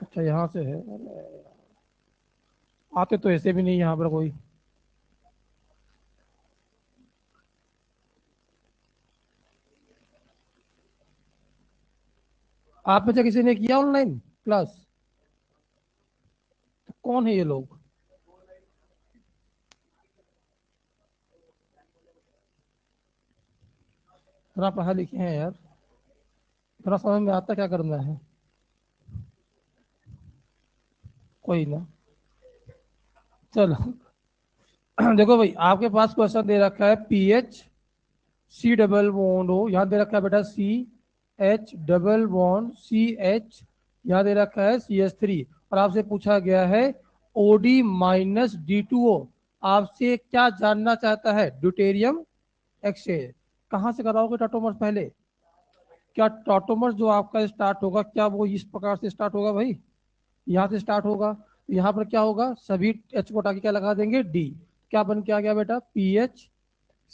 अच्छा यहाँ से है, अरे, आते तो ऐसे भी नहीं यहाँ पर कोई। आप में से किसी ने किया ऑनलाइन क्लास? तो कौन है ये लोग? थोड़ा पढ़ा लिखे हैं यार, थोड़ा समझ में आता क्या करना है। कोई ना, चलो। देखो भाई, आपके पास क्वेश्चन दे रखा है पीएच सी डबल बॉन्ड हो, यहाँ दे रखा है बेटा C H double bond C H, यहाँ दे रखा है CH3, और आपसे पूछा गया है OD माइनस D2O। आपसे क्या जानना चाहता है? Deuterium exchange. कहाँ से कराओगे टॉटोमर्स पहले? क्या टॉटोमर्स जो आपका स्टार्ट होगा, क्या वो इस प्रकार से स्टार्ट होगा भाई? यहाँ से स्टार्ट होगा, तो यहाँ पर क्या होगा, सभी एच को हटा के क्या लगा देंगे, डी। क्या बन के आ गया बेटा, PH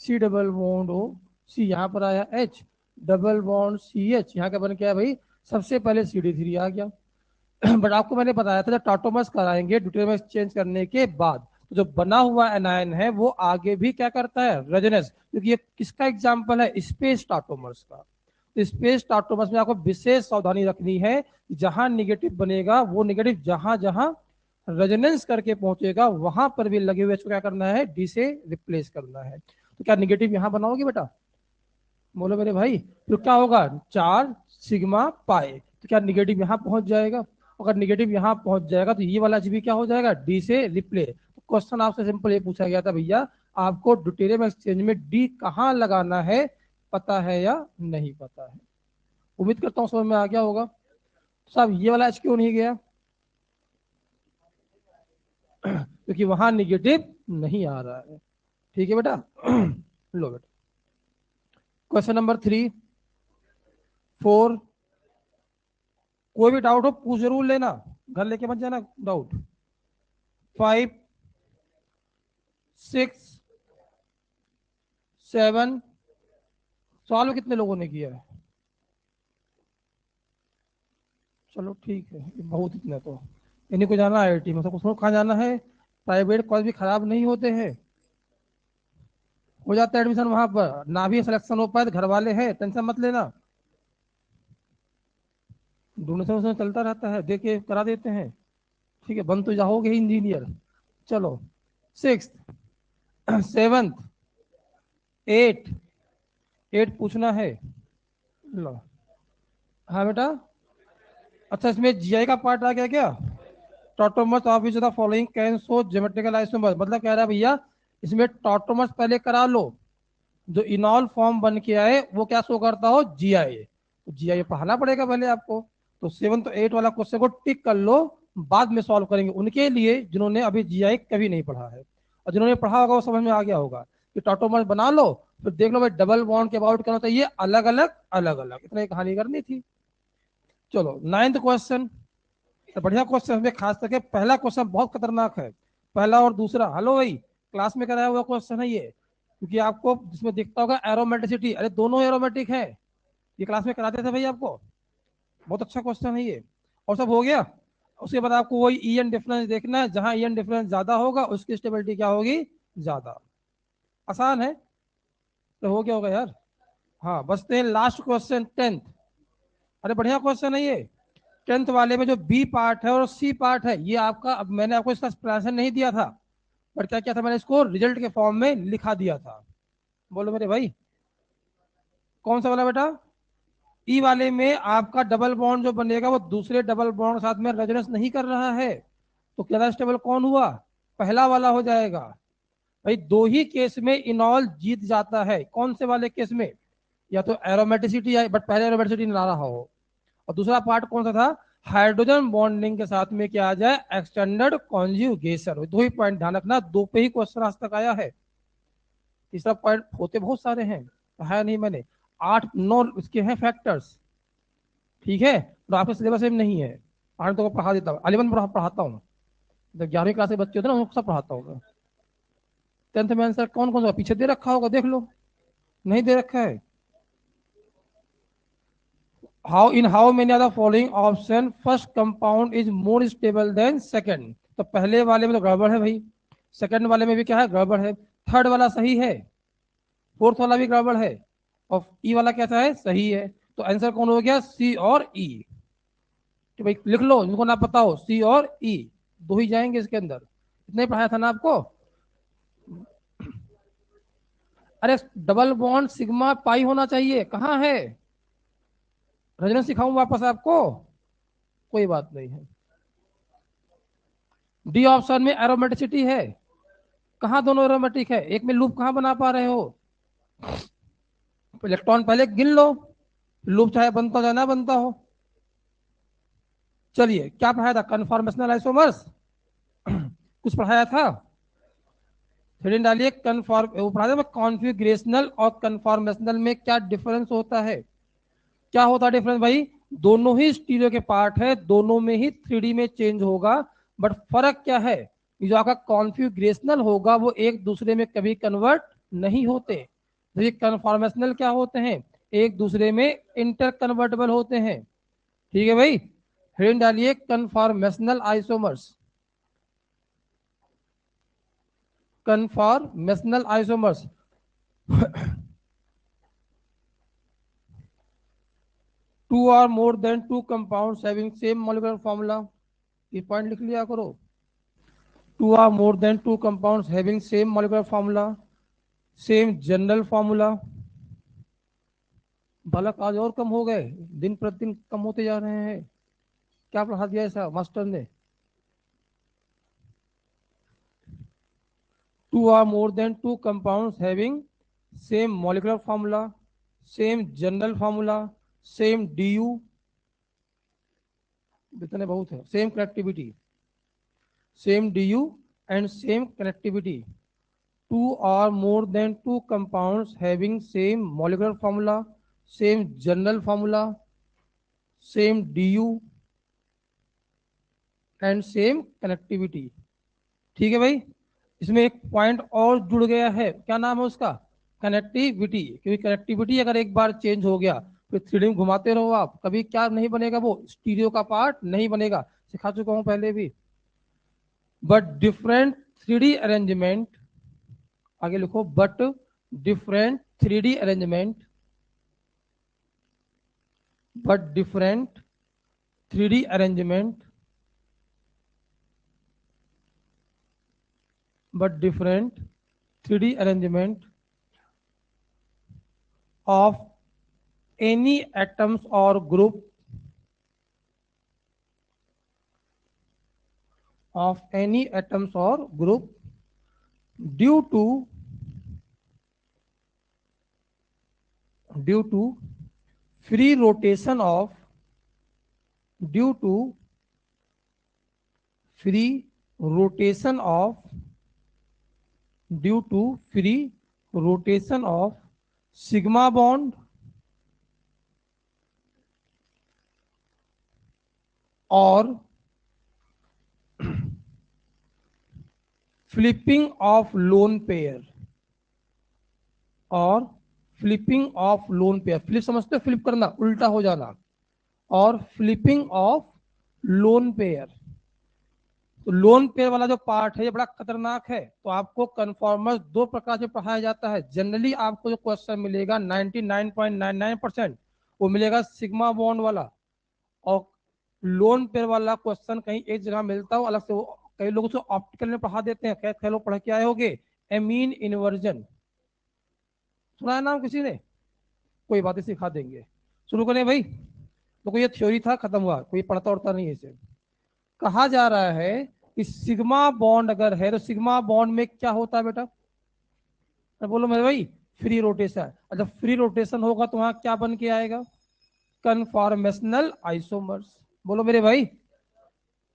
C double bond O C, यहाँ पर आया एच डबल बॉन्ड CH, यहाँ का बन के आया भाई, सबसे पहले CD3 आ गया। बट आपको मैंने बताया था जब टाटोमर्स कराएंगे ड्यूटेरियम एक्सचेंज करने के बाद, तो जो बना हुआ एनायन है वो आगे भी क्या करता है, रेजोनेंस। क्योंकि ये किसका एग्जाम्पल है, स्पेस टाटोमर्स का। तो स्पेस टाटोमर्स में आपको विशेष सावधानी रखनी है, जहां निगेटिव बनेगा वो निगेटिव जहां जहां रेजोनेंस करके पहुंचेगा वहां पर भी लगे हुए इसको क्या करना है, डी से रिप्लेस करना है। तो क्या निगेटिव यहां बनाओगे बेटा? बोलो मेरे भाई। तो क्या होगा, 4 सिग्मा पाए, तो क्या निगेटिव यहाँ पहुंच जाएगा? अगर निगेटिव यहाँ पहुंच जाएगा तो ये वाला भी क्या हो जाएगा, डी से रिप्लेस। तो क्वेश्चन आपसे सिंपल ये पूछा गया था भैया, आपको ड्यूटेरियम एक्सचेंज में डी कहाँ लगाना है, पता है या नहीं पता है? उम्मीद करता हूँ समझ में आ गया होगा। तो साहब ये वाला एच क्यों नहीं गया? क्योंकि वहां निगेटिव नहीं आ रहा है। ठीक है बेटा। लो बेटा, क्वेश्चन नंबर 3, 4, कोई भी डाउट हो पूछ जरूर लेना, घर लेके मत जाना डाउट। 5, 6, 7, सवाल में कितने लोगों ने किया है? चलो ठीक है, ये बहुत इतना तो। इन्हीं को जाना IIT में, तो कुछ कहाँ जाना है? प्राइवेट कॉलेज भी खराब नहीं होते हैं, हो जाता है एडमिशन वहां पर, ना भी सिलेक्शन हो पाए तो घर वाले हैं, टेंशन मत लेना। डोनेशन वोनेशन चलता रहता है, देके करा देते हैं। ठीक है, बन तो जाओगे ही इंजीनियर। चलो, 6, 7, 8, 8 पूछना है। लो। हाँ बेटा। अच्छा, इसमें GI का पार्ट आ गया क्या? Tautomers of which the following can show geometrical isomer, मतलब कह रहा है भैया इसमें टॉटोमस पहले करा लो, जो इनॉल फॉर्म बन के आए वो क्या शो करता हो, GI। तो GI पढ़ाना पड़ेगा पहले आपको। तो 7 तो 8 वाला क्वेश्चन को टिक कर लो, बाद में सॉल्व करेंगे उनके लिए जिन्होंने अभी GI कभी नहीं पढ़ा है, और जिन्होंने पढ़ा होगा वो समझ में आ गया होगा कि टॉटोमस बना लो, फिर देख लो भाई डबल बॉन्ड के अबाउट करना चाहिए, अलग अलग अलग अलग, इतना ही कहानी करनी थी। चलो, 9th क्वेश्चन। तो बढ़िया क्वेश्चन है, खास करके पहला क्वेश्चन बहुत खतरनाक है। पहला और दूसरा, हेलो भाई, क्लास में कराया हुआ क्वेश्चन है ये, क्योंकि आपको जिसमें दिखता होगा एरोमेटिसिटी, अरे दोनों एरोमेटिक है, ये क्लास में कराते थे भाई आपको। बहुत अच्छा क्वेश्चन है ये। और सब हो गया। उसके बाद आपको वही EN डिफरेंस देखना है, जहां EN डिफरेंस ज्यादा होगा उसकी स्टेबिलिटी क्या होगी, ज्यादा। आसान है। तो हो गया होगा यार। हाँ, बचते हैं लास्ट क्वेश्चन, 10th। अरे बढ़िया क्वेश्चन है ये। 10th वाले में जो बी पार्ट है और सी पार्ट है, ये आपका, अब मैंने आपको इसका एक्सप्लेनेशन नहीं दिया था, पर क्या किया था, मैंने इसको रिजल्ट के फॉर्म में लिखा दिया था। बोलो मेरे भाई। कौन सा वाला बेटा? ई वाले में आपका डबल बॉन्ड जो बनेगा वो दूसरे डबल बॉन्ड के साथ में रेजोनेंस नहीं कर रहा है, तो ज्यादा स्टेबल कौन हुआ, पहला वाला हो जाएगा। भाई दो ही केस में इनॉल जीत जाता है, कौन से वाले केस में, या तो एरोमेटिसिटी है बट पहले एरोमेटिसिटी ना रहा हो, और दूसरा पार्ट कौन सा था, हाइड्रोजन बॉन्डिंग के साथ में क्या आ जाए, एक्सटेंडेड कॉन्जुगेशन। दो ही पॉइंट ध्यान रखना, दो पे ही क्वेश्चन आज तक आया है, तीसरा पॉइंट होते बहुत सारे हैं, है नहीं मैंने, 8 9 इसके हैं फैक्टर्स। ठीक है, तो आपके सिलेबस में नहीं है। आज तो पढ़ा देता हूँ, 11 पढ़ाता हूँ, जब 11वीं क्लास के बच्चे होते हैं ना उनको सब पढ़ाता हूँ मैं। 10th में आंसर कौन कौन सा पीछे दे रखा होगा, देख लो। नहीं दे रखा है? How many are the following option first compound is more stable than second. तो पहले वाले में तो गड़बड़ है भाई, सेकंड वाले में भी क्या है, गड़बड़ है, थर्ड वाला सही है, फोर्थ वाला भी गड़बड़ है, और ई वाला कैसा है, सही है। तो आंसर कौन हो गया, सी और ई। तो भाई लिख लो, जिनको ना पता हो, सी और ई दो ही जाएंगे इसके अंदर। इतना ही पढ़ाया था ना आपको। अरे डबल बॉन्ड सिग्मा पाई होना चाहिए, कहाँ है, रजन सिखाऊं वापस आपको, कोई बात नहीं है। डी ऑप्शन में एरोमेटिसिटी है, कहाँ दोनों एरोमेटिक है, एक में लूप कहाँ बना पा रहे हो, इलेक्ट्रॉन पहले गिन लो, लूप चाहे बनता हो चाहे ना बनता हो। चलिए क्या पढ़ाया था, कन्फॉर्मेशनल आइसोमर्स कुछ पढ़ाया था, हेडिंग डालिए कन्फॉर्म, वो पढ़ाया था कॉन्फ़िगरेशनल और कन्फॉर्मेशनल में क्या डिफरेंस होता है। क्या होता है डिफरेंस भाई, दोनों ही स्टीरियो के पार्ट है, दोनों में ही 3D में चेंज होगा, बट फर्क क्या है, जो आपका कॉन्फ़िगरेशनल होगा वो एक दूसरे में कभी कन्वर्ट नहीं होते, जबकि कन्फॉर्मेशनल क्या होते हैं, एक दूसरे में इंटर कन्वर्टेबल होते हैं। ठीक है भाई, हेडिंग डालिए conformational isomers, conformational isomers two और more than two compounds having same molecular formula, ये पॉइंट लिख लिया करो, टू और more than two compounds having same molecular formula, same general formula. बालक आज और कम हो गए, दिन प्रतिदिन कम होते जा रहे हैं, क्या पढ़ा दिया ऐसा मास्टर ने। टू और more than two compounds having same molecular formula, same general formula, same D you, इतने बहुत है, same connectivity, same D you and same connectivity. Two or more than two compounds having same molecular formula, same general formula, same du and same connectivity। ठीक है भाई, इसमें एक point और जुड़ गया है, क्या नाम है उसका, कनेक्टिविटी, क्योंकि कनेक्टिविटी अगर एक बार चेंज हो गया फिर 3D में घुमाते रहो आप, कभी क्या नहीं बनेगा, वो स्टीरियो का पार्ट नहीं बनेगा, सिखा चुका हूं पहले भी। बट डिफरेंट 3D अरेंजमेंट, आगे लिखो, but different 3D arrangement, but different 3D arrangement, but different 3D arrangement of any atoms or group, of any atoms or group due to free rotation of, due to free rotation of, due to free rotation of sigma bond or flipping of lone pair, और flipping of lone pair, flip समझते हो, flip करना, उल्टा हो जाना, और flipping of lone pair. तो lone pair वाला जो पार्ट है ये बड़ा खतरनाक है, तो आपको कन्फॉर्मर्स दो प्रकार से पढ़ाया जाता है। जनरली आपको जो क्वेश्चन मिलेगा 99.99% वो मिलेगा सिग्मा बॉन्ड वाला, और लोन पेयर वाला क्वेश्चन कहीं एक जगह मिलता हो अलग से, वो कई लोग उसको ऑप्टिकल में पढ़ा देते हैं, कई लोग पढ़ के आए होंगे एमीन इन्वर्जन, सुना है नाम किसी ने, कोई बातें सिखा देंगे। शुरू करें भाई, तो कोई ये थ्योरी था, खत्म हुआ, कोई पढ़ता उड़ता नहीं है इसे। कहा जा रहा है कि सिग्मा बॉन्ड अगर है तो सिग्मा बॉन्ड में क्या होता है बेटा, तो बोलो मेरे भाई, फ्री रोटेशन, और जब फ्री रोटेशन होगा तो वहां क्या बन के आएगा, कन्फॉर्मेशनल आइसोमर्स। बोलो मेरे भाई,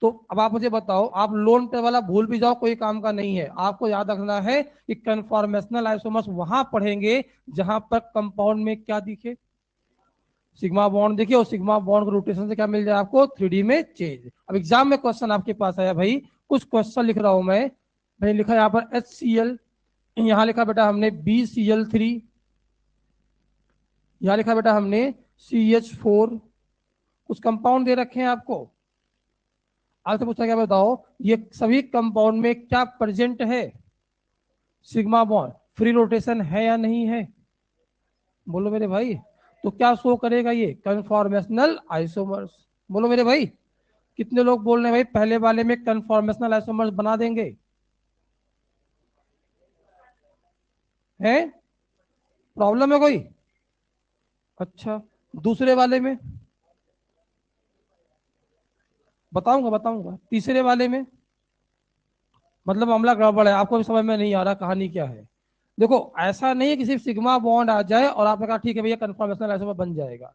तो अब आप मुझे बताओ, आप लोन पे वाला भूल भी जाओ, कोई काम का नहीं है, आपको याद रखना है कि कन्फॉर्मेशनल आइसोमर्स वहां पढ़ेंगे जहां पर कंपाउंड में क्या दिखे, सिग्मा बॉन्ड देखिए, और सिग्मा बॉन्ड रोटेशन से क्या मिल जाए आपको, 3D में चेंज। अब एग्जाम में क्वेश्चन आपके पास आया भाई, कुछ क्वेश्चन लिख रहा हूं मैं, भाई लिखा यहाँ पर HCl, यहाँ लिखा बेटा हमने BCl3, यहाँ लिखा बेटा हमने CH4, कुछ कंपाउंड दे रखे हैं आपको, आपसे पूछा क्या, बताओ ये सभी कंपाउंड में क्या प्रेजेंट है, सिग्मा बॉन्ड, फ्री रोटेशन है या नहीं है, बोलो मेरे भाई। तो क्या शो करेगा ये, कन्फॉर्मेशनल आइसोमर्स। बोलो मेरे भाई, कितने लोग बोल रहे हैं भाई पहले वाले में कन्फॉर्मेशनल आइसोमर्स बना देंगे, है प्रॉब्लम है कोई? अच्छा, दूसरे वाले में बताऊंगा बताऊंगा, तीसरे वाले में मतलब मामला गड़बड़ है, आपको भी समझ में नहीं आ रहा कहानी क्या है। देखो ऐसा नहीं है कि सिर्फ सिग्मा बॉन्ड आ जाए और आपने कहा ठीक है भैया कन्फॉर्मेशनल आइसोमर बन जाएगा।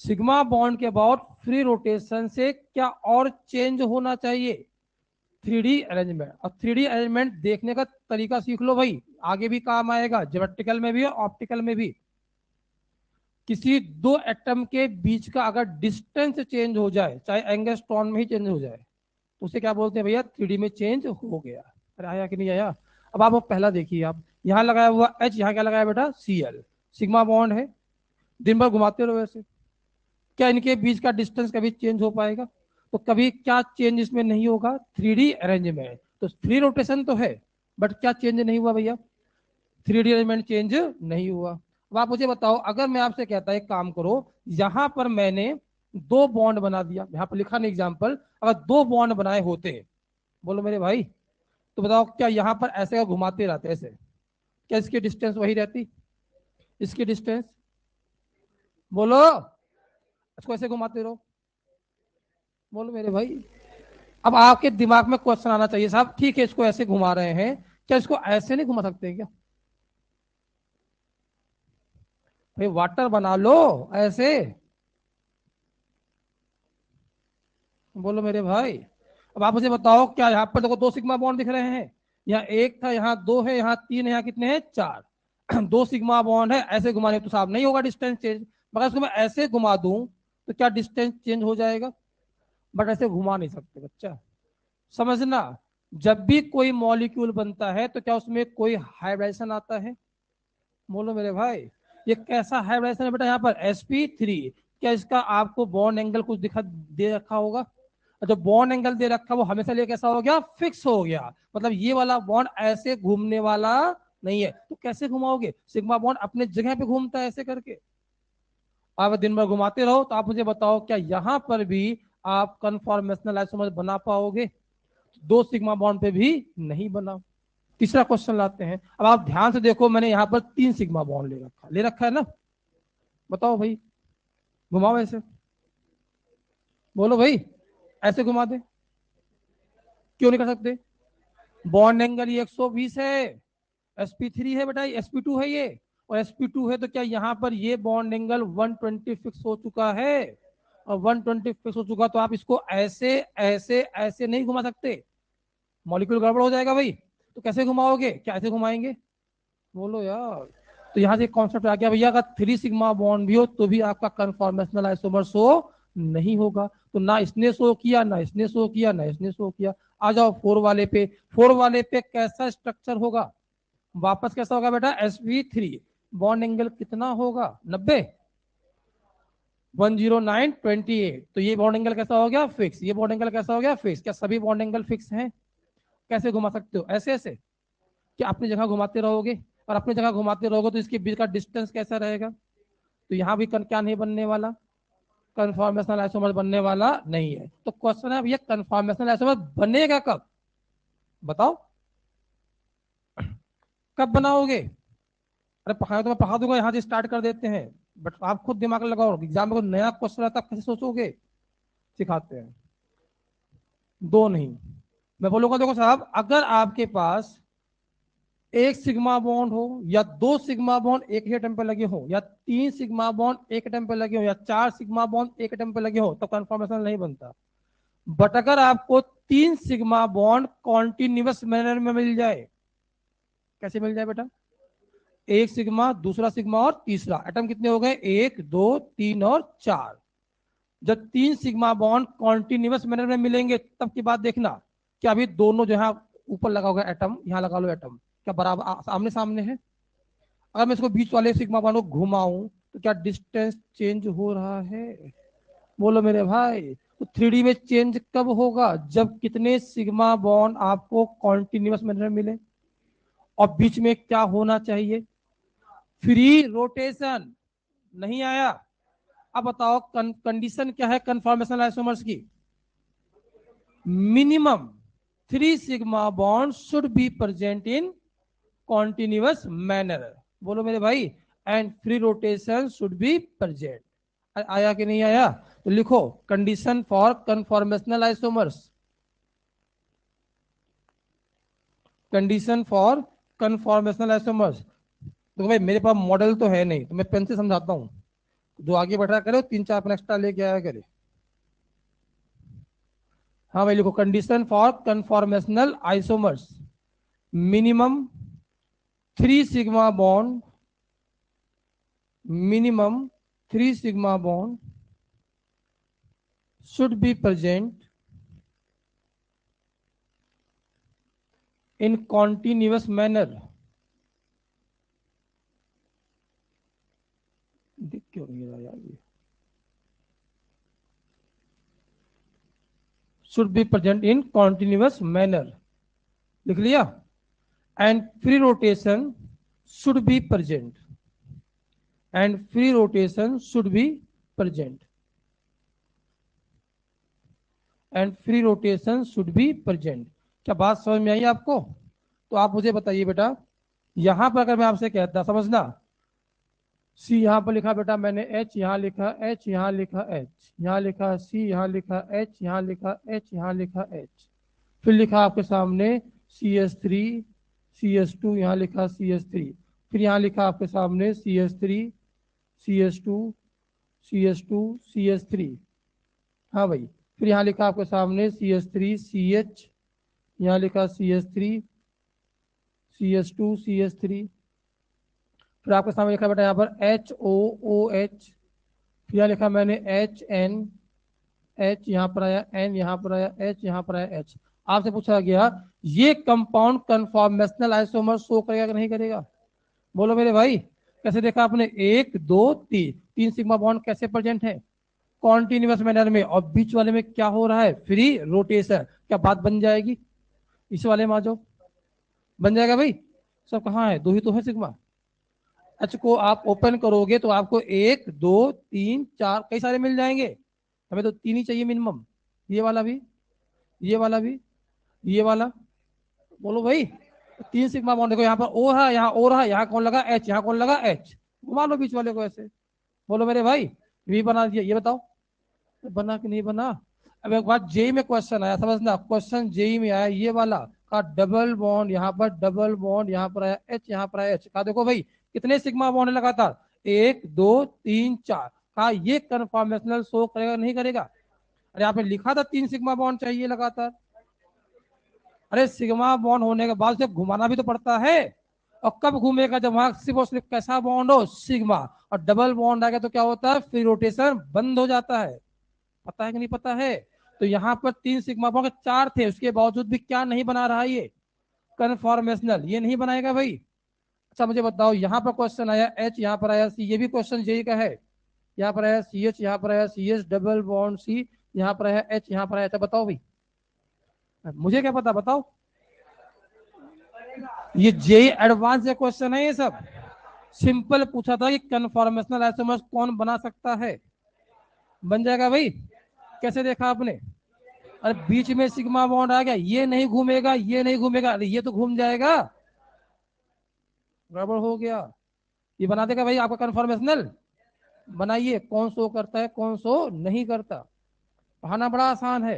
सिग्मा बॉन्ड के बाद फ्री रोटेशन से क्या और चेंज होना चाहिए, थ्री डी अरेंजमेंट। और थ्री डी अरेंजमेंट देखने का तरीका सीख लो भाई, आगे भी काम आएगा, ज्योमेट्रिकल में भी और ऑप्टिकल में भी। किसी दो एटम के बीच का अगर डिस्टेंस चेंज हो जाए, चाहे एंगस्ट्रॉन में ही चेंज हो जाए, तो उसे क्या बोलते हैं भैया, थ्री डी में चेंज हो गया। अरे आया कि नहीं आया? अब आप वो पहला देखिए, आप यहाँ लगाया हुआ एच, यहाँ क्या लगाया बेटा, सी एल, सिग्मा बॉन्ड है, दिन भर घुमाते रहो ऐसे, क्या इनके बीच का डिस्टेंस कभी चेंज हो पाएगा? तो कभी क्या चेंज इसमें नहीं होगा, थ्री डी अरेंजमेंट। तो फ्री रोटेशन तो है, बट क्या चेंज नहीं हुआ भैया, थ्री डी अरेंजमेंट चेंज नहीं हुआ। अब आप मुझे बताओ, अगर मैं आपसे कहता एक काम करो, यहां पर मैंने दो बॉन्ड बना दिया, यहां पर लिखा नहीं एग्जाम्पल, अगर दो बॉन्ड बनाए होते, बोलो मेरे भाई, तो बताओ क्या यहां पर ऐसे घुमाते रहते ऐसे, क्या इसकी डिस्टेंस वही रहती, इसकी डिस्टेंस, बोलो, इसको ऐसे घुमाते रहो, बोलो मेरे भाई। अब आपके दिमाग में क्वेश्चन आना चाहिए, साहब ठीक है इसको ऐसे घुमा रहे हैं, क्या इसको ऐसे नहीं घुमा सकते क्या, भाई वाटर बना लो ऐसे, बोलो मेरे भाई। अब आप मुझे बताओ, क्या यहाँ पर देखो दो सिग्मा बॉन्ड दिख रहे हैं, यहाँ एक था, यहाँ दो है, यहाँ तीन है, यहाँ कितने हैं, चार। दो सिग्मा बॉन्ड है, ऐसे घुमाने तो साहब नहीं होगा डिस्टेंस चेंज, मगर इसको मैं ऐसे घुमा दूं तो क्या डिस्टेंस चेंज हो जाएगा, बट ऐसे घुमा नहीं सकते बच्चा, समझना। जब भी कोई मॉलिक्यूल बनता है तो क्या उसमें कोई हाइब्रिडेशन आता है, बोलो मेरे भाई। ये कैसा हाइब्रिडेशन है बेटा, यहाँ पर sp3, क्या इसका आपको बॉन्ड एंगल कुछ दिखा दे रखा होगा, जो बॉन्ड एंगल दे रखा वो हमेशा लिए कैसा हो गया, फिक्स हो गया, मतलब ये वाला बॉन्ड ऐसे घूमने वाला नहीं है। तो कैसे घुमाओगे, सिग्मा बॉन्ड अपने जगह पे घूमता है ऐसे करके, आप दिन भर घुमाते रहो। तो आप मुझे बताओ, क्या यहां पर भी आप कन्फॉर्मेशनल आइसोमर बना पाओगे, दो सिग्मा बॉन्ड पे भी नहीं बना। तीसरा क्वेश्चन लाते हैं, अब आप ध्यान से देखो, मैंने यहाँ पर तीन सिग्मा बॉन्ड ले रखा है ना, बताओ भाई, घुमाओ ऐसे, बोलो भाई, ऐसे घुमा दे, क्यों नहीं कर सकते, बॉन्ड एंगल ये 120 है, sp3 है बेटा, sp2 है ये, और sp2 है तो क्या यहाँ पर ये बॉन्ड एंगल 120 फिक्स हो चुका है, और 120 फिक्स हो चुका, तो आप इसको ऐसे ऐसे ऐसे नहीं घुमा सकते, मॉलिक्यूल गड़बड़ हो जाएगा भाई। तो कैसे घुमाओगे, क्या ऐसे घुमाएंगे, बोलो यार। तो यहाँ से कॉन्सेप्ट आ गया भैया, अगर थ्री सिग्मा बॉन्ड भी हो तो भी आपका कन्फॉर्मेशनल आइसोमर शो नहीं होगा। तो ना इसने शो किया, ना इसने शो किया, ना इसने शो किया। आ जाओ फोर वाले पे, फोर वाले पे कैसा स्ट्रक्चर होगा, वापस कैसा होगा बेटा, sp3, बॉन्ड एंगल कितना होगा, 90, 10928, तो ये बॉन्ड एंगल कैसा हो गया, फिक्स, ये बॉन्ड एंगल कैसा हो गया, फिक्स। क्या सभी बॉन्ड एंगल फिक्स हैं, कैसे घुमा सकते हो, ऐसे ऐसे, क्या अपनी जगह घुमाते रहोगे, और अपनी जगह घुमाते रहोगे तो इसके बीच का डिस्टेंस कैसा रहेगा, तो यहाँ भी क्या नहीं बनने वाला, कन्फॉर्मेशनल आइसोमर बनने वाला नहीं है। तो क्वेश्चन है भैया, कन्फॉर्मेशनल आइसोमर बनेगा कब, बताओ, कब बनाओगे? अरे पढ़ाया तो मैं पढ़ा दूंगा, यहाँ से स्टार्ट कर देते हैं, बट आप खुद दिमाग लगाओ, एग्जाम में कोई नया क्वेश्चन आता है कैसे सोचोगे, सिखाते हैं, दो नहीं। मैं बोलूंगा देखो साहब, अगर आपके पास एक सिग्मा बॉन्ड हो, या दो सिग्मा बॉन्ड एक ही एटम पे लगे हो, या तीन सिग्मा बॉन्ड एक एटम पे लगे हो, या चार सिग्मा बॉन्ड एक एटम पे लगे हो, तो कन्फर्मेशन नहीं बनता। बट अगर आपको तीन सिग्मा बॉन्ड कॉन्टिन्यूअस मैनर में मिल जाए, कैसे मिल जाए बेटा, एक सिग्मा, दूसरा सिग्मा और तीसरा, एटम कितने हो गए, एक दो तीन और चार। जब तीन सिग्मा बॉन्ड कॉन्टिन्यूअस मैनर में मिलेंगे तब की बात देखना, क्या अभी दोनों जो है ऊपर लगा होगा एटम, यहाँ लगा लो एटम, क्या बराबर सामने सामने है, अगर मैं इसको बीच वाले सिग्मा बॉन्ड को घुमाऊं तो क्या डिस्टेंस चेंज हो रहा है, बोलो मेरे भाई, तो 3D में चेंज कब होगा? जब कितने सिग्मा बॉन्ड आपको कॉन्टिन्यूअस मैनर में मिले, और बीच में क्या होना चाहिए? Free rotation. नहीं आया? अब बताओ कंडीशन क्या है कन्फॉर्मेशन आइसोमर्स की? Minimum 3 sigma bond should be present in continuous manner. बोलो मेरे भाई, and free rotation should be present. आया कि नहीं आया? तो लिखो condition for conformational isomers. Condition for conformational isomers. तो भाई मेरे पास मॉडल तो है नहीं, तो मैं पेन से समझाता हूँ। जो आगे बढ़ा करे 3-4 पेन एक्स्ट्रा लेके आया करे। हाँ भाई लिखो condition for conformational isomers. Minimum 3 sigma bond, minimum 3 sigma bond should be present in continuous manner। दिख क्यों नहीं रहा यार ये? should be present in continuous manner, लिख लिया? and free rotation should be present, and free rotation should be present, and free rotation should be present। क्या बात समझ में आई आपको? तो आप मुझे बताइए बेटा, यहां पर अगर मैं आपसे कहता, समझना, सी यहाँ पर लिखा बेटा मैंने, एच यहाँ लिखा, एच यहाँ लिखा, एच यहाँ लिखा, सी यहाँ लिखा, एच यहाँ लिखा, एच यहाँ लिखा, एच, फिर लिखा आपके सामने CH3, CH2 यहाँ लिखा, CH3, फिर यहाँ लिखा आपके सामने CH3, CH2, CH2, CH3। हाँ भाई, फिर यहाँ लिखा आपके सामने CH3, CH, यहाँ लिखा CH3, CH2, CH3, फिर आपके सामने लिखा बेटा यहाँ पर HOOH, फिर यहाँ लिखा मैंने HN, H यहाँ पर आया, N यहाँ पर आया, H यहाँ पर आया, H। आपसे पूछा गया ये कंपाउंड कन्फॉर्मेशनल आइसोमर शो करेगा कि नहीं करेगा? बोलो मेरे भाई, कैसे देखा आपने? 1 2 3, 3 सिग्मा बॉन्ड कैसे प्रेजेंट है? कॉन्टिन्यूअस मैनर में, और बीच वाले में क्या हो रहा है? Free rotation. क्या बात बन जाएगी? इस वाले में आ जाओ, बन जाएगा भाई। सब कहाँ है? 2 ही तो है सिग्मा। एच को आप ओपन करोगे तो आपको 1 2 3 4 कई सारे मिल जाएंगे। हमें तो 3 ही चाहिए मिनिमम। ये वाला भी, ये वाला भी, ये वाला। बोलो भाई, 3 सिग्मा बॉन्ड देखो, यहाँ पर ओ है, यहाँ ओ रहा, यहाँ कौन लगा? एच, यहाँ कौन लगा? एच। घुमा लो बीच वाले को ऐसे। बोलो मेरे भाई, वी बना दिया, ये बताओ बना कि नहीं बना? अब एक बात, जेई में क्वेश्चन आया, समझना, क्वेश्चन जेई में आया ये वाला का, डबल बॉन्ड यहाँ पर, डबल बॉन्ड यहाँ पर आया, एच यहाँ पर आया, एच का देखो भाई कितने सिग्मा बॉन्ड है लगातार? 1 2 3 4 का, ये कन्फॉर्मेशनल शो करेगा नहीं करेगा? अरे यहाँ पे लिखा था 3 सिग्मा बॉन्ड चाहिए लगातार। अरे सिग्मा बॉन्ड होने के बाद उसे घुमाना भी तो पड़ता है। और कब घूमेगा? जब वहां सिर्फ और सिर्फ कैसा बॉन्ड हो? सिग्मा। और डबल बॉन्ड आ गया तो क्या होता है? फ्री रोटेशन बंद हो जाता है। पता है कि नहीं पता है? तो यहाँ पर 3 सिग्मा बॉन्ड 4 थे, उसके बावजूद भी क्या नहीं बना रहा ये? कन्फॉर्मेशनल। ये नहीं बनाएगा भाई। अच्छा मुझे बताओ, यहाँ पर क्वेश्चन आया एच, यहाँ पर आया सी, ये भी क्वेश्चन जेई का है। यहाँ पर आया सी एच, यहाँ पर आया C H double bond C, यहाँ पर आया एच, यहाँ पर आया। अच्छा बताओ भाई, मुझे क्या पता, बताओ। ये जेई एडवांस से क्वेश्चन है ये सब। सिंपल पूछा था कि कन्फॉर्मेशनल आइसोमर्स कौन बना सकता है? बन जाएगा भाई। कैसे देखा आपने? अरे बीच में सिग्मा बॉन्ड आ गया, ये नहीं घूमेगा, ये नहीं घूमेगा, अरे ये तो घूम जाएगा। गड़बड़ हो गया। ये बना देगा भाई आपका कन्फॉर्मेशनल। बनाइए, कौन सो करता है कौन सो नहीं करता। पढ़ाना बड़ा आसान है।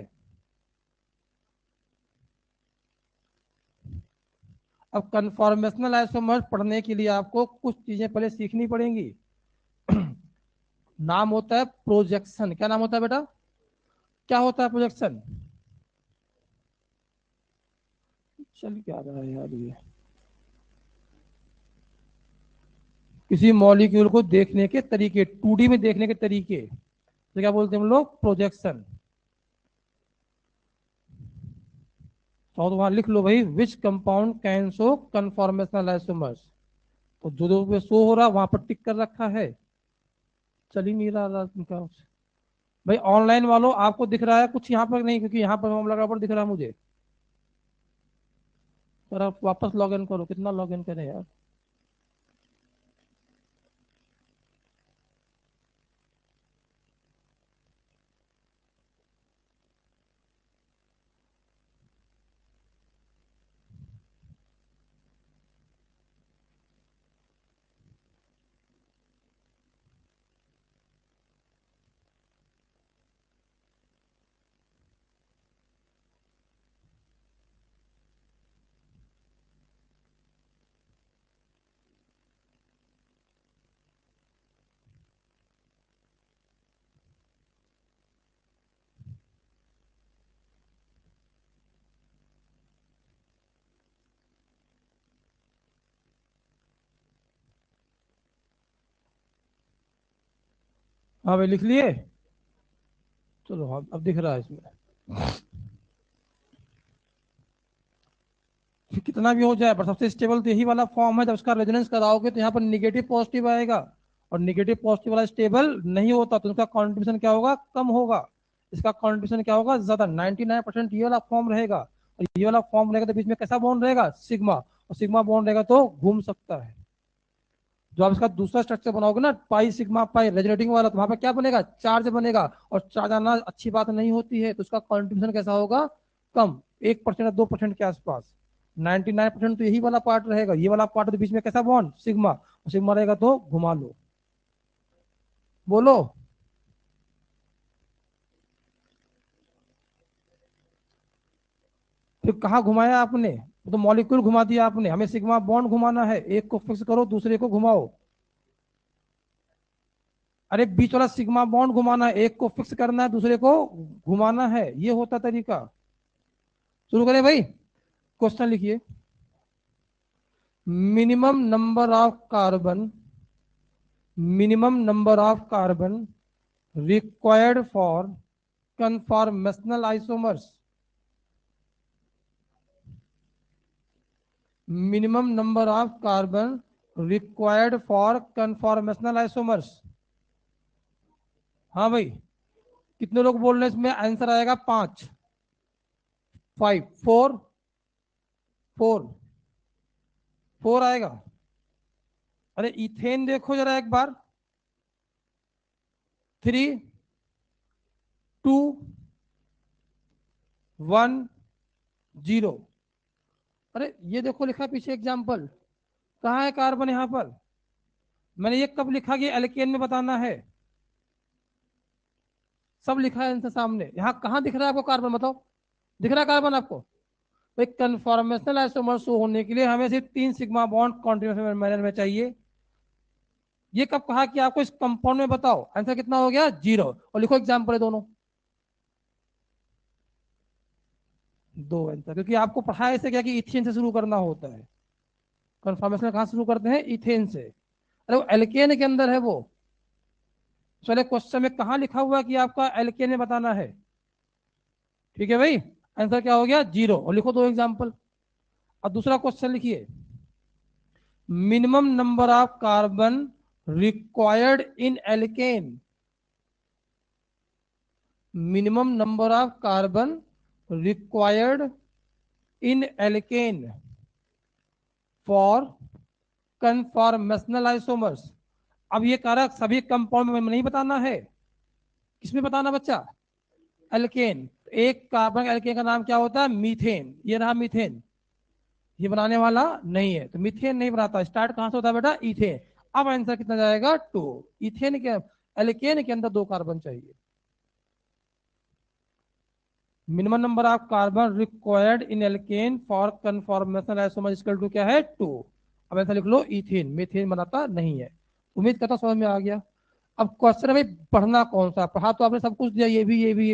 अब कन्फॉर्मेशनल आइसोमर्स पढ़ने के लिए आपको कुछ चीजें पहले सीखनी पड़ेंगी। नाम होता है प्रोजेक्शन। क्या नाम होता है बेटा? क्या होता है प्रोजेक्शन? चल क्या रहा है यार ये? किसी मॉलिक्यूल को देखने के तरीके, 2D में देखने के तरीके, तो क्या बोलते हैं हम लोग? प्रोजेक्शन। तो वहां लिख लो भाई, which compound can show conformational isomers. तो जो जो पे शो हो रहा वहां पर टिक कर रखा है। चल ही नहीं रहा उनका। भाई ऑनलाइन वालों आपको दिख रहा है कुछ यहाँ पर नहीं, क्योंकि यहाँ पर फॉर्मूला गड़बड़ दिख रहा है मुझे। पर आप वापस लॉग इन करो, कितना लॉग इन करें यार। हाँ भाई लिख लिए। चलो हाँ अब दिख रहा है इसमें। फिर कितना भी हो जाए, पर सबसे स्टेबल तो यही वाला फॉर्म है। जब उसका रेजोनेंस कराओगे तो यहाँ पर निगेटिव पॉजिटिव आएगा, और निगेटिव पॉजिटिव वाला स्टेबल नहीं होता, तो उसका कॉन्ट्रीब्यूशन क्या होगा, कम होगा। इसका कॉन्ट्रीब्यूशन क्या होगा, ज्यादा। 99% ये वाला फॉर्म रहेगा, और ये वाला फॉर्म रहेगा तो बीच में कैसा बॉन्ड रहेगा, सिग्मा, और सिग्मा बॉन्ड रहेगा तो घूम सकता है। जो आप इसका दूसरा स्ट्रक्चर बनाओगे ना, पाई सिग्मा पाई रेजोनेटिंग वाला, तो वहां पर क्या बनेगा, चार्ज बनेगा, और चार्ज आना अच्छी बात नहीं होती है, तो उसका कॉन्ट्रीब्यूशन कैसा होगा, कम, 1% या 2% के आसपास। 99% तो यही वाला पार्ट रहेगा, ये वाला पार्ट तो बीच में कैसा बॉन्ड, सिग्मा, सिग्मा रहेगा तो घुमा लो। बोलो। फिर कहाँ घुमाया आपने, वो तो मॉलिक्यूल घुमा दिया आपने, हमें सिग्मा बॉन्ड घुमाना है, एक को फिक्स करो दूसरे को घुमाओ। अरे बीच वाला सिग्मा बॉन्ड घुमाना है, एक को फिक्स करना है दूसरे को घुमाना है, ये होता तरीका। शुरू करें भाई। क्वेश्चन लिखिए। Minimum number of carbon, minimum number of carbon required for conformational isomers, minimum number of carbon required for conformational isomers। हाँ भाई, कितने लोग बोल रहे हैं इसमें, आंसर आएगा 5, 5, 4, 4, 4 आएगा। अरे इथेन देखो जरा एक बार, 3, 2, 1, 0। अरे ये देखो लिखा पीछे एग्जाम्पल, कहाँ है कार्बन यहाँ पर, मैंने ये कब लिखा कि एल्केन में बताना है, सब लिखा है इनसे सामने। यहाँ कहाँ दिख रहा है आपको कार्बन, बताओ, दिख रहा है कार्बन आपको। तो एक कन्फॉर्मेशनल आइसोमर शो होने के लिए हमें सिर्फ 3 सिग्मा बॉन्ड कॉन्टिन्यूस मैनर में चाहिए। ये कब कहा कि आपको इस कंपाउंड में बताओ, आंसर कितना हो गया, 0। और लिखो एग्जाम्पल है दोनों, दो आंसर, क्योंकि आपको पढ़ाया ऐसे क्या कि इथेन से शुरू करना होता है। कन्फॉर्मेशन कहाँ शुरू करते हैं, इथेन से। अरे वो एल्केन के अंदर है वो। चले क्वेश्चन में कहाँ लिखा हुआ कि आपका एल्केन में बताना है, ठीक है भाई। आंसर क्या हो गया, 0, और लिखो दो एग्जाम्पल। अब दूसरा क्वेश्चन लिखिए। Minimum number of carbon required in alkane, minimum number of carbon required in alkane for conformational isomers। अब ये कारक सभी कंपाउंड में नहीं बताना है, किसमें बताना बच्चा, एल्केन। एक कार्बन एल्केन का नाम क्या होता है, मीथेन, ये रहा मीथेन, ये बनाने वाला नहीं है, तो मीथेन नहीं बनाता। स्टार्ट कहां से होता है बेटा, इथेन। अब आंसर कितना जाएगा, 2। इथेन के, एल्केन के अंदर 2 कार्बन चाहिए। Minimum number of carbon required in alkane for conformation isomer equal to क्या है, 2। अब ऐसा लिख लो, इथेन, मीथेन बनाता नहीं है। उम्मीद करता समझ में आ गया। अब क्वेश्चन है भाई, पढ़ना कौन सा, पढ़ा तो आपने सब कुछ दिया, ये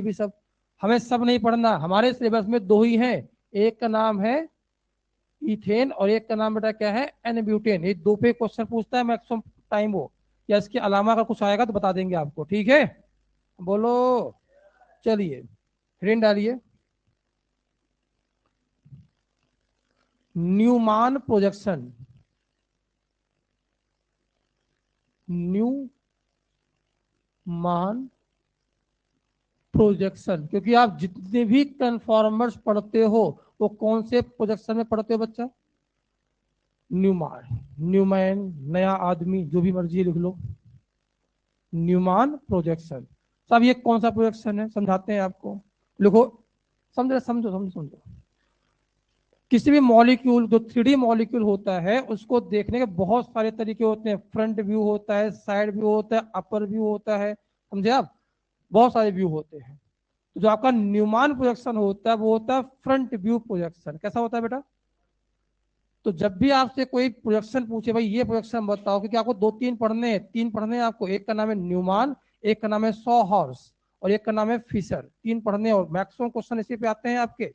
भी सब। हमें सब नहीं पढ़ना, हमारे सिलेबस में 2 ही हैं, एक का नाम है इथेन और एक का नाम बेटा क्या है, एन ब्यूटेन। ये 2 पे क्वेश्चन पूछता है मैक्सिमम टाइम वो, या इसके अलावा अगर कुछ आएगा तो बता देंगे आपको, ठीक है। बोलो। चलिए हिंट डालिए। न्यूमान प्रोजेक्शन, न्यूमान प्रोजेक्शन, क्योंकि आप जितने भी कन्फॉर्मर्स पढ़ते हो वो कौन से प्रोजेक्शन में पढ़ते हो बच्चा? न्यूमान, न्यूमैन, नया आदमी, जो भी मर्जी लिख लो, न्यूमान प्रोजेक्शन। सब ये कौन सा प्रोजेक्शन है समझाते हैं आपको, लिखो, समझो समझो समझो समझो। किसी भी मॉलिक्यूल, जो 3D मॉलिक्यूल होता है, उसको देखने के बहुत सारे तरीके होते हैं। फ्रंट व्यू होता है, साइड व्यू होता है, अपर व्यू होता है, समझे आप? बहुत सारे व्यू होते हैं। तो जो आपका न्यूमान प्रोजेक्शन होता है वो होता है फ्रंट व्यू प्रोजेक्शन। कैसा होता है बेटा? तो जब भी आपसे कोई प्रोजेक्शन पूछे भाई ये प्रोजेक्शन बताओ, क्योंकि आपको दो तीन पढ़ने हैं, तीन पढ़ने हैं आपको, एक का नाम है न्यूमान, एक का नाम है सॉ हॉर्स, और एक का नाम है फिशर। तीन पढ़ने हैं और मैक्सिमम क्वेश्चन इसी पे आते हैं आपके,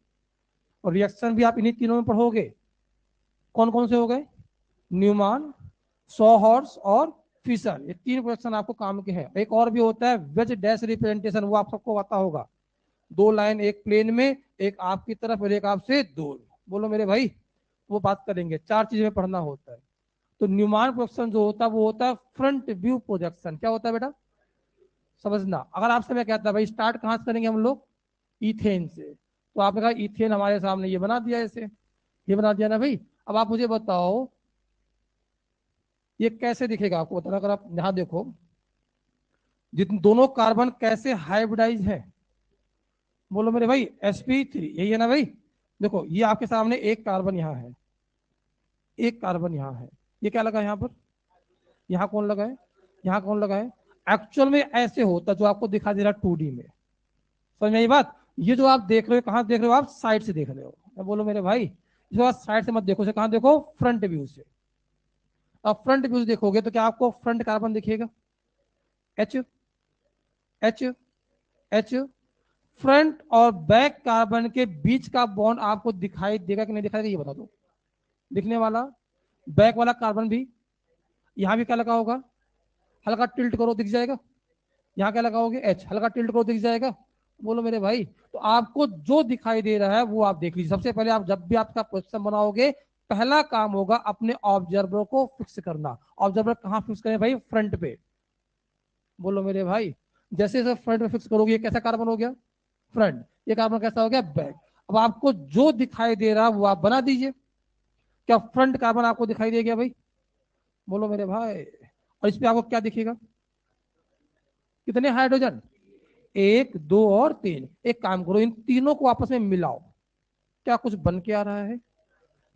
और रिएक्शन भी आप इन्हीं तीनों में पढ़ोगे। कौन कौन से हो गए? न्यूमान, सॉ हॉर्स और फिशर, ये तीन प्रोजेक्शन आपको काम के हैं। एक और भी होता है वेज डैश रिप्रेजेंटेशन, वो आप सबको पता होगा। दो लाइन एक प्लेन में, एक आपकी तरफ और एक आपसे दूर। बोलो मेरे भाई, वो बात करेंगे। चार चीजें में पढ़ना होता है। तो न्यूमान प्रोजेक्शन जो होता है वो होता है फ्रंट व्यू प्रोजेक्शन। क्या होता है बेटा? समझना। अगर आपसे मैं कहता भाई स्टार्ट कहां से करेंगे हम लोग? इथेन से, तो आपने कहा इथेन हमारे सामने ये बना दिया, ऐसे ये बना दिया ना भाई। अब आप मुझे बताओ ये कैसे दिखेगा आपको बताना। अगर आप यहां देखो, जितने दोनों कार्बन कैसे हाइब्रिडाइज है, बोलो मेरे भाई, sp3, यही है ना भाई? देखो ये आपके सामने एक कार्बन यहाँ है, एक कार्बन यहाँ है, ये क्या लगा यहाँ पर? यहाँ कौन लगा है? यहाँ कौन लगा है? एक्चुअल में ऐसे होता जो आपको दिखा दे रहा 2D में। समझ में ये बात? ये जो आप देख रहे हो, कहाँ देख रहे हो आप? साइड से देख रहे हो। बोलो मेरे भाई, इसके बाद साइड से मत देखो, से कहाँ देखो? फ्रंट व्यू से। अब फ्रंट व्यू से देखोगे तो क्या आपको फ्रंट कार्बन दिखेगा? H, H, H. फ्रंट और बैक कार्बन के बीच का बॉन्ड आपको दिखाई देगा कि नहीं दिखाई देगा, ये बता दो। दिखने वाला। बैक वाला कार्बन भी, यहां भी क्या लगा होगा? हल्का टिल्ट करो दिख जाएगा। यहाँ क्या लगाओगे? एच, हल्का टिल्ट करो दिख जाएगा। बोलो मेरे भाई, तो आपको जो दिखाई दे रहा है वो आप देख लीजिए। सबसे पहले आप जब भी आपका प्रोजेक्शन बनाओगे, पहला काम होगा अपने ऑब्जर्वर को फिक्स करना। ऑब्जर्वर कहाँ फिक्स करें भाई? फ्रंट पे। बोलो मेरे भाई, जैसे जैसे फ्रंट में फिक्स करोगे, ये कैसा कार्बन हो गया? फ्रंट। ये कार्बन कैसा हो गया? बैक। अब आपको जो दिखाई दे रहा है वो आप बना दीजिए। क्या फ्रंट कार्बन आपको दिखाई दे गया भाई? बोलो मेरे भाई। और इस पे आपको क्या दिखेगा? कितने हाइड्रोजन? एक, दो और तीन। एक काम करो, इन तीनों को आपस में मिलाओ। क्या कुछ बन के आ रहा है?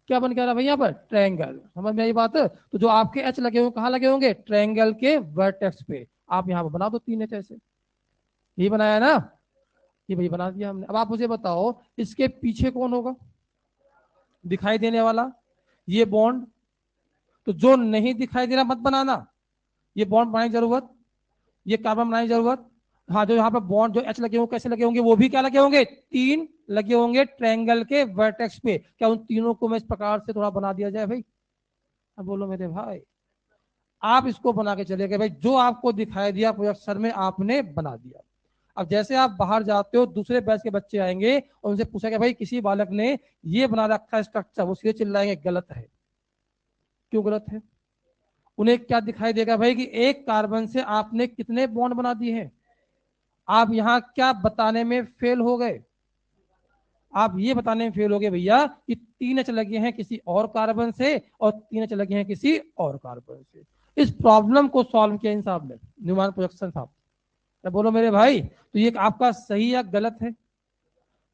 क्या बन के आ रहा है भाई? यहाँ पर ट्रायंगल। समझ में आई बात? तो जो आपके एच लगे होंगे कहाँ लगे होंगे? ट्रायंगल के वर्टेक्स पे। आप यहाँ पर बना दो तीन एच ऐसे। यही बनाया ना? ये भाई बना दिया हमने। अब आप मुझे बताओ इसके पीछे कौन होगा दिखाई देने वाला? ये बॉन्ड। तो जो नहीं दिखाई दे रहा मत बनाना। ये बॉन्ड बनाने की जरूरत, ये कार्बन बनाने की जरूरत। हाँ, जो यहाँ पे बॉन्ड जो एच लगे होंगे कैसे लगे होंगे? वो भी क्या लगे होंगे? तीन लगे होंगे ट्रायंगल के वर्टेक्स पे। क्या उन तीनों को मैं इस प्रकार से थोड़ा बना दिया जाए भाई? अब बोलो मेरे भाई, आप इसको बना के चले गए भाई, जो आपको दिखाई दिया प्रोजेक्शन में आपने बना दिया। अब जैसे आप बाहर जाते हो, दूसरे बैच के बच्चे आएंगे और उनसे पूछा कि भाई किसी बालक ने ये बना रखा है स्ट्रक्चर, वो सीधे चिल्लाएंगे गलत है। क्यों गलत है? उन्हें क्या दिखाई देगा भाई कि एक कार्बन से आपने कितने बॉन्ड बना दिए हैं। आप यहां क्या बताने में फेल हो गए? आप ये बताने में फेल हो गए भैया कि तीन एच लगे हैं किसी और कार्बन से और तीन एच लगे हैं किसी और कार्बन से। इस प्रॉब्लम को सॉल्व किया इन साहब ने, न्यूमैन प्रोजेक्शन साहब। तो बोलो मेरे भाई, तो ये आपका सही या गलत है?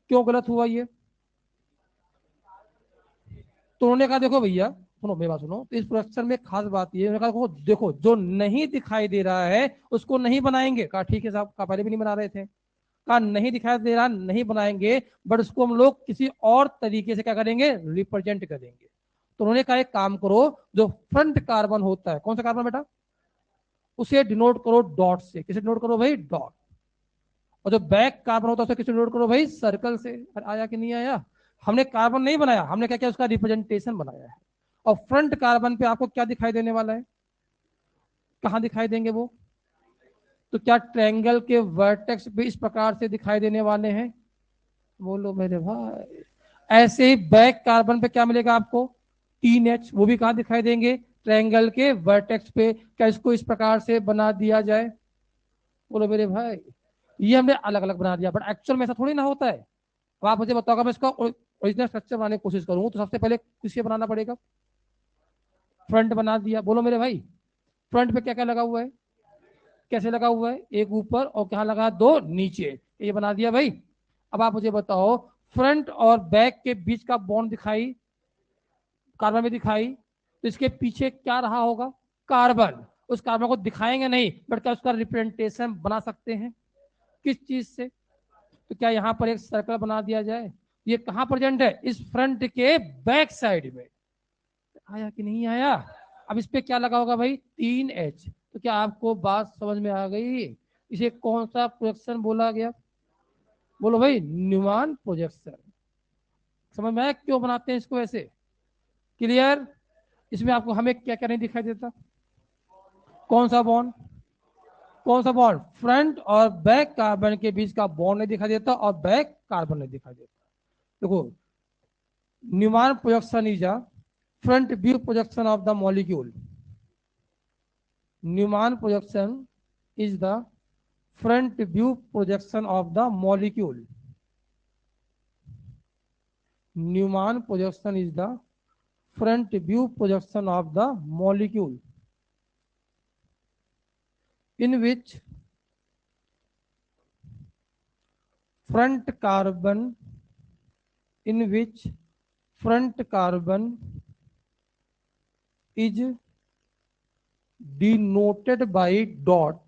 क्यों गलत हुआ ये? तो उन्होंने कहा देखो भैया, सुनो मेरी बात सुनो, तो इस प्रोजेक्शन में खास बात ये, उन्होंने कहा देखो जो नहीं दिखाई दे रहा है उसको नहीं बनाएंगे। कहा ठीक है साहब, कहा पहले भी नहीं बना रहे थे। का नहीं दिखाई दे रहा नहीं बनाएंगे, बट उसको हम लोग किसी और तरीके से क्या करेंगे? रिप्रेजेंट करेंगे। तो उन्होंने कहा एक काम करो, जो फ्रंट कार्बन होता है, कौन सा कार्बन बेटा? उसे डिनोट करो डॉट से। किसे डिनोट करो भाई? डॉट। और जो बैक कार्बन होता है उसे किसे डिनोट करो भाई? सर्कल से। आया कि नहीं आया? हमने कार्बन नहीं बनाया, हमने क्या किया? उसका रिप्रेजेंटेशन बनाया है। और फ्रंट कार्बन पे आपको क्या दिखाई देने वाला है? कहां दिखाई देंगे वो? तो क्या ट्रायंगल के वर्टेक्स भी इस प्रकार से दिखाई देने वाले हैं? बोलो मेरे भाई। ऐसे ही बैक कार्बन पे क्या मिलेगा आपको? तीन एच, वो भी कहां दिखाई देंगे? ट्रायंगल के वर्टेक्स पे। क्या इसको इस प्रकार से बना दिया जाए? बोलो मेरे भाई। ये हमने अलग अलग बना दिया, बट एक्चुअल में ऐसा थोड़ी ना होता है। अब आप मुझे बताओ, मैं इसका ओरिजिनल स्ट्रक्चर बनाने की कोशिश करूँ तो सबसे पहले किसे बनाना पड़ेगा? फ्रंट बना दिया, बोलो मेरे भाई। फ्रंट पे क्या क्या लगा हुआ है? कैसे लगा हुआ है? एक ऊपर और क्या लगा है? दो नीचे। ये बना दिया भाई। अब आप मुझे बताओ, फ्रंट और बैक के बीच का बॉन्ड दिखाई, कार्बन में दिखाई, तो इसके पीछे क्या रहा होगा? कार्बन। उस कार्बन को दिखाएंगे नहीं, बट क्या उसका रिप्रेजेंटेशन बना सकते हैं? किस चीज से? तो क्या यहाँ पर एक सर्कल बना दिया जाए? ये कहाँ प्रेजेंट है? इस फ्रंट के बैक साइड में। आया कि नहीं आया? अब इस पे क्या लगा होगा भाई? 3H। तो क्या आपको बात समझ में आ गई? इसे कौन सा प्रोजेक्शन बोला गया? बोलो भाई, न्यूमैन प्रोजेक्शन। समझ में आया क्यों बनाते हैं इसको ऐसे? क्लियर? इसमें आपको हमें क्या क्या नहीं दिखाई देता? कौन सा बॉन्ड? कौन सा बॉन्ड? फ्रंट और बैक कार्बन के बीच का बॉन्ड नहीं दिखाई देता, और बैक कार्बन नहीं दिखाई देता। देखो, Newman projection is a front view projection of the molecule. Newman projection is the front view projection of the molecule. Newman projection is the front view projection of the molecule in which front carbon in which front carbon is denoted by dot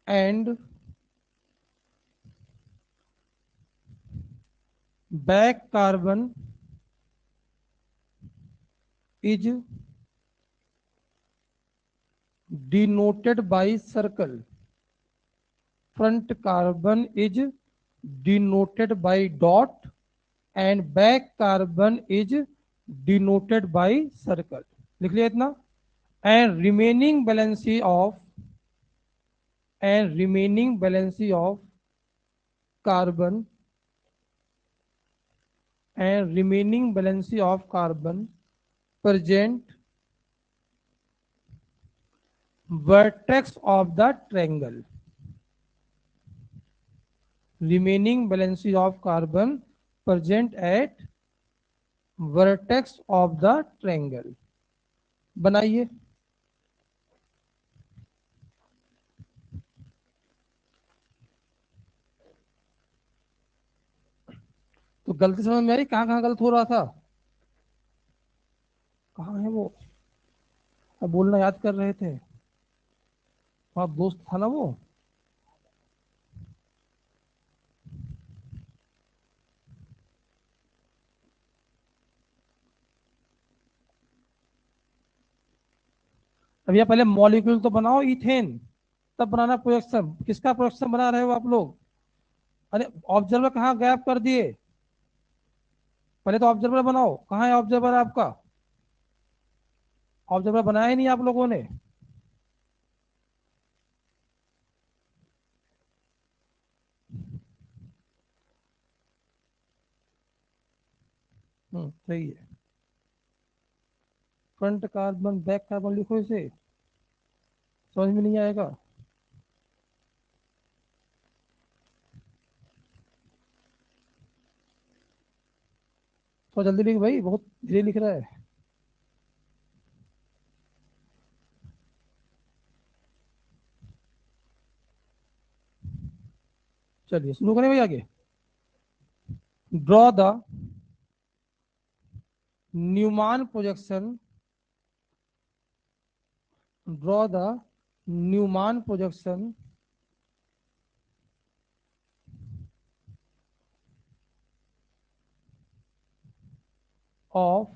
and back carbon is denoted by circle. Front carbon is denoted by dot and back carbon is denoted by circle. लिख लिया इतना? and remaining valency of carbon and remaining valency of carbon present vertex of the triangle. Remaining valency of carbon present at vertex of the triangle. बनाइए। तो गलती समझ में आई? कहाँ कहाँ गलत हो रहा था? कहाँ है वो? अब बोलना याद कर रहे थे, आप दोस्त था ना वो। अब यह पहले मॉलिक्यूल तो बनाओ इथेन, तब बनाना प्रोजेक्शन। किसका प्रोजेक्शन बना रहे हो आप लोग? अरे ऑब्जर्वर कहाँ गैप कर दिए? पहले तो ऑब्जर्वर बनाओ। कहाँ है ऑब्जर्वर आपका? ऑब्जर्वर बनाया ही नहीं आप लोगों ने। सही है। फ्रंट कार्बन बैक कार्बन लिखो इसे, समझ में नहीं आएगा? तो जल्दी लिख भाई, बहुत धीरे लिख रहा है। चलिए शुरू करें भाई आगे। Draw the Newman projection, draw the Newman projection of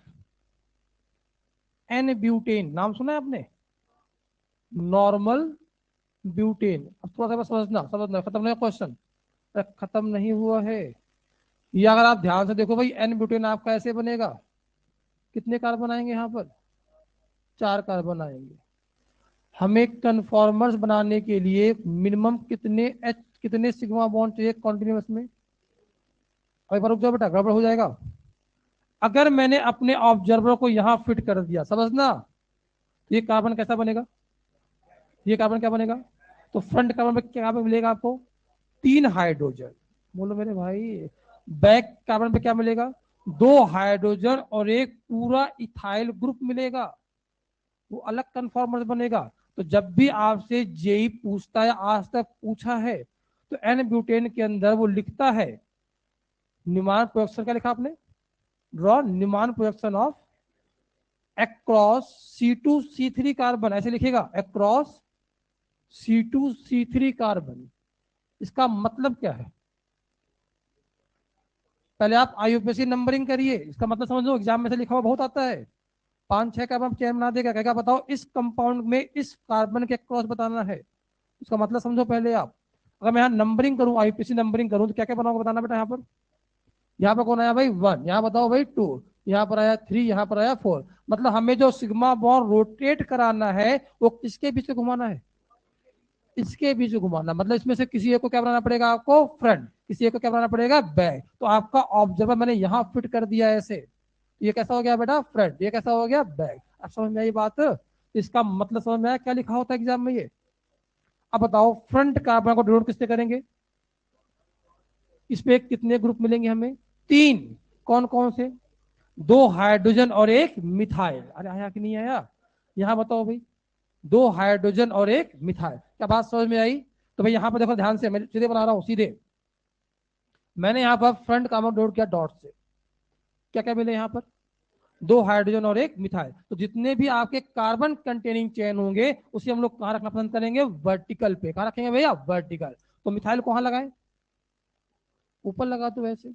n butane. नाम सुना है आपने? Normal butane. अब थोड़ा सा बस समझना, समझना, खत्म नहीं क्वेश्चन, खत्म नहीं हुआ है ये। अगर आप ध्यान से देखो भाई, एन ब्यूटेन आपका ऐसे बनेगा। कितने कार्बन आएंगे यहाँ पर? 4 कार्बन आएंगे। हमें कन्फॉर्मर्स बनाने के लिए मिनिमम कितने एच, कितने सिग्मा बॉन्ड चाहिए कॉन्टिन्यूस में? अब एक बार रुक जाओ बेटा, गड़बड़ हो जाएगा। अगर मैंने अपने ऑब्जर्वर को यहां फिट कर दिया, समझना, तो ये कार्बन कैसा बनेगा? ये कार्बन क्या बनेगा? तो फ्रंट कार्बन पे क्या पे मिलेगा आपको? 3 हाइड्रोजन। बोलो मेरे भाई। बैक कार्बन पे क्या मिलेगा? 2 हाइड्रोजन और एक पूरा इथाइल ग्रुप मिलेगा। वो अलग कन्फॉर्मर बनेगा। तो जब भी आपसे जेई पूछता है, आज तक पूछा है, तो एन ब्यूटेन के अंदर वो लिखता है न्यूमान प्रोडक्शन, क्या लिखा आपने? Draw Newman production of across C2C3 carbon, ऐसे लिखेगा अक्रॉस C2C3 कार्बन। इसका मतलब क्या है? पहले आप आईयूपीएसी नंबरिंग करिए, इसका मतलब समझो, एग्जाम में से लिखा हुआ बहुत आता है। 5-6 कार्बन चेन बना देगा, कहेगा बताओ इस कंपाउंड में इस कार्बन के क्रॉस बताना है। इसका मतलब समझो पहले आप। अगर मैं यहाँ नंबरिंग करूँ, आईयूपीएसी नंबरिंग करूँ, तो क्या क्या बनाऊंगा बताना बेटा। यहाँ पर, यहाँ पर कौन आया भाई? 1, यहाँ बताओ भाई 2, यहाँ पर आया 3, यहाँ पर आया 4। मतलब हमें जो सिग्मा बॉन्ड रोटेट कराना है वो किसके बीच में घुमाना है? इसके बीच में घुमाना। मतलब इसमें से किसी एक को क्या बनाना पड़ेगा आपको? फ्रंट। किसी एक को क्या बनाना पड़ेगा? बैक। तो आपका ऑब्जर्वर मैंने यहाँ फिट कर दिया ऐसे। ये कैसा हो गया बेटा? फ्रंट। ये कैसा हो गया? बैक। अब समझ में आई बात? इसका मतलब समझ में आया क्या लिखा होता है एग्जाम में ये? अब बताओ फ्रंट कार्बन को डिनोट किससे करेंगे? इस पे कितने ग्रुप मिलेंगे हमें? 3। कौन कौन से? 2 हाइड्रोजन और एक मिथाइल। अरे आया कि नहीं आया? यहाँ बताओ भाई। 2 हाइड्रोजन और एक मिथाइल। क्या बात समझ में आई? तो भाई यहाँ पर देखो ध्यान से, मैं सीधे बना रहा हूँ सीधे। मैंने यहाँ पर फ्रंट कार्बन डोट किया डॉट से। क्या क्या मिले यहाँ पर? 2 हाइड्रोजन और एक मिथाइल। तो जितने भी आपके कार्बन कंटेनिंग चेन होंगे उसे हम लोग कहाँ रखना पसंद करेंगे? वर्टिकल पे। कहाँ रखेंगे भैया? वर्टिकल। तो मिथाइल कहाँ लगाए? ऊपर लगा दो ऐसे।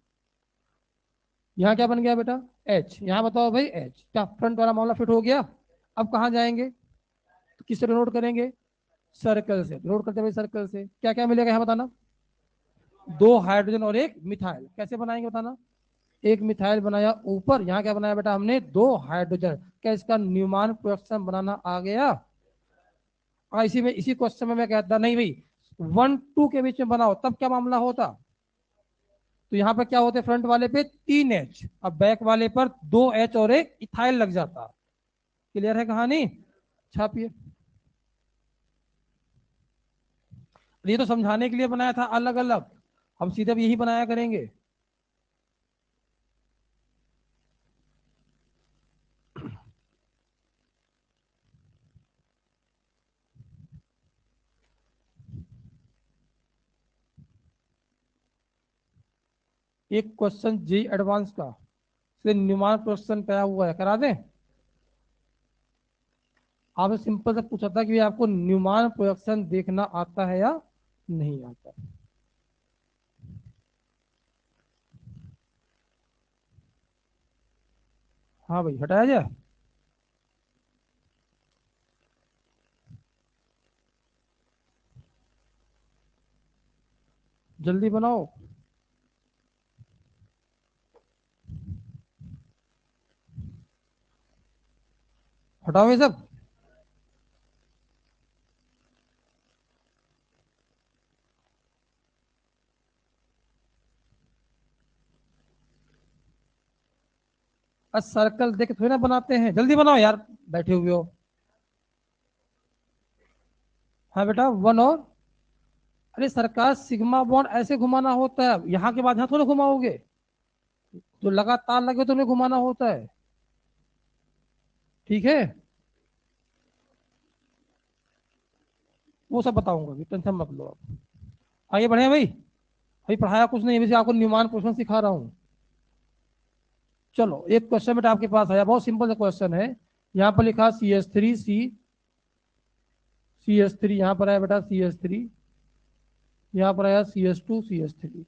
यहाँ क्या बन गया बेटा? एच। यहाँ बताओ भाई एच। क्या फ्रंट वाला मामला फिट हो गया? अब कहाँ जाएंगे? तो किससे नोट करेंगे? सर्कल से। नोट करते भाई सर्कल से। क्या क्या मिलेगा यहाँ बताना? 2 हाइड्रोजन और एक मिथाइल। कैसे बनाएंगे बताना? एक मिथाइल बनाया ऊपर, यहाँ क्या बनाया बेटा हमने? 2 हाइड्रोजन। क्या इसका न्यूमान प्रोडक्शन बनाना आ गया? इसी में, इसी क्वेश्चन में मैं कहता नहीं भाई 1-2 के बीच में बनाओ, तब क्या मामला होता? तो यहाँ पर क्या होते? फ्रंट वाले पे 3 H, अब बैक वाले पर 2 H और एक इथाइल लग जाता। क्लियर है कहानी? छापिए। ये तो समझाने के लिए बनाया था अलग अलग, हम सीधे अब यही बनाया करेंगे। एक क्वेश्चन जी एडवांस का से न्यूमान क्वेश्चन पाया हुआ है, करा दें? आपने सिंपल से पूछा था कि आपको न्यूमान प्रोडक्शन देखना आता है या नहीं आता? हाँ भाई, हटाया जाए। जल्दी बनाओ। हटाओ ये सब। सर्कल देख के थोड़ी ना बनाते हैं, जल्दी बनाओ यार, बैठे हुए हो। हाँ बेटा, 1 और। अरे सरकार, सिग्मा बॉन्ड ऐसे घुमाना होता है, यहाँ के बाद यहाँ थोड़ा घुमाओगे। जो लगातार लगे तो उन्हें घुमाना होता है। ठीक है, वो सब बताऊंगा, अभी टेंशन मत लो आप। आगे बढ़े भाई। अभी पढ़ाया कुछ नहीं, वैसे आपको न्यूमान क्वेश्चन सिखा रहा हूँ। चलो, एक क्वेश्चन बेटा आपके पास आया, बहुत सिंपल सा क्वेश्चन है। यहाँ पर लिखा CH3 यहाँ पर आया बेटा CH3, यहाँ पर आया CH2 CH3।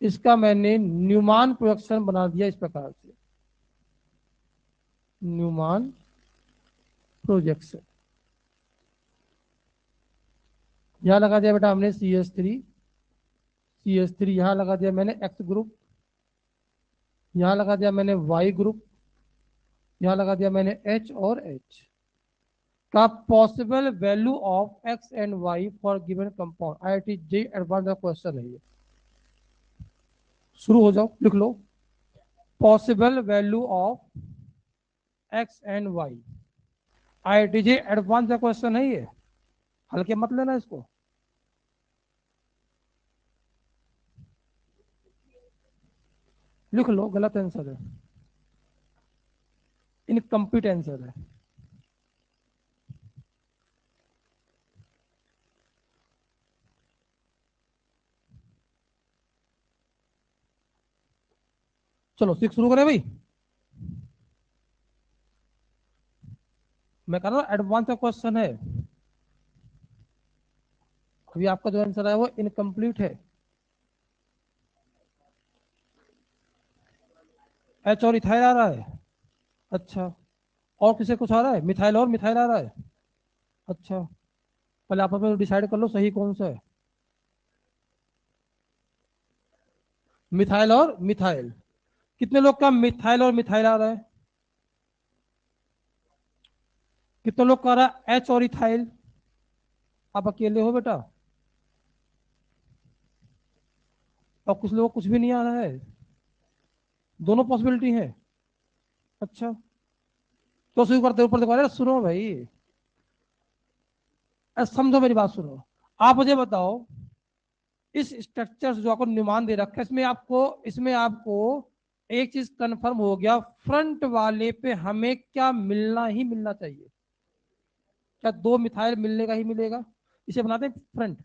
इसका मैंने न्यूमान प्रोडक्शन बना दिया इस प्रकार से। Newman projection. यहाँ लगा दिया बेटा हमने CH3 यहाँ लगा दिया मैंने एक्स ग्रुप, यहाँ लगा दिया मैंने वाई ग्रुप, यहाँ लगा दिया मैंने एच और एच। का possible value of X and Y for given compound. IIT JEE advance का क्वेश्चन है ये। शुरू हो जाओ, लिख लो। Possible value of X and Y. IIT JEE advance का क्वेश्चन है ये, हल्के मत लेना इसको। लिख लो, गलत आंसर है, इनकम्प्लीट आंसर है। चलो 6 शुरू करें भाई। मैं कह रहा हूँ एडवांस का क्वेश्चन है। अभी आपका जो आंसर है वो इनकम्प्लीट है। एच और इथाइल आ रहा है। अच्छा, और किसे कुछ आ रहा है? मिथाइल और मिथाइल आ रहा है। अच्छा, पहले आप अपने डिसाइड कर लो सही कौन सा है। मिथाइल और मिथाइल। कितने लोग का मिथाइल और मिथाइल आ रहा है? कितने लोग का आ रहा है एच और इथाइल? आप अकेले हो बेटा, और कुछ लोग कुछ भी नहीं आ रहा है? दोनों पॉसिबिलिटी है। अच्छा, तो शुरू करते ऊपर देखो, अरे सुनो भाई, अरे समझो मेरी बात सुनो। आप मुझे बताओ, इस स्ट्रक्चर जो आपको निर्माण दे रखा है, इसमें आपको एक चीज कंफर्म हो गया, फ्रंट वाले पे हमें क्या मिलना ही मिलना चाहिए। क्या दो मिथाइल मिलने का ही मिलेगा? इसे बनाते हैं फ्रंट,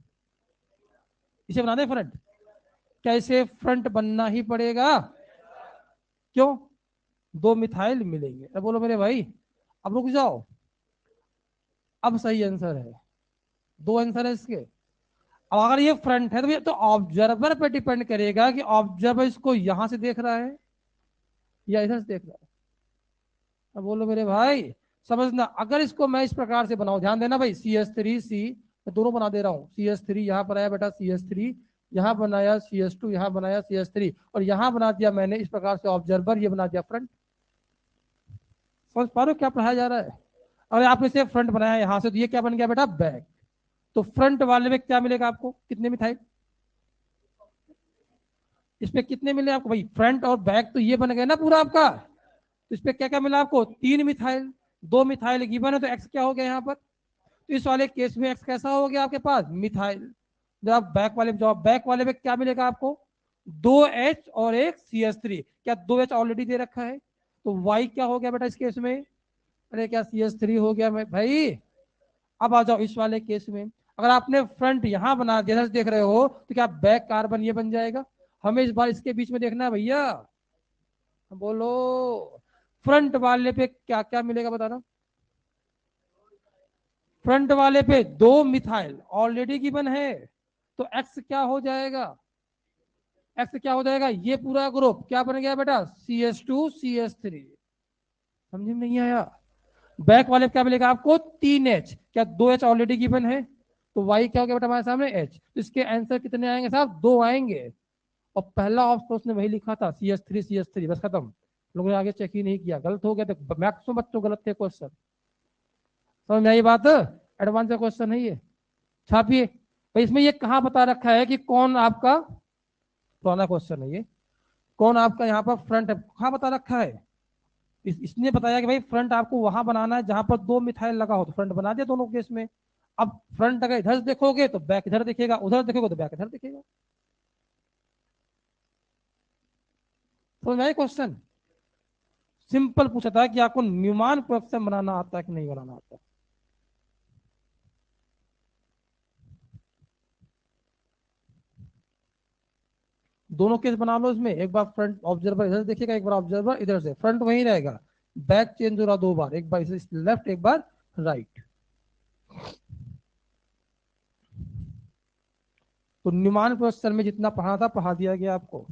इसे बनाते हैं फ्रंट। क्या इसे फ्रंट बनना ही पड़ेगा? क्यों? दो मिथाइल मिलेंगे। अब बोलो मेरे भाई, अब रुक जाओ, अब सही आंसर है। दो आंसर है इसके। अब अगर ये फ्रंट है तो ये तो ऑब्जर्वर पे डिपेंड करेगा कि ऑब्जर्वर इसको यहां से देख रहा है या इधर से देख रहा है। अब बोलो मेरे भाई, समझना, अगर इसको मैं इस प्रकार से बनाऊं, ध्यान देना भाई, CH3C, मैं दोनों बना दे रहा हूँ। CH3 यहाँ पर आया बेटा, CH3 यहाँ बनाया, CH2 यहाँ बनाया, CH3, और यहाँ बना दिया मैंने इस प्रकार से ऑब्जर्वर, ये बना दिया फ्रंट। समझ पा रहे हो क्या पढ़ाया जा रहा है? अगर आपने इसे फ्रंट बनाया यहाँ से, तो ये क्या बन गया बेटा? बैक। तो फ्रंट वाले में क्या मिलेगा आपको? कितने मिथाइल? इसमें कितने मिले आपको भाई? फ्रंट और बैक तो ये बन गए ना पूरा आपका। तो इस पे क्या क्या मिला आपको? 3 मिथाइल। 2 मिथाइल गिवन है, तो एक्स क्या हो गया यहाँ पर? तो इस वाले केस में एक्स कैसा हो गया आपके पास? मिथाइल। जब बैक वाले में क्या मिलेगा आपको? 2H और एक CH3। क्या 2H ऑलरेडी दे रखा है? तो Y क्या हो गया बेटा इस केस में? अरे क्या CH3 हो गया मैं भाई? अब आ जाओ इस वाले केस में, अगर आपने फ्रंट यहां बना दिया, जैसे देख रहे हो, तो क्या बैक कार्बन ये बन जाएगा? हमें इस बार इसके बीच में देखना है भैया। बोलो, फ्रंट वाले पे क्या क्या मिलेगा बताना। फ्रंट वाले पे 2 मिथाइल ऑलरेडी गिवन है, तो एक्स क्या हो जाएगा? एक्स क्या हो जाएगा? ये पूरा ग्रुप क्या बन गया बेटा? CH2CH3। समझ में नहीं आया? बैक वाले पे क्या मिलेगा आपको? 3H। क्या 2H ऑलरेडी गिवन है? तो वाई क्या हो गया बेटा हमारे सामने? H। तो इसके आंसर कितने आएंगे साहब? 2 आएंगे। और पहला ऑप्शन उसने वही लिखा था, CH3CH3, बस खत्म। लोगों ने आगे चेक ही नहीं किया, गलत हो गया, तो मैक्सिमम बच्चों गलत थे क्वेश्चन। समझ में आई बात? एडवांस का क्वेश्चन है ये। छापिए भाई, इसमें ये कहाँ बता रखा है कि कौन आपका, पुराना क्वेश्चन है ये, कौन आपका यहाँ पर फ्रंट है, कहाँ बता रखा है? इसने बताया कि भाई फ्रंट आपको वहां बनाना है जहां पर 2 मिथाइल लगा हो, तो फ्रंट बना दिया दोनों केस में। अब फ्रंट अगर इधर से देखोगे तो बैक इधर दिखेगा, उधर देखोगे तो बैक इधर दिखेगा। समझ में आया क्वेश्चन? सिंपल पूछा था कि आपको न्यूमान क्वेश्चन बनाना आता है कि नहीं बनाना आता। दोनों केस बना लो इसमें, एक बार फ्रंट ऑब्जर्वर इधर देखिएगा, एक बार ऑब्जर्वर इधर से, फ्रंट वहीं रहेगा, बैक चेंज हो रहा 2 बार, एक बार इसे लेफ्ट एक बार राइट। तो न्यूमान क्वेश्चन में जितना पढ़ा था पढ़ा दिया गया आपको।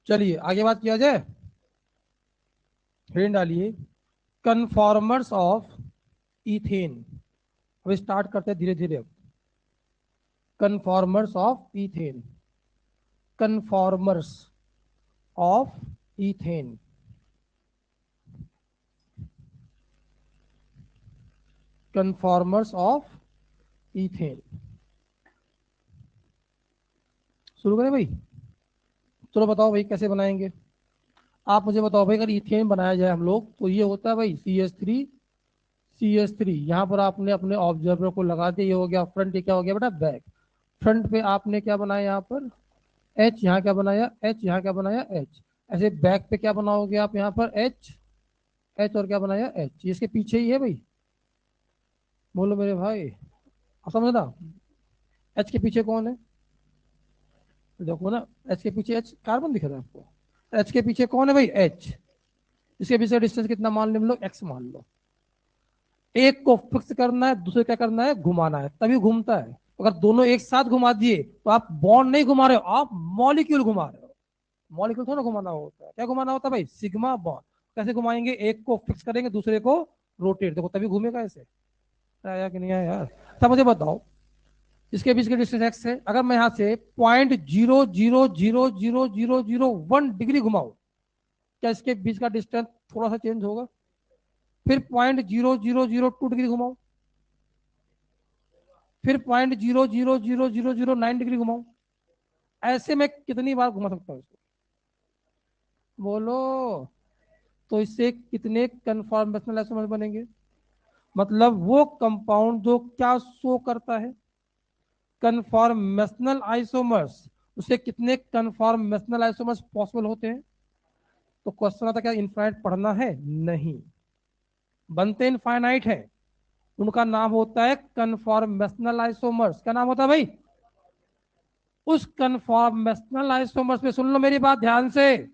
चलिए आगे बात किया जाए। हेडिंग डालिए, कन्फॉर्मर्स ऑफ इथेन। अब स्टार्ट करते हैं धीरे धीरे। Conformers of ethane, conformers of ethane, conformers of ethane. शुरू करें भाई? चलो बताओ भाई कैसे बनाएंगे। आप मुझे बताओ भाई, अगर इथेन बनाया जाए हम लोग तो ये होता है भाई CH3 यहाँ पर आपने अपने ऑब्जर्वर को लगा दिया, ये हो गया फ्रंट, ये क्या हो गया बेटा बैक। फ्रंट पे आपने क्या बनाया यहाँ पर H, यहाँ क्या बनाया H, यहाँ क्या बनाया H। ऐसे बैक पे क्या बनाओगे आप यहाँ पर H, H और क्या बनाया H, इसके पीछे ही है भाई। बोलो मेरे भाई, आप समझ ना। H के पीछे कौन है? देखो ना, H के पीछे H कार्बन दिख रहा है आपको। H के पीछे कौन है भाई H। इसके पीछे डिस्टेंस कितना मान लो हम लोग, x मान लो। एक को फिक्स करना है, दूसरे क्या करना है घुमाना है, तभी घूमता है। अगर दोनों एक साथ घुमा दिए तो आप बॉन्ड नहीं घुमा रहे हो, आप मॉलिक्यूल घुमा रहे हो। मॉलिक्यूल थोड़ा घुमाना होता है, क्या घुमाना होता है भाई, सिग्मा बॉन्ड। कैसे घुमाएंगे, एक को फिक्स करेंगे दूसरे को रोटेट, देखो तभी घूमेगा ऐसे। आया कि नहीं आया यार? तब मुझे बताओ, इसके बीच की डिस्टेंस एक्स है, अगर मैं यहाँ से 0.0000001 डिग्री घुमाऊ, क्या इसके बीच का डिस्टेंस थोड़ा सा चेंज होगा? फिर 0.00002 डिग्री घुमाओ, फिर 0.0000009 डिग्री घुमाओ। ऐसे में कितनी बार घुमा सकता हूँ इसको, बोलो? तो इससे कितने कन्फॉर्मेशनल आइसोमर्स बनेंगे? मतलब वो कंपाउंड जो क्या शो करता है, कन्फॉर्मेशनल आइसोमर्स, उससे कितने कन्फॉर्मेशनल आइसोमर्स पॉसिबल होते हैं? तो क्वेश्चन आता क्या इनफाइनाइट पढ़ना है? नहीं, बनते इनफाइनाइट है। उनका नाम होता है कन्फॉर्मेशनल आइसोमर्स। क्या नाम होता है भाई? उस कन्फॉर्मेशनल आइसोमर्स में, सुन लो मेरी बात ध्यान से,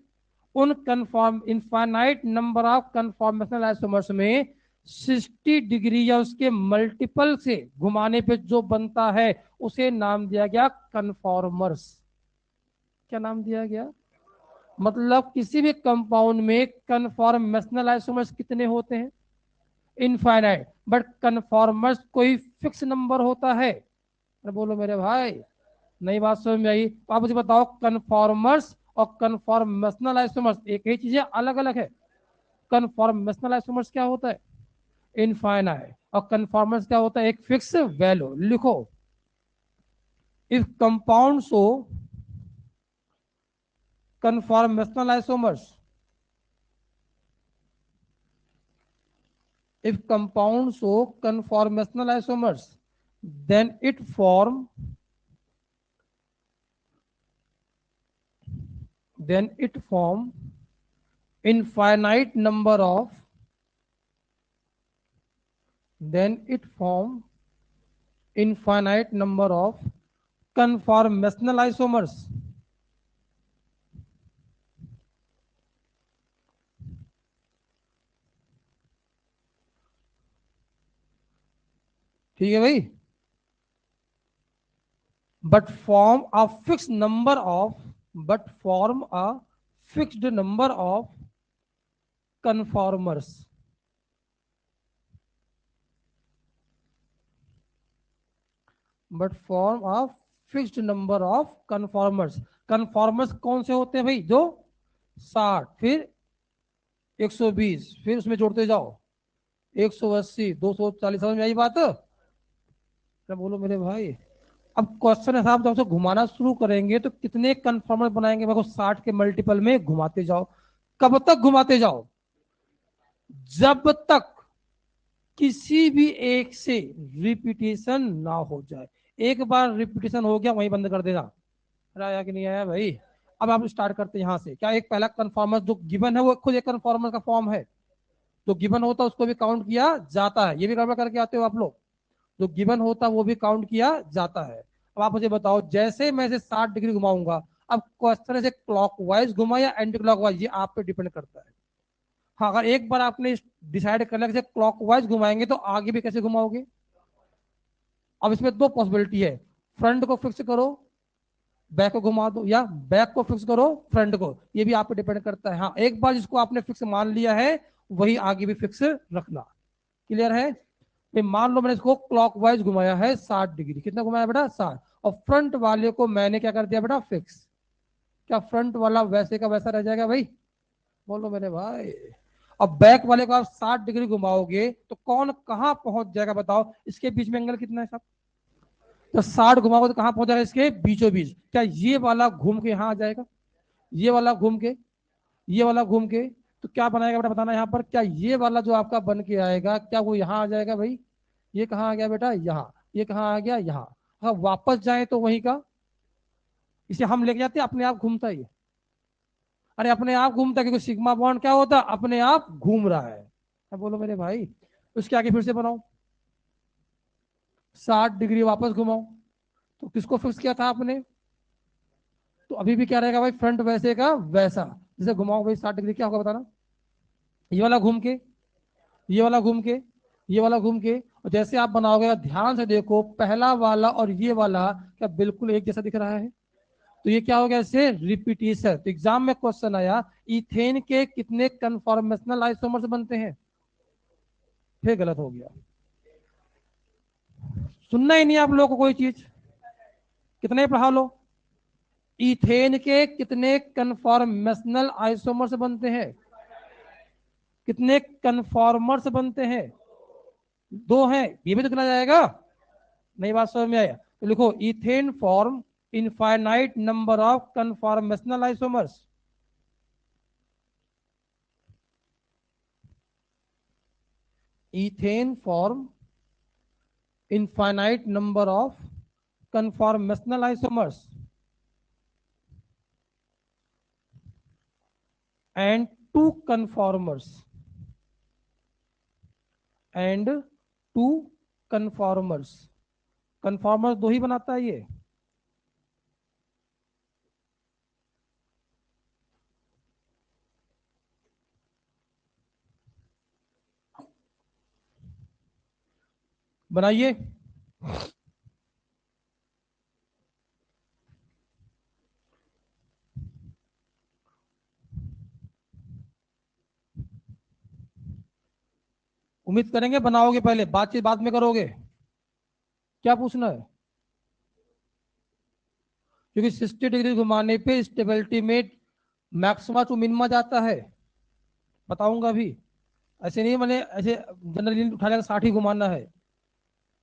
उन conform infinite number of conformational isomers में 60 डिग्री या उसके मल्टीपल से घुमाने पे जो बनता है उसे नाम दिया गया कन्फॉर्मर्स। क्या नाम दिया गया? मतलब किसी भी कंपाउंड में कन्फॉर्मेशनल आइसोमर्स कितने होते हैं? इनफाइनाइट। बट कन्फॉर्मर्स कोई फिक्स नंबर होता है? अरे बोलो मेरे भाई, नई बात समझ में आई? तो आप मुझे बताओ, कन्फॉर्मर्स और कन्फॉर्मेशनल आइसोमर्स एक ही चीज है, अलग अलग है? कन्फॉर्मेशनल आइसोमर्स क्या होता है? इनफाइनाइट। और कन्फॉर्मर्स क्या होता है? एक फिक्स वैल्यू। लिखो, if compound show conformational isomers, if compounds show conformational isomers, then it form infinite number of conformational isomers। ठीक है भाई? but form a fixed number of but form a fixed number of conformers। But form of fixed number of conformers. Conformers कौन से होते हैं भाई? जो 60, फिर 120, फिर उसमें जोड़ते जाओ 180, 240। समझ में आई बात? क्या बोलो मेरे भाई? अब क्वेश्चन हिसाब से उसे घुमाना शुरू करेंगे तो कितने कन्फॉर्मर बनाएंगे? मेरे को 60 के मल्टीपल में घुमाते जाओ। कब तक घुमाते जाओ? जब तक किसी भी एक से रिपीटेशन ना हो जाए। एक बार रिपीटेशन हो गया वहीं बंद कर देना। आया कि नहीं आया भाई? अब आप स्टार्ट करते हैं यहाँ से। क्या एक पहला कन्फॉर्मर जो गिवन है वो खुद एक कन्फॉर्मर का फॉर्म है? जो गिवन होता है उसको भी काउंट किया जाता है। ये भी गड़बड़ करके आते हो आप लोग, जो गिवन होता है वो भी काउंट किया जाता है। अब आप मुझे बताओ, जैसे मैं इसे 60 डिग्री घुमाऊंगा, अब क्वेश्चन से क्लॉकवाइज घुमा या एंटी क्लॉकवाइज, ये आप पे डिपेंड करता है। हाँ, अगर एक बार आपने डिसाइड कर लिया कि क्लॉकवाइज घुमाएंगे तो आगे भी कैसे घुमाओगे? अब इसमें दो पॉसिबिलिटी है, फ्रंट को फिक्स करो, बैक को घुमा दो, या बैक को फिक्स करो, फ्रंट को। ये भी आप पे डिपेंड करता है। हाँ, एक बार जिसको आपने फिक्स मान लिया है वही आगे भी फिक्स रखना। क्लियर है? मान लो मैंने इसको क्लॉकवाइज घुमाया है 60 डिग्री। कितना घुमाया बेटा? 60। और फ्रंट वाले को मैंने क्या कर दिया बेटा, फिक्स। क्या फ्रंट वाला वैसे का वैसा रह जाएगा भाई? बोलो मेरे भाई। अब बैक वाले को आप 60 डिग्री घुमाओगे तो कौन कहां पहुंच जाएगा बताओ? इसके बीच में एंगल कितना है साहब? तो 60 घुमाओगे तो कहां पहुंच जाएगा? इसके बीचों बीच। क्या ये वाला घूम के यहां आ जाएगा? ये वाला घूम के, ये वाला घूम के, तो क्या बनाएगा बेटा बताना यहाँ पर? क्या ये वाला जो आपका बन के आएगा, क्या वो यहाँ आ जाएगा भाई? ये कहाँ आ गया बेटा? यहाँ। ये कहाँ आ गया? यहाँ। हाँ, वापस जाए तो वहीं का। इसे हम लेके जाते हैं, अपने आप घूमता है ये। अरे अपने आप घूमता है, क्योंकि सिग्मा बॉन्ड क्या होता है, अपने आप घूम रहा है। अब बोलो मेरे भाई, उसके आगे फिर से बनाओ, 60 डिग्री वापस घुमाओ। तो किसको फिक्स किया था आपने? तो अभी भी क्या रहेगा भाई? फ्रंट वैसे का वैसा। जैसे घुमाओ भाई 60 डिग्री, क्या होगा बताना? ये वाला घूम के, ये वाला घूम के, ये वाला घूम के, और जैसे आप बनाओगे ध्यान से देखो, पहला वाला और ये वाला क्या बिल्कुल एक जैसा दिख रहा है? तो ये क्या हो गया? इससे रिपीटिशन। तो एग्जाम में क्वेश्चन आया, इथेन के कितने कन्फॉर्मेशनल आइसोमर्स बनते हैं? फिर गलत हो गया। सुनना ही नहीं आप लोगों को कोई चीज, कितने पढ़ा लो। इथेन के कितने कन्फॉर्मेशनल आइसोमर्स बनते हैं? कितने कन्फॉर्मर्स बनते हैं? दो हैं, ये भी तो गिना जाएगा। नई बात समझ में आया तो लिखो, ethane form infinite number of conformational isomers. Ethane form infinite number of conformational isomers and two conformers and two conformers। conformers दो ही बनाता है ये। बनाइए। उम्मीद करेंगे बनाओगे, पहले बातचीत बाद में करोगे। क्या पूछना है? क्योंकि 60 डिग्री घुमाने पे स्टेबिलिटी में मैक्सिमा टू मिनिमा जाता है। बताऊंगा अभी। ऐसे नहीं, मैंने ऐसे जनरली उठाने का 60 ही घुमाना है।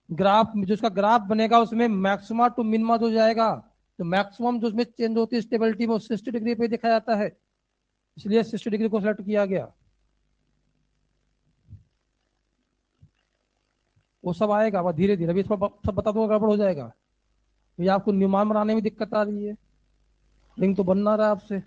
ग्राफ जो उसका ग्राफ बनेगा उसमें मैक्सिमा टू मिनिमा जो जाएगा, तो मैक्सिमम जो उसमें चेंज होती है स्टेबिलिटी में, 60 डिग्री पे देखा जाता है। इसलिए 60 डिग्री को सेलेक्ट किया गया। वो सब आएगा बस धीरे धीरे, अभी थोड़ा सब बता दूंगा, गड़बड़ हो जाएगा। ये आपको निर्माण बनाने में दिक्कत आ रही है, रिंग तो बन ना रहा है आपसे।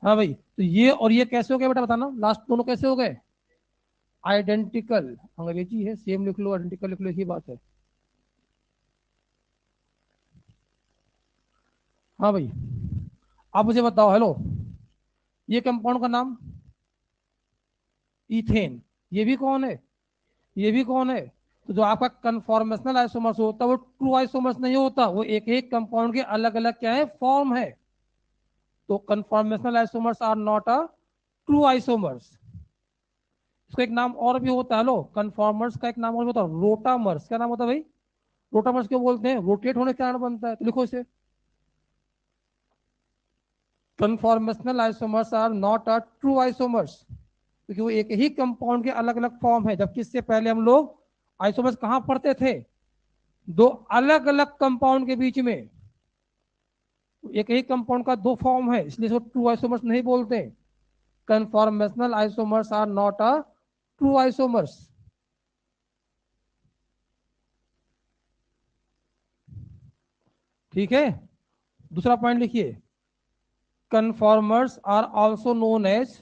हाँ भाई, तो ये और ये कैसे हो गए बेटा बताना, लास्ट दोनों कैसे हो गए? आइडेंटिकल। अंग्रेजी है, सेम लिख लो, आइडेंटिकल लिख लो, यही बात है। हाँ भाई, आप मुझे बताओ, हेलो, ये कंपाउंड का नाम इथेन, ये भी कौन है? ये भी कौन है? तो जो आपका कन्फॉर्मेशनल आइसोमर्स होता है वो ट्रू आइसोमर्स नहीं होता, वो एक एक कंपाउंड के अलग अलग क्या है, फॉर्म है। तो conformational isomers are not a true isomers. इसका एक नाम और भी होता है, लो, कन्फॉर्मर्स का एक नाम और भी होता है, रोटामर्स। क्या नाम होता है भाई? रोटामर्स क्यों बोलते हैं? रोटेट होने के कारण बनता है। तो लिखो इसे, conformational isomers are not a true isomers, क्योंकि वो एक ही कंपाउंड के अलग अलग फॉर्म है। जबकि इससे पहले हम लोग आइसोमर्स कहां पढ़ते थे? दो अलग अलग कंपाउंड के बीच में। एक ही कंपाउंड का दो फॉर्म है, इसलिए इसको ट्रू आइसोमर्स नहीं बोलते। Conformational isomers are not a true isomers. ठीक है, दूसरा पॉइंट लिखिए, conformers are also known as,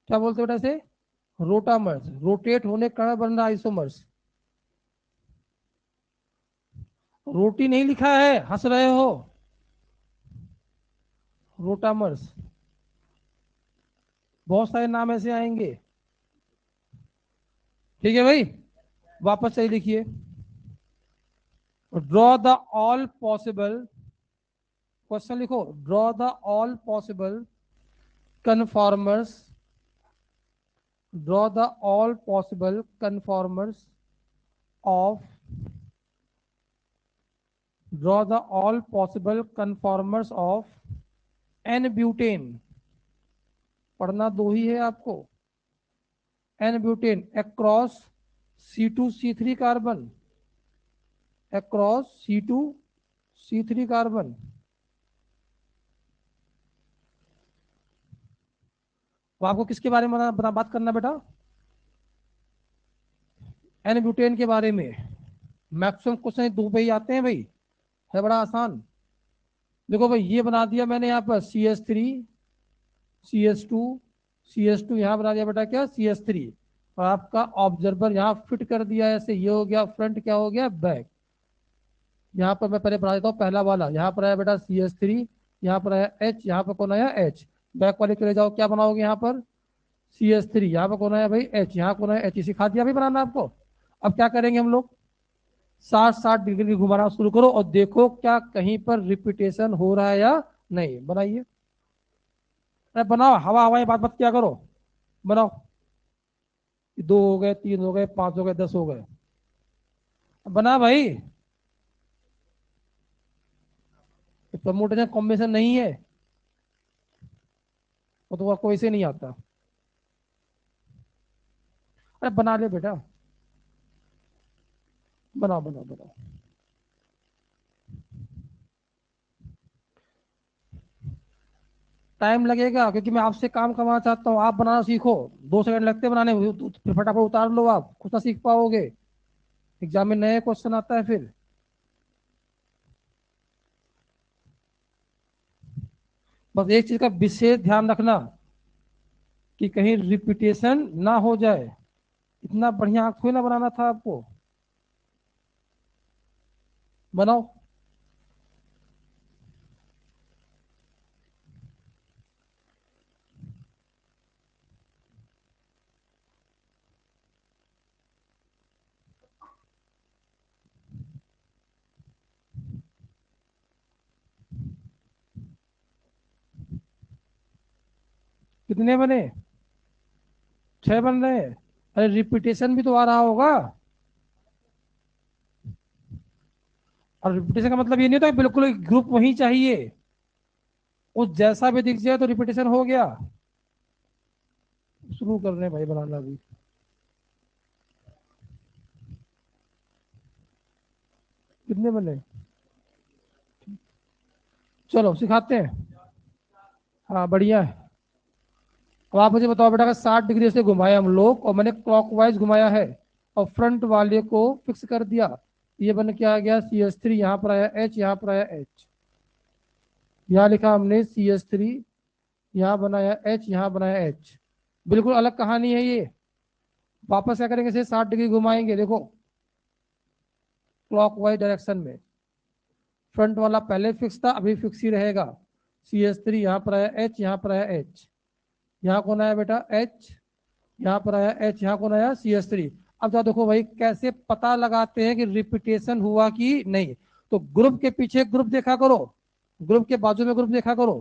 क्या बोलते हैं बेटा से? रोटामर्स। रोटेट होने के कारण बन रहा आइसोमर्स। रोटी नहीं लिखा है, हंस रहे हो? रोटामर्स, बहुत सारे नाम ऐसे आएंगे। ठीक है भाई, वापस सही लिखिए। Draw the all possible, question लिखो, draw the all possible conformers, draw the all possible conformers of, draw the all possible conformers of n butane, पढ़ना दो ही है आपको, n butane across C2C3 carbon, across C2C3 carbon. तो आपको किसके बारे में बात करना बेटा? n ब्यूटेन के बारे में। मैक्सिमम क्वेश्चन दो पे ही आते हैं भाई, है बड़ा आसान। देखो भाई ये बना दिया मैंने यहाँ पर CH3 CH2 CH2, यहाँ बना दिया बेटा क्या CH3, और आपका ऑब्जर्वर यहाँ फिट कर दिया ऐसे, ये हो गया फ्रंट, क्या हो गया बैक। यहाँ पर मैं पहले बना देता हूँ पहला वाला, यहाँ पर आया बेटा CH3, यहाँ पर आया H, यहाँ पर कौन आया H, बैक वाले चले जाओ, क्या बनाओगे यहाँ पर CH3, यहाँ पर कौन आया भाई H, यहाँ कौन आया H, सिखा दिया भाई बनाना आपको। अब क्या करेंगे हम लोग, 60-60 डिग्री घुमाना शुरू करो और देखो क्या कहीं पर रिपीटेशन हो रहा है या नहीं। बनाइए, अरे बनाओ, हवा हवाई बात मत क्या करो, बनाओ। 2 हो गए, 3 हो गए, 5 हो गए, 10 हो गए, बना भाई। परमुटेशन कॉम्बिनेशन नहीं है वो तो आपको ऐसे नहीं आता। अरे बना ले बेटा, बनाओ बनाओ बनाओ। टाइम लगेगा क्योंकि मैं आपसे काम करवाना चाहता हूँ, आप बनाना सीखो। 2 सेकंड लगते बनाने में, फिर फटाफट उतार लो, आप कुछ ना सीख पाओगे, एग्जाम में नए क्वेश्चन आता है फिर। बस एक चीज का विशेष ध्यान रखना कि कहीं रिपीटेशन ना हो जाए। इतना बढ़िया आंख थोड़ी ना बनाना था आपको। बनाओ। कितने बने? 6 बन रहे हैं। अरे रिपीटेशन भी तो आ रहा होगा, और रिपीटेशन का मतलब ये नहीं होता कि बिल्कुल ग्रुप वही चाहिए, उस जैसा भी दिख जाए तो रिपीटेशन हो गया। शुरू कर रहे हैं भाई बनाना भी। कितने बने? चलो सिखाते हैं। हाँ बढ़िया है। अब आप मुझे बताओ बेटा, 60 डिग्री से घुमाया हम लोग और मैंने क्लॉकवाइज घुमाया है और फ्रंट वाले को फिक्स कर दिया, ये बन के आ गया CH3, यहाँ पर आया H, यहाँ पर आया H, यहाँ लिखा हमने CH3, यहाँ बनाया H, यहाँ बनाया H। बिल्कुल अलग कहानी है ये। वापस क्या करेंगे, इसे 60 डिग्री घुमाएंगे, देखो क्लॉकवाइज डायरेक्शन में। फ्रंट वाला पहले फिक्स था, अभी फिक्स ही रहेगा। CH3, यहाँ पर आया H, यहाँ पर आया H, यहाँ कौन आया बेटा H, यहाँ पर आया H, यहाँ कौन आया CH3। अब जाओ देखो भाई कैसे पता लगाते हैं कि रिपीटेशन हुआ कि नहीं। तो ग्रुप के पीछे ग्रुप देखा करो, ग्रुप के बाजू में ग्रुप देखा करो।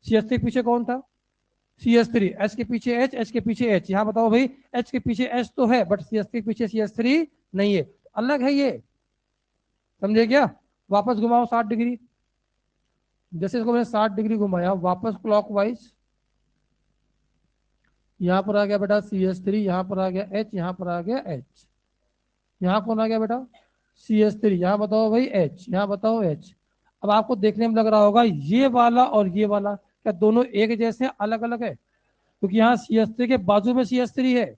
CH3 के पीछे कौन था? CH3। H के पीछे H, H के पीछे H, यहाँ बताओ भाई H के पीछे H तो है बट CH3 के पीछे CH3 नहीं है, अलग है ये, समझे क्या? वापस घुमाओ 60 डिग्री, जैसे इसको मैंने 60 डिग्री घुमाया वापस क्लॉकवाइज, यहाँ पर आ गया बेटा CH3, यहाँ पर आ गया H, यहाँ पर आ गया H, यहाँ कौन आ गया बेटा CH3, यहाँ बताओ भाई H, यहाँ बताओ H। अब आपको देखने में लग रहा होगा ये वाला और ये वाला क्या दोनों एक जैसे हैं, अलग अलग है? क्योंकि यहाँ CH3 के बाजू में CH3 है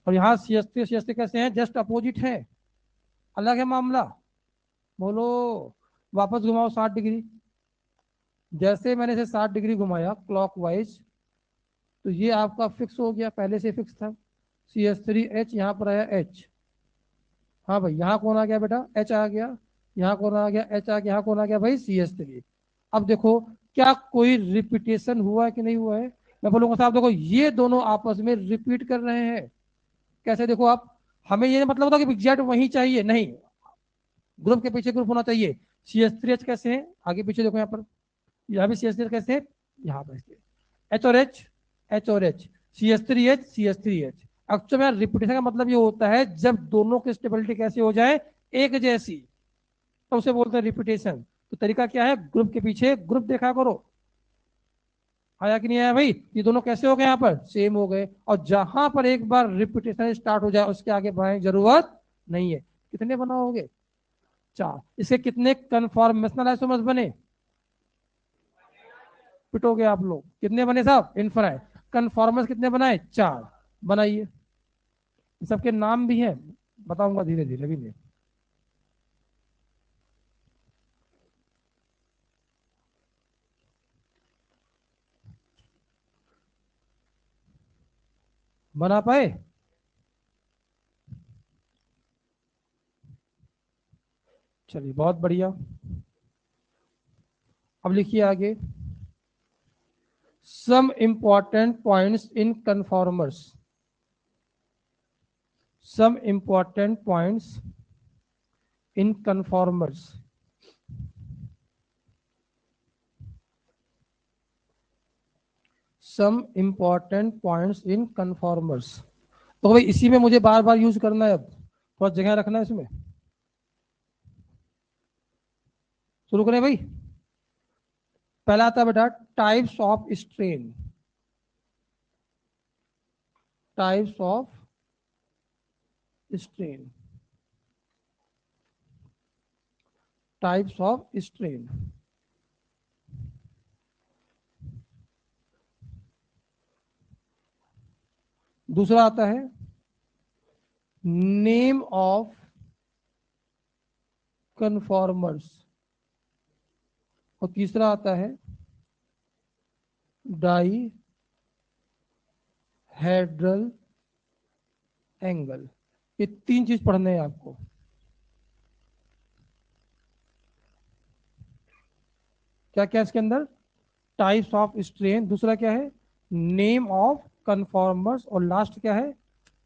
और यहाँ CH3 कैसे हैं, जस्ट अपोजिट है, अलग है मामला। बोलो। वापस घुमाओ 60 डिग्री, जैसे मैंने इसे 60 डिग्री घुमाया क्लॉकवाइज तो ये आपका फिक्स हो गया, पहले से फिक्स था। CH3H, यहाँ पर आया H, हाँ भाई यहाँ कौन आ गया बेटा H आ गया, यहाँ कौन आ गया H आ गया, यहाँ कौन आ गया भाई CH3। अब देखो क्या कोई रिपीटेशन हुआ है कि नहीं हुआ है? मैं बोलूंगा साहब देखो ये दोनों आपस में रिपीट कर रहे हैं। कैसे देखो आप, हमें ये मतलब होता कि एग्जैक्ट वही चाहिए नहीं, ग्रुप के पीछे ग्रुप होना चाहिए। CH3H कैसे है, आगे पीछे देखो यहाँ पर, यहाँ भी CH3H कैसे है, यहाँ पर H और H, H और H, CH3H, CH3H। एक्चुअली में रिपीटेशन का मतलब ये होता है जब दोनों की स्टेबिलिटी कैसे हो जाए, एक जैसी, तो उसे बोलते हैं रिपीटेशन। तो तरीका क्या है, ग्रुप के पीछे ग्रुप देखा करो। आया कि नहीं आया भाई, ये दोनों कैसे हो गए, यहाँ पर सेम हो गए। और जहां पर एक बार रिपीटेशन स्टार्ट हो जाए उसके आगे बढ़ाने की जरूरत नहीं है। कितने बनाओगे, 4। इसके कितने कन्फॉर्मेशनल आइसोमर्स बने, पिटोगे आप लोग, कितने बने साहब, इनफाइनाइट। कन्फॉर्मर्स कितने बनाए, 4। बनाइए, सबके नाम भी है, बताऊंगा धीरे धीरे भी नहीं। बना पाए, चलिए बहुत बढ़िया। अब लिखिए आगे, some important points in conformers, some important points in conformers. Some important points in conformers. तो भाई इसी में मुझे बार बार यूज करना है, अब थोड़ा जगह रखना है इसमें। शुरू करें भाई। पहला आता है बेटा types of strain, types of strain, types of strain. दूसरा आता है नेम ऑफ कन्फॉर्मर्स। और तीसरा आता है डाई हेड्रल एंगल। ये 3 चीज पढ़ने हैं आपको। क्या क्या इसके अंदर, टाइप्स ऑफ स्ट्रेन, दूसरा क्या है नेम ऑफ कन्फॉर्मर्स, और लास्ट क्या है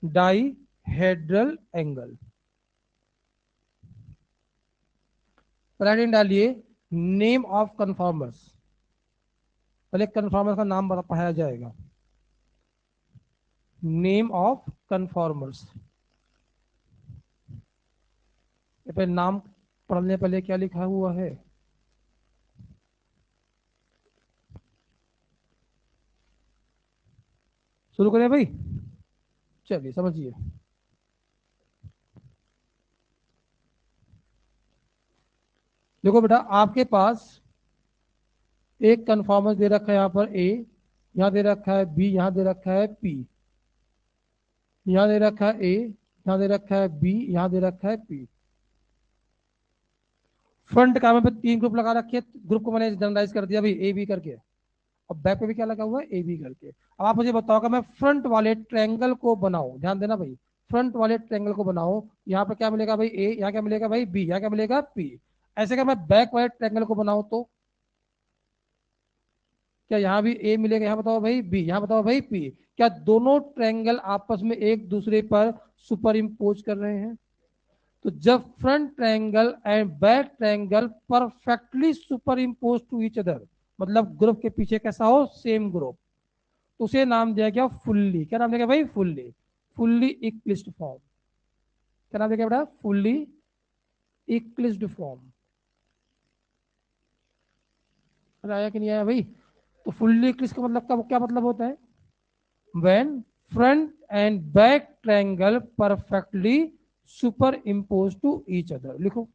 डाई हेड्रल एंगल। पहले डालिए नेम ऑफ कन्फॉर्मर्स, पहले कन्फॉर्मर्स का नाम पढ़ाया जाएगा। नेम ऑफ कन्फॉर्मर्स, ये पे नाम पढ़ने पहले क्या लिखा हुआ है, शुरू करें भाई, चलिए समझिए। देखो बेटा आपके पास एक कन्फॉर्मर दे रखा है यहाँ पर ए, यहाँ दे रखा है बी, यहाँ दे रखा है पी, यहाँ दे रखा है ए, यहाँ दे रखा है बी, यहाँ दे रखा है पी। फ्रंट कैमरे पे 3 ग्रुप लगा रखे, ग्रुप को मैंने जनरलाइज कर दिया भाई ए बी करके, और बैक पे भी क्या लगा हुआ है ए बी करके। अब आप मुझे बताओ, मैं फ्रंट वाले ट्रायंगल को बनाऊं, ध्यान देना भाई, फ्रंट वाले ट्रायंगल को बनाओ, यहाँ पे क्या मिलेगा भाई ए, यहाँ क्या मिलेगा भाई बी, यहाँ क्या मिलेगा पी। ऐसे का मैं बैक वाले ट्रायंगल को बनाऊं तो क्या यहाँ भी ए मिलेगा, यहाँ बताओ भाई बी, यहाँ बताओ भाई पी। क्या दोनों ट्रायंगल आपस में एक दूसरे पर सुपर इम्पोज कर रहे हैं। तो जब front triangle and back triangle perfectly superimpose to each other, मतलब ग्रुप के पीछे कैसा हो, सेम ग्रुप, तो उसे नाम दिया गया फुल्ली, क्या नाम दिया गया भाई फुल्ली, फुल्ली इक्लिस्ड फॉर्म। क्या नाम दिया गया बेटा, फुल्ली इक्लिस्ड फॉर्म। आया कि नहीं आया भाई। तो फुल्ली इक्लिस्ड का मतलब का क्या मतलब होता है, when front and back triangle perfectly superimposed to each other। लिखो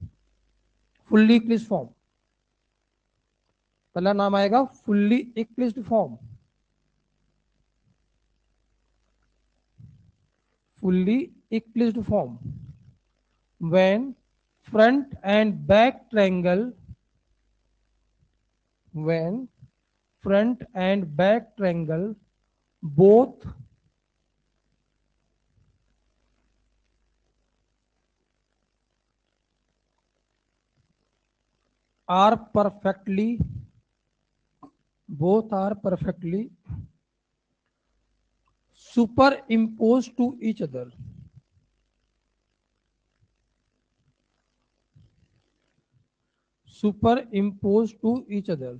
फुल्ली इक्लिस्ड फॉर्म, पहला नाम आएगा fully eclipsed form, fully eclipsed form. when front and back triangle, when front and back triangle both are perfectly, both are perfectly superimposed to each other, superimpose to each other,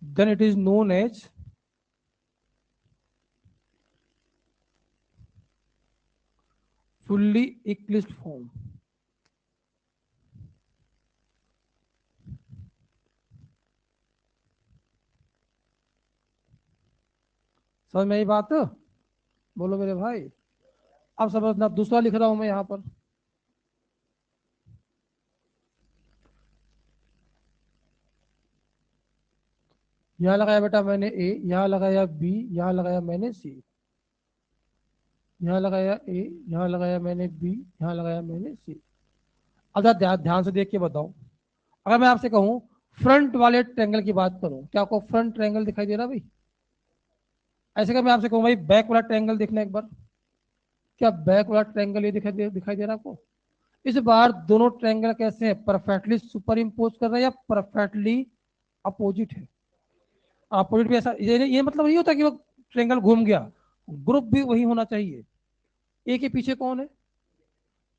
then it is known as fully eclipsed form. समझ में आई बात? बोलो मेरे भाई। अब समझना, दूसरा लिख रहा हूं मैं यहां पर। यहां लगाया बेटा मैंने ए, यहां लगाया बी, यहां लगाया मैंने सी, यहां लगाया ए, यहां लगाया मैंने बी, यहां लगाया मैंने सी। अब ध्यान से देख के बताओ, अगर मैं आपसे कहूं फ्रंट वाले ट्रायंगल की बात करूं, क्या आपको फ्रंट ट्रायंगल दिखाई दे रहा भाई? ऐसे अगर मैं आपसे कहूं भाई बैक वाला ट्रायंगल देखना एक बार, क्या बैक वाला ट्रायंगल ये दिखाई दे रहा आपको? इस बार दोनों ट्रायंगल कैसे हैं, परफेक्टली सुपर इम्पोज कर रहे हैं या परफेक्टली अपोजिट है? अपोजिट भी ऐसा, ये मतलब नहीं होता कि वो ट्रायंगल घूम गया, ग्रुप भी वही होना चाहिए। ए के पीछे कौन है?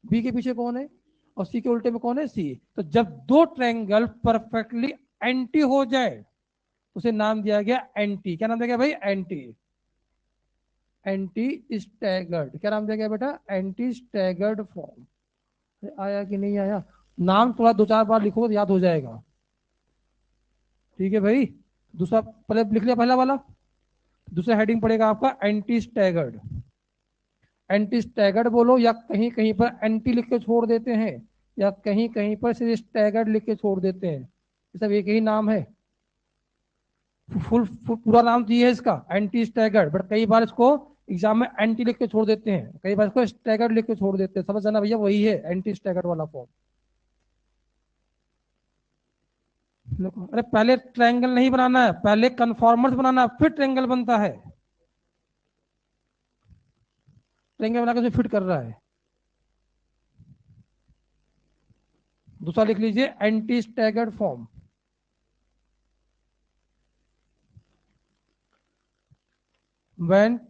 बी के पीछे कौन है? और सी के उल्टे में कौन है? सी। तो जब दो ट्रायंगल परफेक्टली एंटी हो जाए उसे नाम दिया गया एंटी। क्या नाम दिया गया भाई? एंटी। Anti staggered. क्या नाम दिया गया बेटा? Anti staggered form. आया कि नहीं आया? नाम थोड़ा दो चार बार लिखो तो याद हो जाएगा। ठीक है भाई। दूसरा पहले लिख लिया पहला वाला, दूसरा हेडिंग पड़ेगा आपका एंटी स्टैगर्ड। एंटी स्टैगर्ड बोलो या कहीं कहीं पर एंटी लिख के छोड़ देते हैं, या कहीं कहीं पर सिर्फ स्टैगर्ड लिख के छोड़ देते हैं, ये सब एक ही नाम है। पूरा नाम तो ये है इसका, एंटी स्टैगर्ड, बट कई बार इसको एग्जाम में एंटी लिख के छोड़ देते हैं, कई बार इसको स्टैगर्ड लिख के छोड़ देते हैं। समझ जाना भैया, वही है एंटी स्टैगर्ड वाला फॉर्म। अरे पहले ट्रायंगल नहीं बनाना है, पहले कन्फॉर्मर्स बनाना है, फिर ट्रायंगल बनता है। ट्रायंगल बना के फिट कर रहा है। दूसरा लिख लीजिए anti staggered form. When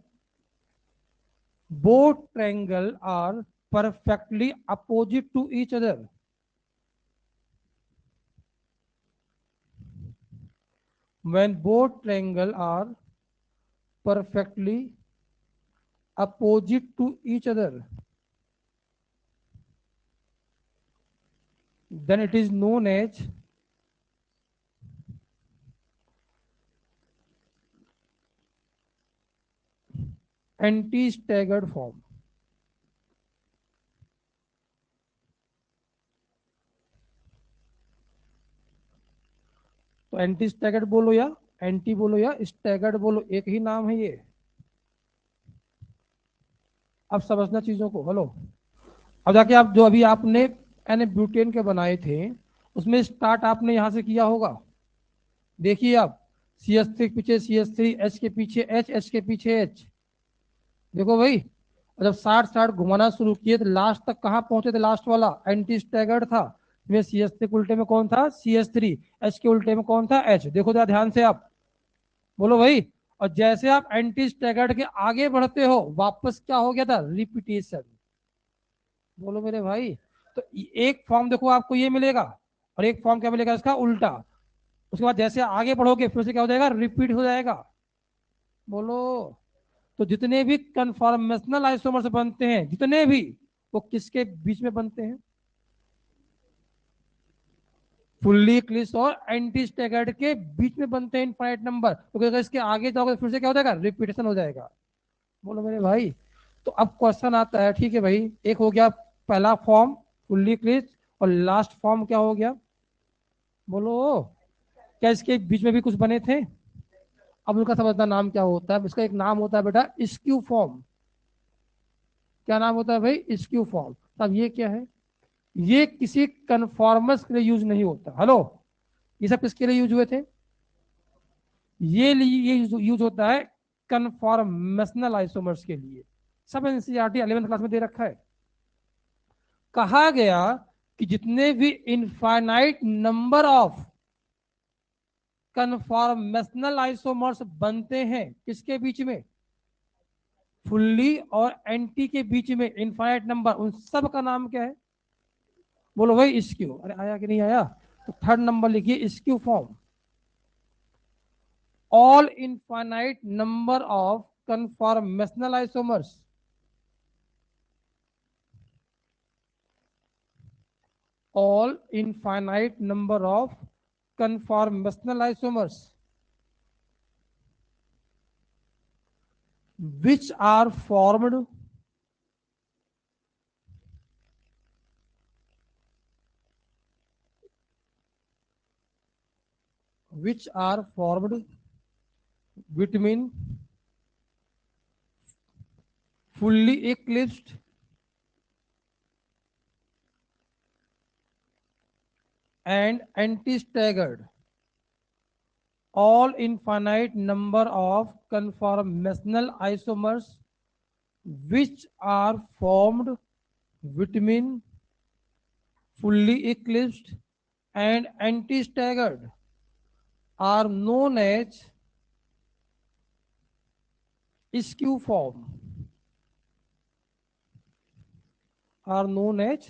both triangle are perfectly opposite to each other, when both triangle are perfectly opposite to each other, then it is known as anti staggered form। तो anti staggered बोलो या anti बोलो या staggered बोलो, एक ही नाम है ये। अब समझना चीजों को। हेलो, अब जाके आप जो अभी आपने एन ब्यूटेन के बनाए थे उसमें स्टार्ट आपने यहां से किया होगा। देखिए आप, CH3 के पीछे CH3, H के पीछे H, H के पीछे H। देखो भाई, जब 60 घुमाना शुरू किए तो लास्ट तक कहाँ पहुंचे थे? लास्ट वाला एंटी स्टैगर्ड था। इसमें CH3 के उल्टे में कौन था? CH3। H के उल्टे में कौन था? H। देखो जरा ध्यान से आप, बोलो भाई। और जैसे आप एंटी स्टैगर्ड के आगे बढ़ते हो वापस क्या हो गया था? रिपीटेशन। बोलो मेरे भाई। तो एक फॉर्म देखो आपको ये मिलेगा, और एक फॉर्म क्या मिलेगा इसका? उल्टा। उसके बाद जैसे आगे बढ़ोगे फिर से क्या हो जाएगा? रिपीट हो जाएगा। बोलो। तो जितने भी कन्फॉर्मेशनल आइसोमर्स बनते हैं, जितने भी, वो किसके बीच में बनते हैं? फुल्ली इक्लिप्स और एंटी स्टैगर्ड के बीच में बनते हैं इनफाइनाइट नंबर। तो अगर इसके आगे जाओगे फिर से क्या हो जाएगा? रिपीटेशन हो जाएगा। बोलो मेरे भाई। तो अब क्वेश्चन आता है, ठीक है भाई, एक हो गया पहला फॉर्म फुल्ली इक्लिप्स, और लास्ट फॉर्म क्या हो गया? बोलो। क्या इसके बीच में भी कुछ बने थे? अब उनका समझना नाम क्या होता है। इसका एक नाम होता है बेटा स्क्यू फॉर्म। क्या नाम होता है भाई? Skew form. अब ये क्या है? ये किसी कन्फॉर्मर्स के लिए यूज नहीं होता। हेलो, ये सब किसके लिए यूज हुए थे? ये यूज होता है कन्फॉर्मेशनल आइसोमर्स के लिए। सब एनसीईआरटी 11th क्लास में दे रखा है। कहा गया कि जितने भी infinite number of conformational isomers बनते हैं किसके बीच में? फुल्ली और एंटी के बीच में इनफाइनाइट नंबर, उन सब का नाम क्या है? बोलो भाई स्क्यू। अरे आया कि नहीं आया? तो थर्ड नंबर लिखिए skew form. All infinite number of conformational isomers, all infinite number of conformational isomers which are formed between fully eclipsed and anti-staggered. All infinite number of conformational isomers which are formed between fully eclipsed and anti-staggered are known as skew form. Are known as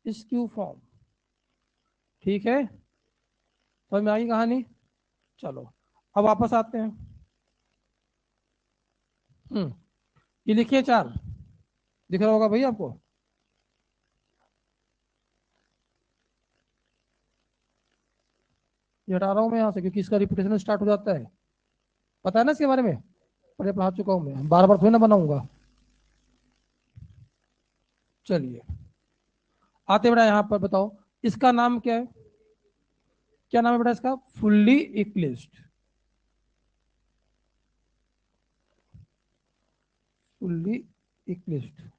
skew form. ठीक है, समझ में आई कहानी? चलो अब वापस आते हैं। ये लिखिए 4, दिख रहा होगा भाई आपको? ये हटा रहा हूं मैं यहाँ से क्योंकि इसका रिपीटेशन स्टार्ट हो जाता है। पता है ना इसके बारे में, पढ़े पढ़ा चुका हूं मैं, बार बार थोड़ी ना बनाऊंगा। चलिए आते बेटा यहाँ पर, बताओ इसका नाम क्या है? क्या नाम है बेटा इसका? Fully eclipsed. फुल्ली इक्लिप्स्ड,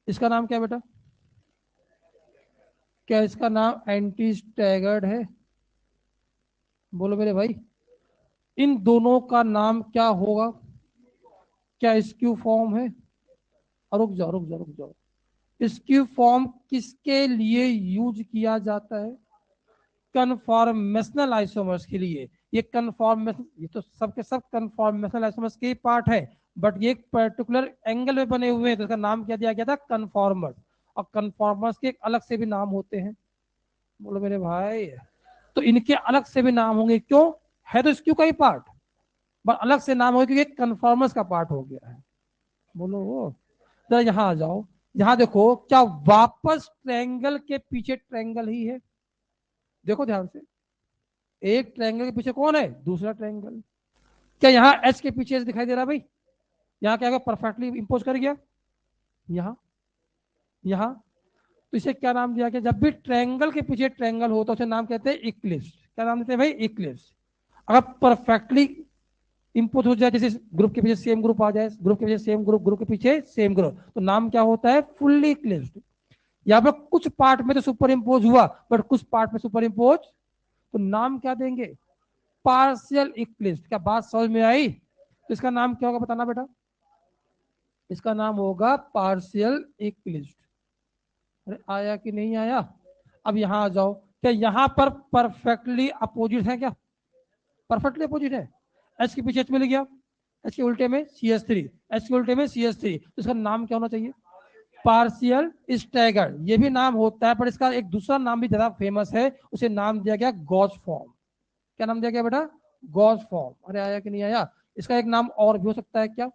इसका नाम क्या है बेटा? क्या इसका नाम एंटी स्टैगर्ड है? बोलो मेरे भाई, इन दोनों का नाम क्या होगा? क्या स्क्यू फॉर्म है? रुक जाओ रुक जाओ रुक जाओ, स्क्यू फॉर्म किसके लिए यूज किया जाता है? कन्फॉर्मेशनल आइसोमर्स के लिए। ये कन्फॉर्मेशन, ये तो सबके सब कन्फॉर्मेशनल आइसोमर्स के पार्ट है, बट ये एक पर्टिकुलर एंगल में बने हुए हैं, तो इसका नाम क्या दिया गया था? कन्फॉर्मर। और कन्फॉर्मर्स के एक अलग से भी नाम होते हैं। बोलो मेरे भाई, तो इनके अलग से भी नाम होंगे, क्यों? है तो स्क्यू का ही पार्ट, बट अलग से नाम होगा क्योंकि कन्फॉर्मर्स का पार्ट हो गया है। बोलो वो, जरा यहाँ आ जाओ, यहाँ देखो, क्या वापस ट्रायंगल के पीछे ट्रायंगल ही है? देखो ध्यान से, एक ट्रायंगल के पीछे कौन है? दूसरा ट्रायंगल। क्या यहाँ एच के पीछे दिखाई दे रहा भाई? यहाँ क्या परफेक्टली इंपोज कर गया, यहाँ यहाँ। तो इसे क्या नाम दिया गया? जब भी ट्रायंगल के पीछे ट्रायंगल हो तो उसे नाम कहते हैं इक्लिप्स। क्या नाम देते हैं भाई? इक्लिप्स। अगर परफेक्टली इंपोज हो जाए, जैसे ग्रुप के पीछे सेम ग्रुप आ जाए, ग्रुप के पीछे सेम ग्रुप, ग्रुप के पीछे सेम ग्रुप, तो नाम क्या होता है? Fully eclipsed. यहाँ पर कुछ पार्ट में तो सुपर इंपोज हुआ, बट कुछ पार्ट में सुपर इंपोज, तो नाम क्या देंगे? Partial Eclipse. क्या बात समझ में आई? तो इसका नाम क्या होगा बताना बेटा? इसका नाम होगा पार्शियल इक्लिप्स। अरे आया कि नहीं आया? अब यहां आ जाओ, क्या यहां पर परफेक्टली अपोजिट है? क्या परफेक्टली अपोजिट है? एच के पीछे एच मिल गया, एच के उल्टे में सी एस थ्री, एच के उल्टे में सी एस थ्री, तो इसका नाम क्या होना चाहिए? Partial stagger. ये भी नाम होता है, पर इसका एक दूसरा नाम भी ज्यादा फेमस है, उसे नाम दिया गया गॉस फॉर्म। क्या नाम दिया गया बेटा? Gauss form. अरे आया कि नहीं आया? इसका एक नाम और भी हो सकता है, क्या?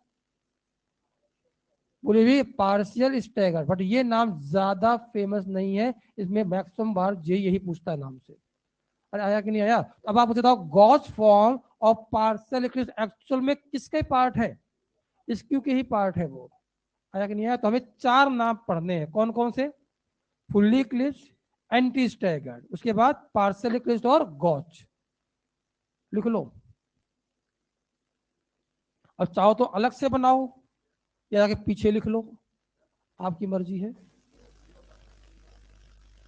बोलिए भी पार्शियल स्टैगर, बट ये नाम ज्यादा फेमस नहीं है, इसमें मैक्सिमम बार जे यही पूछता है नाम से। अरे आया कि नहीं आया? अब आप बताओ, गॉस फॉर्म और पार्शियल इक्लिप्स एक्चुअल में किसके पार्ट है? स्क्यू के ही पार्ट है वो। आया कि नहीं आया? तो हमें 4 नाम पढ़ने हैं, कौन कौन से? फुल्ली इक्लिप्स, एंटी स्टैगर्ड, उसके बाद पार्शियल इक्लिप्स और गॉच। लिख लो। और चाहो तो अलग से बनाओ या आगे पीछे लिख लो, आपकी मर्जी है।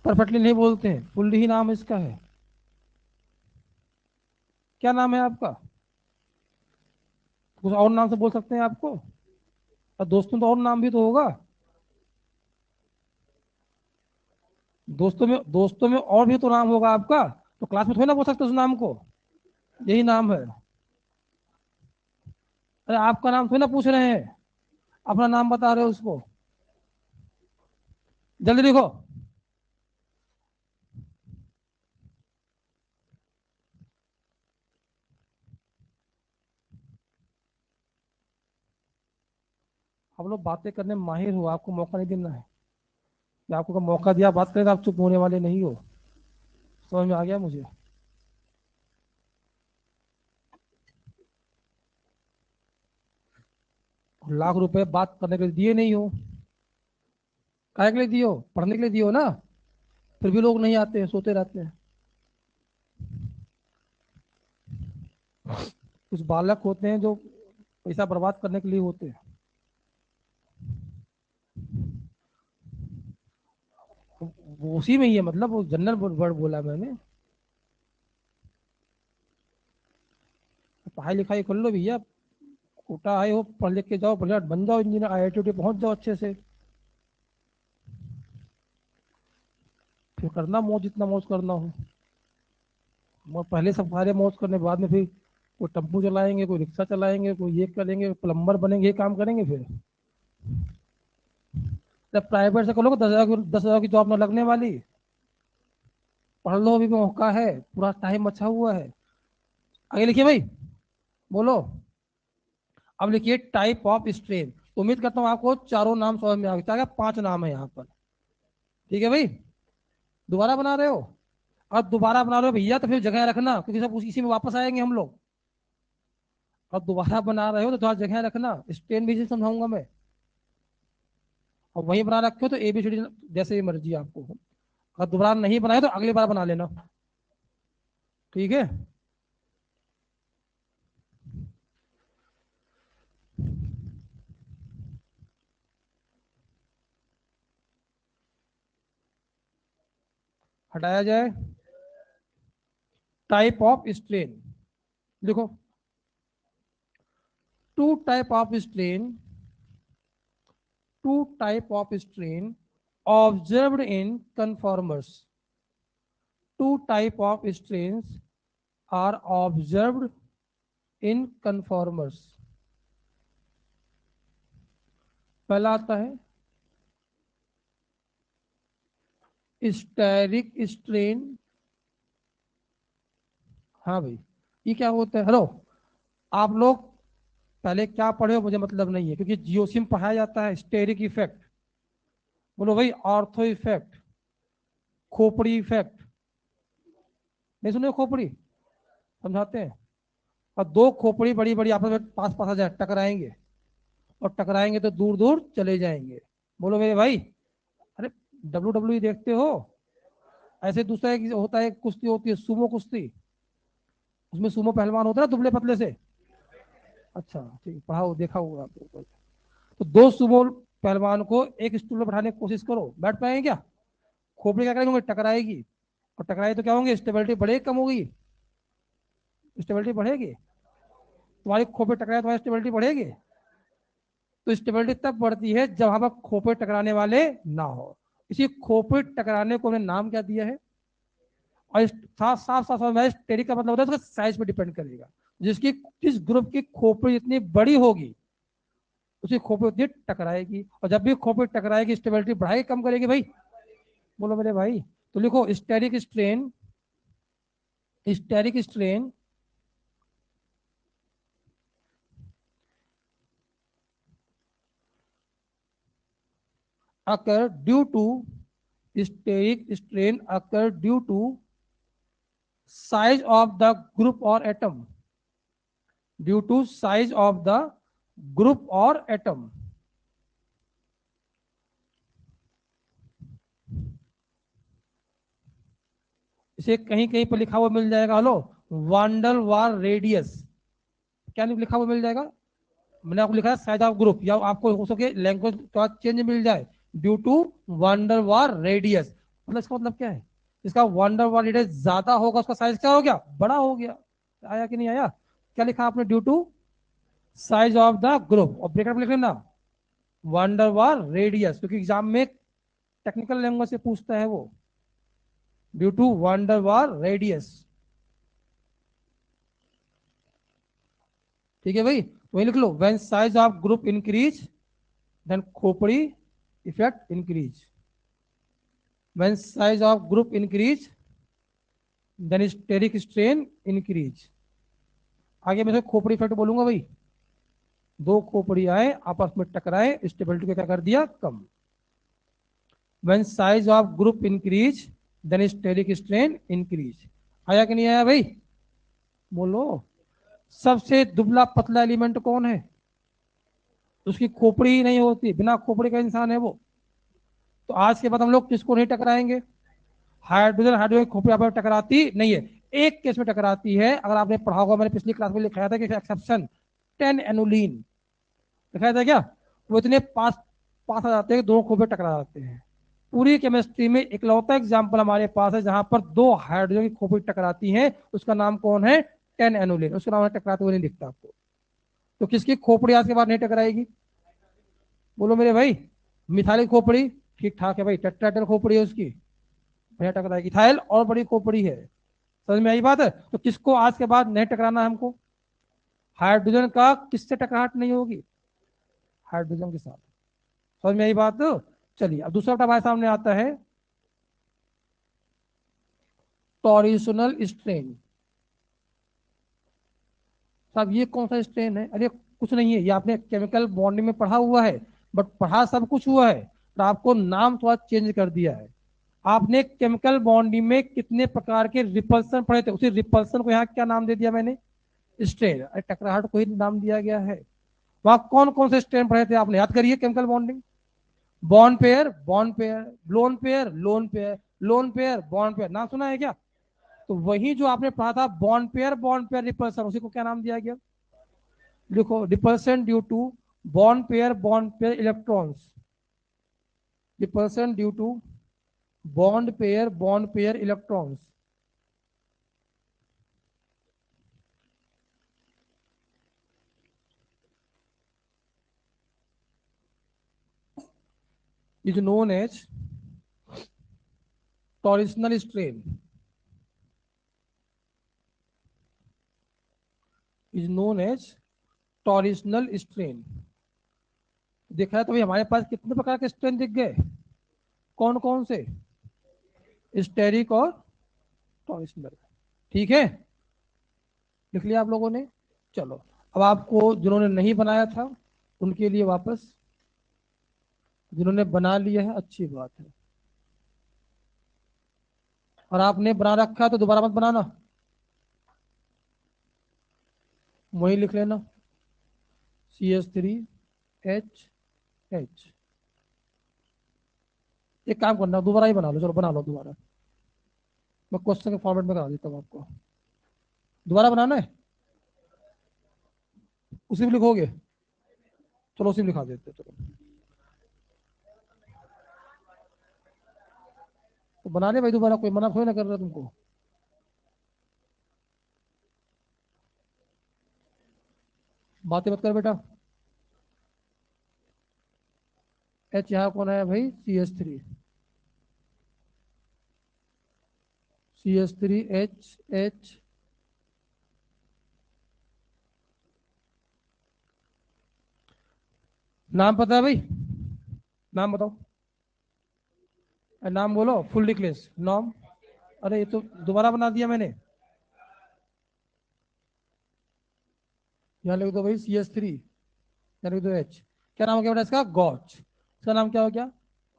परफेक्टली नहीं बोलते हैं, फुल्ली ही नाम इसका है। क्या नाम है आपका? कुछ और नाम से बोल सकते हैं आपको, और दोस्तों तो और नाम भी तो होगा। दोस्तों में और भी तो नाम होगा आपका, तो क्लास में थोड़ी ना बोल सकते उस नाम को। यही नाम है। अरे आपका नाम थोड़ी ना पूछ रहे हैं, अपना नाम बता रहे हो उसको, जल्दी लिखो। हम लोग बातें करने में माहिर हो, आपको मौका नहीं देना है। या आपको मौका दिया बात करें तो आप चुप होने वाले नहीं हो। समझ में आ गया मुझे। लाख रुपए बात करने के लिए दिए नहीं हो, काय के लिए दिए हो? पढ़ने के लिए दिए हो ना। फिर भी लोग नहीं आते हैं, सोते रहते हैं। कुछ बालक होते हैं जो पैसा बर्बाद करने के लिए होते हैं। वो उसी में ही है, मतलब वो जनरल वर्ड बोला मैंने। पढ़ाई लिखाई कर लो भैया, कोटा आए हो, पढ़ लिख के जाओ, बढ़िया बन जाओ इंजीनियर, IIT पहुंच जाओ अच्छे से। फिर करना मौज, जितना मौज करना हो। पहले सब सारे मौज करने, बाद में फिर कोई टेम्पू चलाएंगे, कोई रिक्शा चलाएंगे, कोई ये करेंगे, प्लम्बर बनेंगे, ये काम करेंगे फिर। जब प्राइवेट से करोगे 10,000 की जॉब न लगने वाली। पढ़ लो, अभी मौका है, पूरा टाइम अच्छा हुआ है। आगे लिखिए भाई, बोलो। अब लिखिए टाइप ऑफ स्ट्रेन। उम्मीद करता हूँ आपको चारों नाम समझ में आ गए, 5 नाम है यहाँ पर। ठीक है भाई, दोबारा बना रहे हो? और दोबारा बना रहे हो भैया तो फिर जगह रखना, क्योंकि सब इसी में वापस आएंगे हम लोग। और दोबारा बना रहे हो तो थोड़ा जगह रखना, स्ट्रेन भी समझाऊंगा मैं। और वही बना रखे हो तो ABCD जैसे मर्जी आपको। अगर दोबारा नहीं बनाए तो अगली बार बना लेना। ठीक है। हटाया जाए। टाइप ऑफ स्ट्रेन देखो, two type of strain, two type of strain observed in conformers. Two type of strains are observed in conformers. पहला आता है स्टेरिक स्ट्रेन। हाँ भाई, ये क्या होता है? हेलो, आप लोग पहले क्या पढ़े हो मुझे मतलब नहीं है, क्योंकि जियोसिम पढ़ाया जाता है। स्टेरिक इफेक्ट बोलो भाई, ऑर्थो इफेक्ट, खोपड़ी इफेक्ट। नहीं सुने खोपड़ी? समझाते हैं। और दो खोपड़ी बड़ी बड़ी आपस में पास पास आ जाए, टकराएंगे, और टकराएंगे तो दूर दूर चले जाएंगे। बोलो मेरे भाई। अरे WWE देखते हो? ऐसे दूसरा एक होता है, कुश्ती होती है, सुमो कुश्ती। उसमें सुमो पहलवान होता है ना, दुबले पतले से। अच्छा ठीक, पढ़ाओ, देखा होगा आप लोगों को। तो दो सुमो पहलवान को एक स्टूल पर बैठाने की कोशिश करो, बैठ पाएंगे क्या? खोपड़ी क्या करेंगे, टकराएगी। और टकराई तो क्या होंगे, स्टेबिलिटी बढ़ेगी कम होगी? स्टेबिलिटी बढ़ेगी। तुम्हारी खोपड़ी टकराए, तुम्हारी स्टेबिलिटी बढ़ेगी। तो स्टेबिलिटी तब बढ़ती है जब वहां पर खोपड़ी टकराने वाले ना हो। इसी खोपड़ी टकराने को हमने नाम क्या दिया है? और साफ साफ साफ समझ में स्टेरिक का मतलब होता है उसका साइज पे डिपेंड करेगा। जिसकी जिस ग्रुप की खोपड़ी जितनी बड़ी होगी, उसी खोपड़ी उतनी टकराएगी, और जब भी खोपड़ी टकराएगी स्टेबिलिटी बढ़ाएगी कम करेगी भाई? बोलो मेरे भाई। तो लिखो steric strain, steric strain occur due to steric strain occur due to size of the group or atom, due to size of the group or atom। इसे कहीं कहीं पर लिखा हुआ मिल जाएगा, हेलो, वांडल वार रेडियस। क्या नहीं लिखा हुआ मिल जाएगा? मैंने आपको लिखा है साइज ऑफ ग्रुप, या आपको हो सके लैंग्वेज थोड़ा चेंज मिल जाए, due to van der Waals radius. मतलब इसका मतलब क्या है? इसका वांडर वार रेडियस ज्यादा होगा, उसका साइज क्या हो गया, बड़ा हो गया। आया कि नहीं आया? क्या लिखा आपने? Due to size of the group, और ब्रेकेट में लिख लेना वांडर वार रेडियस, क्योंकि एग्जाम में टेक्निकल लैंग्वेज से पूछता है वो। Due to van der Waals radius. ठीक है भाई। वही लिख लो, when size of group increase then खोपड़ी effect increase, when size of group increase then steric strain increase. आगे मैं खोपड़ी इफेक्ट बोलूंगा भाई, दो खोपड़ी आए आपस में टकराए, स्टेबिलिटी को क्या कर दिया, कम। When size of group increase then steric strain increase. आया कि नहीं आया भाई, बोलो। सबसे दुबला पतला एलिमेंट कौन है, उसकी खोपड़ी ही नहीं होती, बिना खोपड़ी का इंसान है वो। तो आज के बाद हम लोग किसको नहीं टकराएंगे, हाइड्रोजन हाइड्रोजन खोपड़ी आपस में टकराती नहीं है। एक केस में टकराती है, अगर आपने पढ़ा होगा, मैंने पिछली क्लास में लिखाया था कि एक्सेप्शन 10 एनुलीन लिखाया था क्या, वो इतने पास पास आ जाते हैं कि दोनों खोपड़ी टकरा जाते हैं। पूरी केमिस्ट्री में इकलौता एग्जाम्पल हमारे पास है जहां पर दो हाइड्रोजन की खोपड़ी टकराती हैं, उसका नाम कौन है, 10 एनुलीन। उसका नाम टकराते हुए नहीं दिखता आपको। तो किसकी खोपड़ी आज के बाद नहीं टकराएगी, बोलो मेरे भाई, मिथाइल खोपड़ी ठीक ठाक है भाई, टेट्राहेड्रल खोपड़ी है उसकी, बढ़िया टकराएगी। इथाइल और बड़ी खोपड़ी है, समझ में आई बात है। तो किसको आज के बाद नहीं टकराना है हमको, हाइड्रोजन का किससे टकराहट नहीं होगी, हाइड्रोजन के साथ। समझ में आई बात। चलिए अब दूसरा हमारे सामने आता है टॉरिशनल स्ट्रेन। साहब ये कौन सा स्ट्रेन है, अरे कुछ नहीं है, ये आपने केमिकल बॉन्डिंग में पढ़ा हुआ है, बट पढ़ा सब कुछ हुआ है, तो आपको नाम थोड़ा चेंज कर दिया है। आपने केमिकल बॉन्डिंग में कितने प्रकार के रिपल्सन पढ़े थे, उसी रिपल्सन को यहाँ क्या नाम दे दिया मैंने, स्ट्रेन। अरे टकराहट को ही नाम दिया गया है। वहां कौन कौन से स्ट्रेन पढ़े थे आपने, याद करिए। Chemical bonding, bond pair, bond pair, lone pair, lone pair, lone pair, bond pair, नाम सुना है क्या। तो वही जो आपने पढ़ा था बॉन्ड पेयर रिपल्सन, उसी को क्या नाम दिया गया, लिखो, repulsion due to bond pair electrons, repulsion due to bond pair electrons. is known as torsional strain, is known as torsional strain. देखा है तो भाई हमारे पास कितने प्रकार के स्ट्रेन दिख गए, कौन कौन से, स्टेरिक और टॉरिशनल। ठीक है, लिख लिया आप लोगों ने। चलो अब आपको जिन्होंने नहीं बनाया था उनके लिए वापस, जिन्होंने बना लिया है अच्छी बात है, और आपने बना रखा तो दोबारा मत बनाना, वही लिख लेना, CH3H। एक काम करना, दोबारा ही बना लो, चलो बना लो दोबारा, मैं क्वेश्चन के फॉर्मेट में करा देता हूँ आपको। दोबारा बनाना है, उसी में लिखोगे, चलो उसी में लिखा देते हैं, चलो तो बना ले भाई दोबारा, कोई मना थोड़ी ना कर रहा तुमको। बातें मत कर बेटा। एच यहाँ कौन है भाई, CH3 H। नाम पता है भाई, नाम बताओ, नाम बोलो, फुल डिक्लेस नाम। अरे ये तो दोबारा बना दिया मैंने, यहाँ लिख दो भाई CH3, यहाँ लिख दो H। क्या नाम हो गया बेटा इसका, गॉच। इसका नाम क्या हो गया,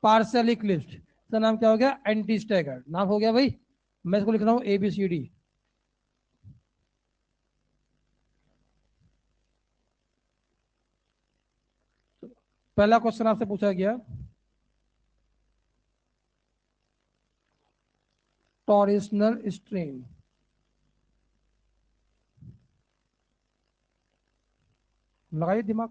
पार्सल इक्लिप्स्ड। इसका नाम क्या हो गया, एंटी स्टैगर्ड। नाम हो गया भाई, मैं इसको लिख रहा हूँ ABCD। पहला क्वेश्चन आपसे पूछा गया, टॉरिशनल स्ट्रेन। लगाइए दिमाग,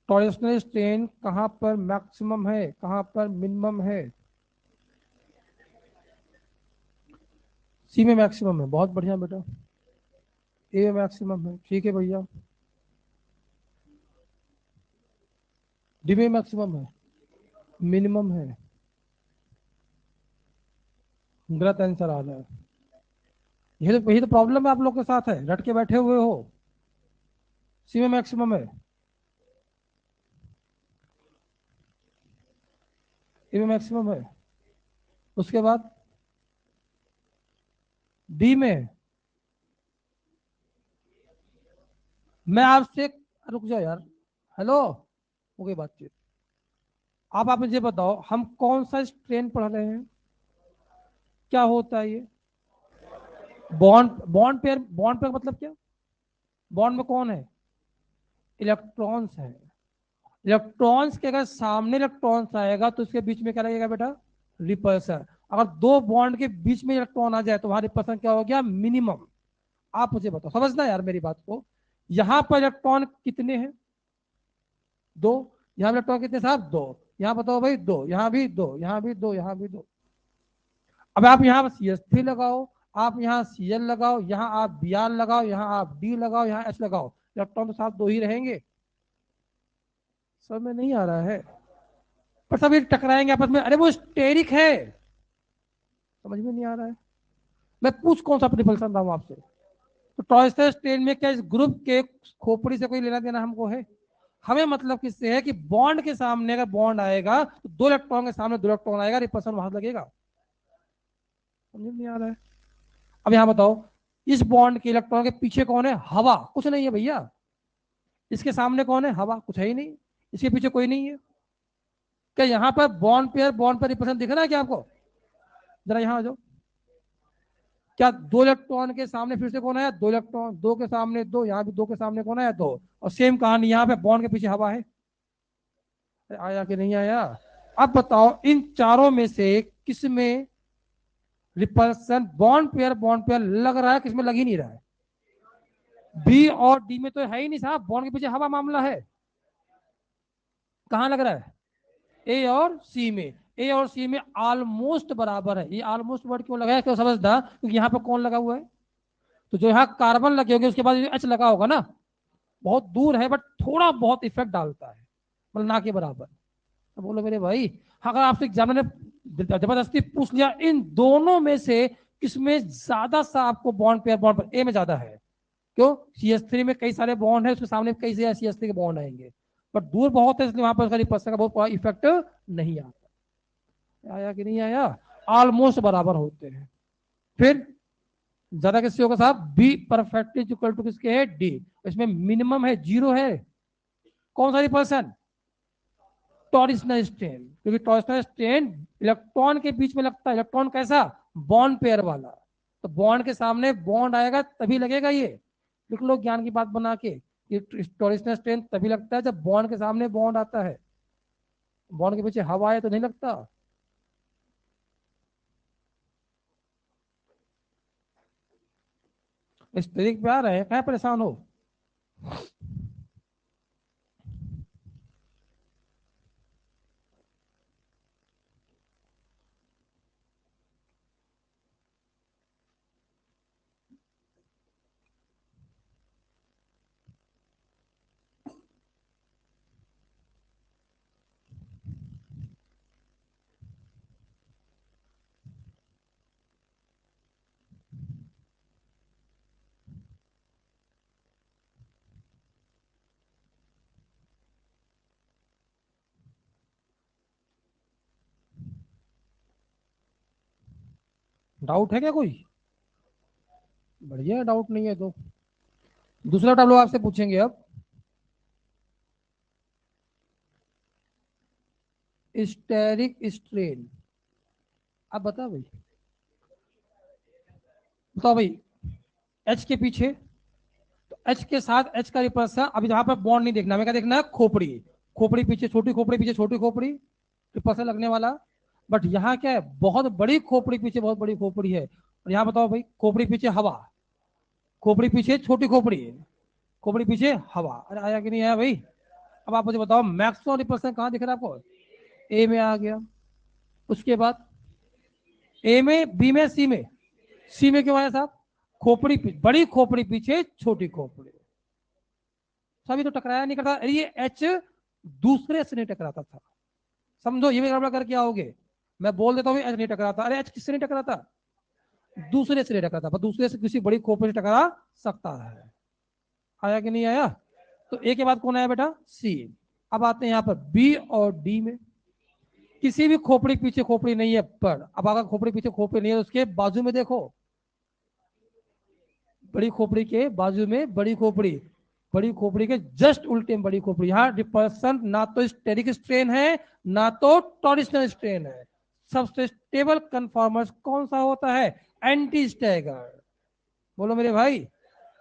टॉरिशनल स्ट्रेन कहां पर मैक्सिमम है, कहां पर मिनिमम है, सी में मैक्सिमम है, बहुत बढ़िया बेटा, ए में मैक्सिमम है, ठीक है भैया, डी में मैक्सिमम है, मिनिमम है, गलत आंसर आ रहा है। यही तो प्रॉब्लम है आप लोग के साथ है, रट के बैठे हुए हो। सी में मैक्सिमम है, ए में मैक्सिमम है। उसके बाद डी में, मैं आपसे, रुक जाओ यार, हेलो, हो गई बातचीत। आप मुझे बताओ हम कौन सा स्ट्रेन पढ़ रहे हैं, क्या होता है ये? Bond bond pair, bond pair मतलब क्या? बॉन्ड में कौन है? इलेक्ट्रॉन्स है। इलेक्ट्रॉन्स के अगर सामने इलेक्ट्रॉन्स आएगा तो उसके बीच में क्या लगेगा बेटा? रिपल्सन। अगर दो बॉन्ड के बीच में इलेक्ट्रॉन आ जाए तो वहां रिपल्सन क्या हो गया? मिनिमम। आप मुझे बताओ, समझना यार मेरी बात को, यहां पर इलेक्ट्रॉन कितने हैं? दो। यहां इलेक्ट्रॉन कितने साहब? दो। यहां बताओ भाई, दो, यहां भी दो, यहां भी दो, यहां भी दो। अब आप यहाँ CH3 लगाओ, आप यहाँ Cl लगाओ, यहाँ आप Br लगाओ, यहाँ आप D लगाओ, यहाँ H लगाओ, इलेक्ट्रॉन तो साथ दो ही रहेंगे। समझ में नहीं आ रहा है? पर सब ये टकराएंगे आपस में, अरे वो स्टेरिक है। समझ में नहीं आ रहा है? मैं पूछ कौन सा प्रिपल्सन रहा हूं आपसे? तो टॉयस्टर स्ट्रेन में क्या इस ग्रुप के खोपड़ी से कोई लेना देना हमको है? हमें मतलब किससे है कि बॉन्ड के सामने अगर बॉन्ड आएगा तो दो इलेक्ट्रॉन के सामने दो इलेक्ट्रॉन आएगा, रिपल्सन वहां लगेगा। समझ में नहीं आ रहा है? अब यहां बताओ, इस बॉन्ड के इलेक्ट्रॉन के पीछे कौन है? हवा, कुछ नहीं है भैया। इसके सामने कौन है? हवा, कुछ है ही नहीं। इसके पीछे कोई नहीं है। क्या यहां पर बॉन्ड पर रिपल्सन दिख रहा है क्या आपको? जरा यहां आ जाओ। क्या दो इलेक्ट्रॉन के सामने फिर से कौन आया? दो इलेक्ट्रॉन, दो के सामने दो, यहाँ भी दो के सामने कौन आया? दो। और सेम कहानी यहाँ पे, बॉन्ड के पीछे हवा है। आया कि नहीं आया? अब बताओ इन चारों में से किस में रिपल्सन, बॉन्ड पेयर लग रहा है, किसमें लग ही नहीं रहा है? बी और डी में तो है ही नहीं साहब, बॉन्ड के पीछे हवा मामला है। कहां लग रहा है? ए और सी में। ए और सी में ऑलमोस्ट बराबर है। ये ऑलमोस्ट वर्ड क्यों लगा है, क्यों समझदा? क्योंकि यहाँ पे कौन लगा हुआ है? तो जो यहाँ कार्बन लगे होंगे उसके बाद एच लगा होगा ना। बहुत दूर है बट थोड़ा बहुत इफेक्ट डालता है, मतलब ना के बराबर। तो बोलो मेरे भाई, अगर आपसे एग्जामिनर ने जबरदस्ती पूछ लिया इन दोनों में से किसमें ज्यादा सा आपको बॉन्ड पर, ए में ज्यादा है। क्यों? CH3 में कई सारे बॉन्ड है, उसके सामने कई सारे CH3 के बॉन्ड आएंगे, बट दूर बहुत है इसलिए वहां पर उसका रिपल्सन का बहुत इफेक्ट नहीं आता। आया कि नहीं आया? ऑलमोस्ट बराबर होते हैं। फिर ज्यादा किससे होगा साहब? B perfect is equal to किसके है? डी। इसमें मिनिमम है, जीरो है। कौन सा रिपल्सन? टॉरिशनल स्ट्रेन, क्योंकि टॉरिशनल स्ट्रेन इलेक्ट्रॉन के बीच में लगता है। इलेक्ट्रॉन कैसा? बॉन्ड पेयर वाला। तो बॉन्ड के सामने बॉन्ड आएगा तभी लगेगा ये। लिख लो ज्ञान की बात बना के, टॉरिशनल स्ट्रेन तभी लगता है जब बॉन्ड के सामने बॉन्ड आता है। बॉन्ड के पीछे हवा है तो नहीं लगता। इस तरीके पे आ रहे हैं, क्या परेशान हो? डाउट है क्या कोई? बढ़िया, डाउट नहीं है तो दूसरा डाउट आपसे पूछेंगे अब। स्टेरिक स्ट्रेन, अब बताओ भाई, बताओ भाई। एच के पीछे, तो एच के साथ एच का रिपल्सन, अभी यहाँ पर बॉन्ड नहीं देखना, हमें क्या देखना है? खोपड़ी। खोपड़ी पीछे छोटी खोपड़ी, पीछे छोटी खोपड़ी, रिपल्सन लगने वाला। बट यहाँ क्या है? बहुत बड़ी खोपड़ी पीछे, बहुत बड़ी खोपड़ी है। और यहाँ बताओ भाई, खोपड़ी पीछे हवा, खोपड़ी पीछे छोटी खोपड़ी, खोपड़ी पीछे हवा। अरे आया कि नहीं आया भाई? अब आप मुझे बताओ मैक्सिमम रिपल्सन कहाँ दिख रहा है आपको? ए में आ गया। उसके बाद ए में, बी में, सी में। सी में क्यों आया साहब? खोपड़ी बड़ी खोपड़ी पीछे छोटी खोपड़ी। सभी तो टकराया नहीं करता। ये एच दूसरे से नहीं टकराता था। समझो, ये भी गड़बड़ करके आओगे। मैं बोल देता हूँ एच नहीं टकराता, अरे एच किससे नहीं टकराता? दूसरे से नहीं टकराता, पर दूसरे से किसी बड़ी खोपड़ी से टकरा सकता है। आया कि नहीं आया? तो ए के बाद कौन आया बेटा? सी। अब आते हैं यहाँ पर बी और डी में। किसी भी खोपड़ी के पीछे खोपड़ी नहीं है, पर अब अगर खोपड़ी पीछे खोपड़ी नहीं है तो उसके बाजू में देखो, बड़ी खोपड़ी के बाजू में बड़ी खोपड़ी, बड़ी खोपड़ी के जस्ट उल्टे में बड़ी खोपड़ी। यहाँ रिपल्सन ना तो स्टेरिक स्ट्रेन है ना तो टॉरिशनल स्ट्रेन है। सबसे स्टेबल कन्फॉर्मर्स कौन सा होता है? Anti stagger. बोलो मेरे भाई।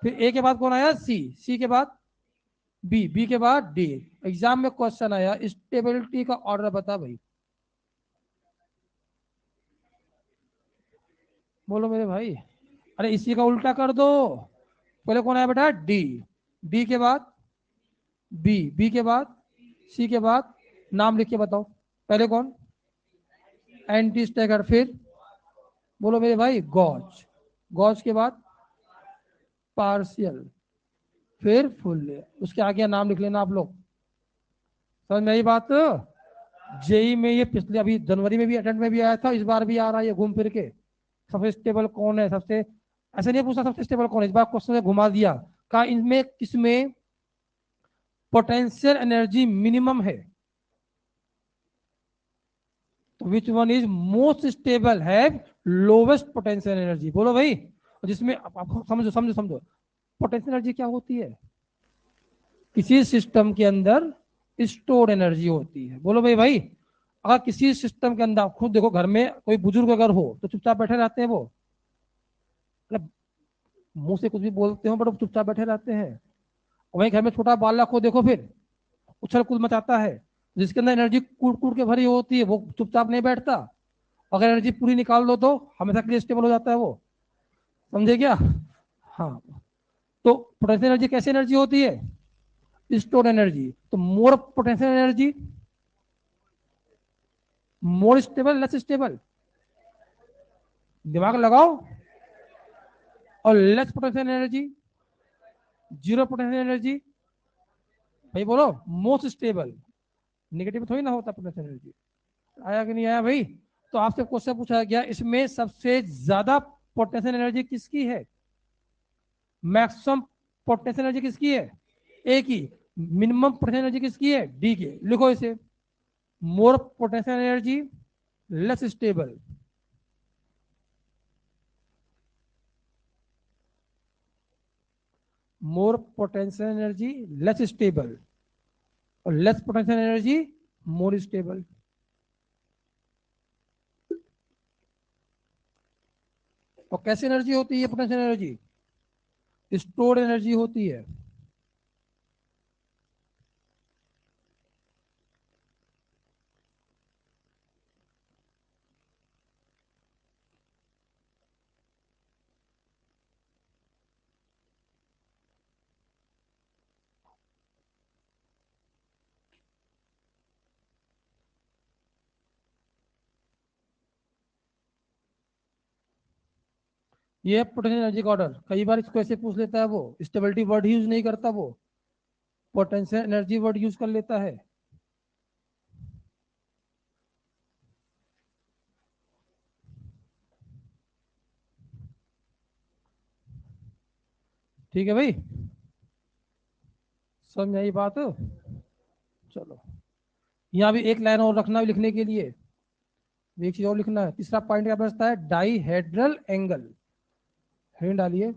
फिर ए के बाद कौन आया? सी। सी के बाद बी। बी के बाद डी। एग्जाम में क्वेश्चन आया स्टेबिलिटी का ऑर्डर बता भाई। बोलो मेरे भाई। अरे इसी का उल्टा कर दो। पहले कौन आया बेटा? डी। डी के बाद बी। बी के बाद सी के बाद नाम लिख के बताओ। पहले कौन? Anti stagger. फिर बोलो मेरे भाई गॉज। गॉज के बाद पार्शियल, फिर फुल। उसके आगे नाम लिख लेना आप लोग। समझ में आई बात? जेई में ये पिछले अभी जनवरी में भी अटेंड में भी आया था, इस बार भी आ रहा है ये घूम फिर के। सबसे स्टेबल कौन है? सबसे ऐसे नहीं पूछा सबसे स्टेबल कौन है, इस बार क्वेश्चन ने घुमा दिया। कहा इनमें किसमें पोटेंशियल एनर्जी मिनिमम है? तो which one is most stable है लोवेस्ट पोटेंशियल एनर्जी? बोलो भाई। जिसमें आप समझो समझो समझो, पोटेंशियल एनर्जी क्या होती है? किसी सिस्टम के अंदर स्टोर एनर्जी होती है। बोलो भाई भाई। अगर किसी सिस्टम के अंदर खुद देखो, घर में कोई बुजुर्ग अगर हो तो चुपचाप बैठे रहते हैं वो, मतलब मुंह से कुछ भी बोलते हो बट वो चुपचाप बैठे रहते हैं। वहीं घर में छोटा बालक हो देखो, फिर उछल कूद मचाता है। जिसके अंदर एनर्जी कूट कूट के भरी होती है वो चुपचाप नहीं बैठता। अगर एनर्जी पूरी निकाल दो तो हमेशा के लिए स्टेबल हो जाता है वो। समझे क्या? हाँ। तो पोटेंशियल एनर्जी कैसी एनर्जी होती है? Store energy. तो more potential energy more stable less stable? दिमाग लगाओ। और less potential energy, zero potential energy, भाई बोलो मोस्ट स्टेबल। निगेटिव थोड़ी ना होता पोटेंशियल एनर्जी। आया कि नहीं आया भाई? तो आपसे क्वेश्चन पूछा गया इसमें सबसे ज्यादा पोटेंशियल एनर्जी किसकी है? मैक्सिमम पोटेंशियल एनर्जी किसकी है? ए की। मिनिमम पोटेंशियल एनर्जी किसकी है? डी की। लिखो इसे। More potential energy less stable. More potential energy less stable, और less potential energy more stable. और कैसी एनर्जी होती है पोटेंशियल एनर्जी? स्टोर्ड एनर्जी होती है। ये पोटेंशियल एनर्जी का ऑर्डर। कई बार इसको ऐसे पूछ लेता है वो, स्टेबिलिटी वर्ड यूज नहीं करता वो, पोटेंशियल एनर्जी वर्ड यूज कर लेता है। ठीक है भाई, समझ में आई बात? चलो, यहाँ भी एक लाइन और रखना लिखने के लिए। एक चीज और लिखना है। तीसरा पॉइंट क्या बचता है? Dihedral angle. हेडिंग डालिए।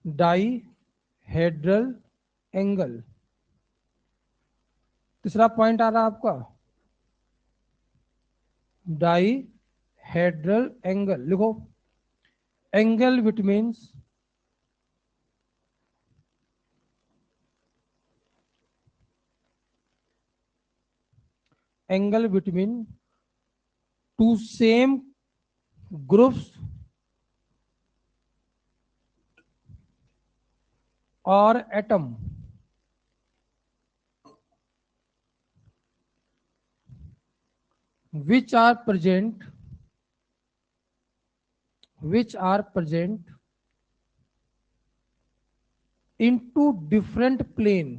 Dihedral angle. तीसरा पॉइंट आ रहा आपका डाइहेड्रल एंगल। लिखो। Angle which means angle between two same groups और atom which are present which are present into different plane